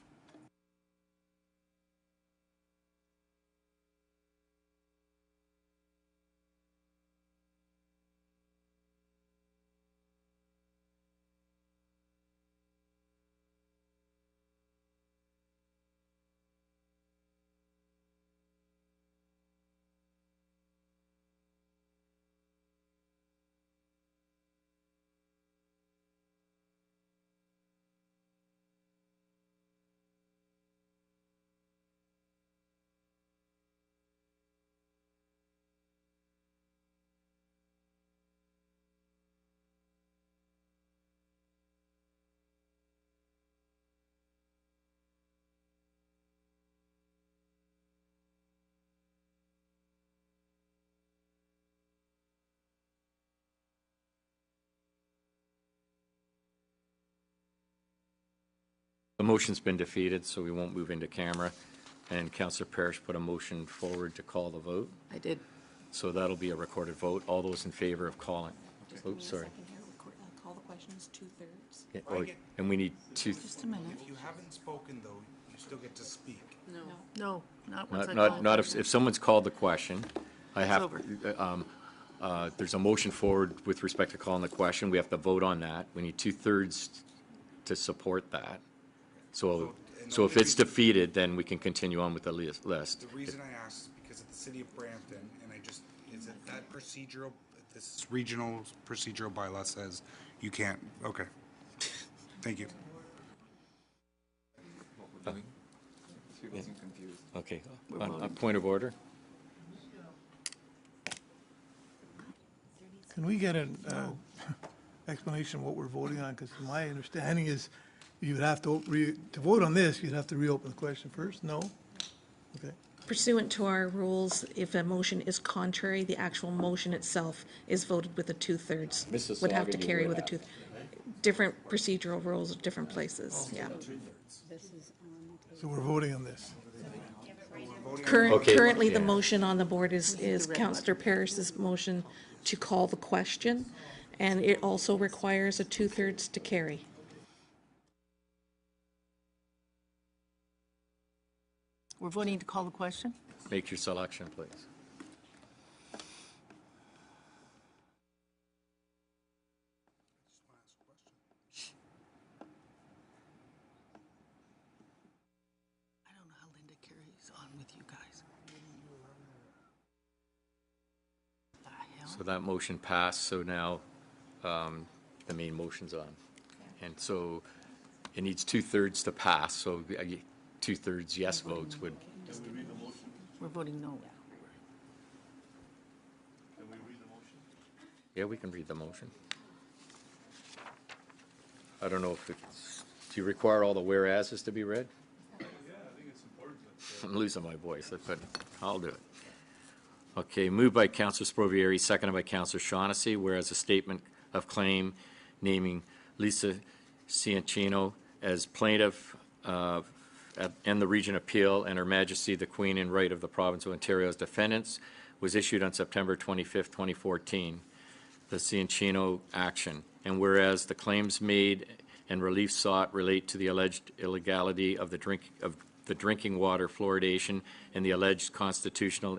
The motion's been defeated, so we won't move into camera. And Councillor Parrish put a motion forward to call the vote. I did. So that'll be a recorded vote. All those in favor of calling? Oops, sorry. Call the questions 2/3. Yeah, oh, and we need two. Just a minute. If you haven't spoken, though, you still get to speak. No, not once I Not call. if someone's called the question, I It's have, over. there's a motion forward with respect to calling the question. We have to vote on that. We need 2/3 to support that. So if it's defeated, then we can continue on with the list. The reason I asked is because of the city of Brampton, and is it that procedural, this regional procedural bylaw says you can't, okay. Thank you. Okay, on point of order? Can we get an explanation of what we're voting on? Because my understanding is you'd have to vote on this, you'd have to reopen the question first? No? Okay. Pursuant to our rules, if a motion is contrary, the actual motion itself is voted with a 2/3. Would have to carry with a 2/3. Different procedural rules at different places, yeah. So we're voting on this. Currently, the motion on the board is Councillor Parrish's motion to call the question, and it also requires a 2/3 to carry. We're voting to call the question? Make your selection, please. I don't know how Linda carries on with you guys. So that motion passed, so now the main motion's on. And so it needs 2/3 to pass, so 2/3 yes votes would. We're voting no. Yeah, we can read the motion. I don't know if it's, do you require all the whereases to be read? Yeah, I think it's important. I'm losing my voice, but I'll do it. Okay, moved by Councillor Sprovieri, seconded by Councillor Shaughnessy, whereas a statement of claim naming Lisa Ciancino as plaintiff and the Region Appeal and Her Majesty the Queen in right of the Province of Ontario as defendants was issued on September 25th, 2014, the Ciancino action. And whereas the claims made and relief sought relate to the alleged illegality of the drinking water fluoridation and the alleged constitutional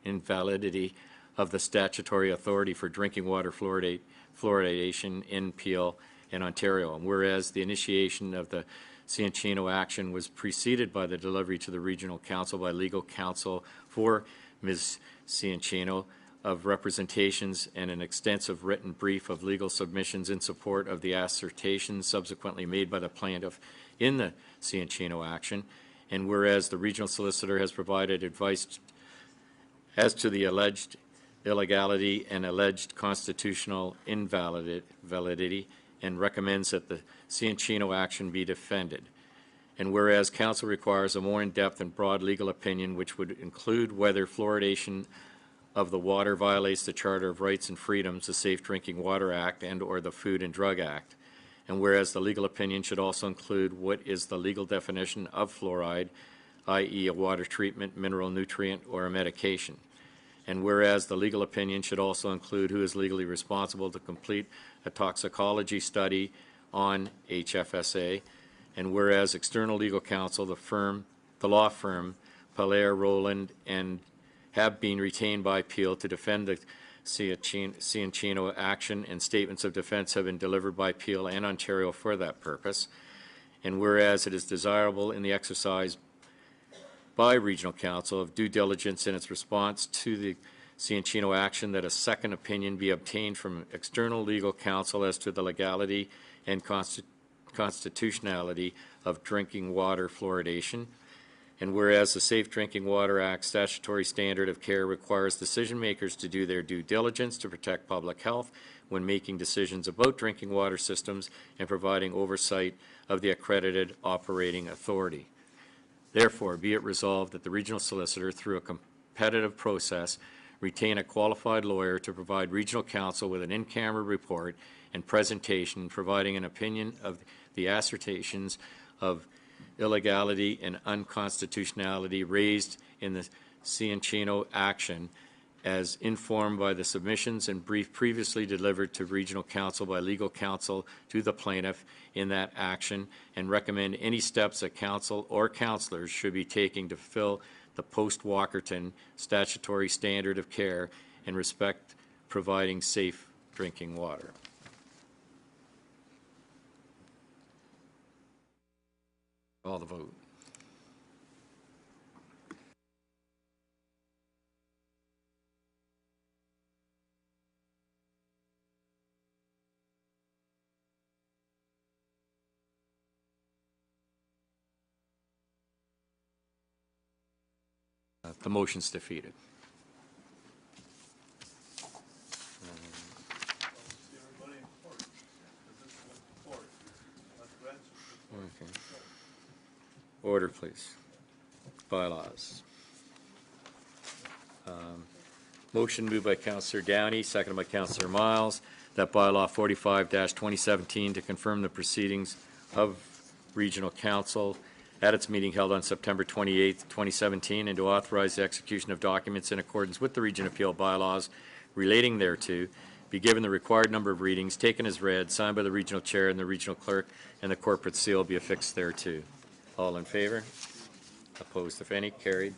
invalidity of the statutory authority for drinking water fluoridation in Peel and Ontario. And whereas the initiation of the Ciancino action was preceded by the delivery to the Regional Council by legal counsel for Ms. Ciancino of representations and an extensive written brief of legal submissions in support of the assertions subsequently made by the plaintiff in the Ciancino action, and whereas the regional solicitor has provided advice as to the alleged illegality and alleged constitutional invalidity and recommends that the Ciancino action be defended. And whereas council requires a more in-depth and broad legal opinion which would include whether fluoridation of the water violates the Charter of Rights and Freedoms, the Safe Drinking Water Act, and or the Food and Drug Act. And whereas the legal opinion should also include what is the legal definition of fluoride, i.e. a water treatment, mineral nutrient, or a medication. And whereas the legal opinion should also include who is legally responsible to complete a toxicology study on HFSA. And whereas external legal counsel, the law firm, Palaire, Rowland, and have been retained by Peel to defend the Ciancino action, and statements of defense have been delivered by Peel and Ontario for that purpose. And whereas it is desirable in the exercise by Regional Council of due diligence in its response to the Ciancino action that a second opinion be obtained from external legal counsel as to the legality and constitutionality of drinking water fluoridation. And whereas the Safe Drinking Water Act statutory standard of care requires decision makers to do their due diligence to protect public health when making decisions about drinking water systems and providing oversight of the accredited operating authority. Therefore, be it resolved that the regional solicitor, through a competitive process, retain a qualified lawyer to provide regional counsel with an in-camera report and presentation providing an opinion of the assertions of illegality and unconstitutionality raised in the Ciancino action as informed by the submissions and brief previously delivered to Regional Council by legal counsel to the plaintiff in that action, and recommend any steps that council or councillors should be taking to fulfill the post-Walkerton statutory standard of care and respect providing safe drinking water. Call the vote. The motion's defeated. Okay. Order, please. Bylaws. Motion moved by Councillor Downey, seconded by Councillor Miles, that bylaw 45-2017 to confirm the proceedings of Regional Council at its meeting held on September 28, 2017, and to authorize the execution of documents in accordance with the Region Appeal bylaws relating thereto, be given the required number of readings, taken as read, signed by the regional chair and the regional clerk, and the corporate seal be affixed thereto. All in favor? Opposed, if any? Carried.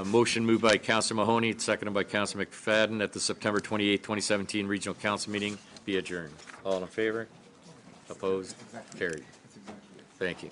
Motion moved by Councillor Mahoney, seconded by Councillor McFadden, that the September 28, 2017 Regional Council meeting be adjourned. All in favor? Opposed? Carried. Thank you.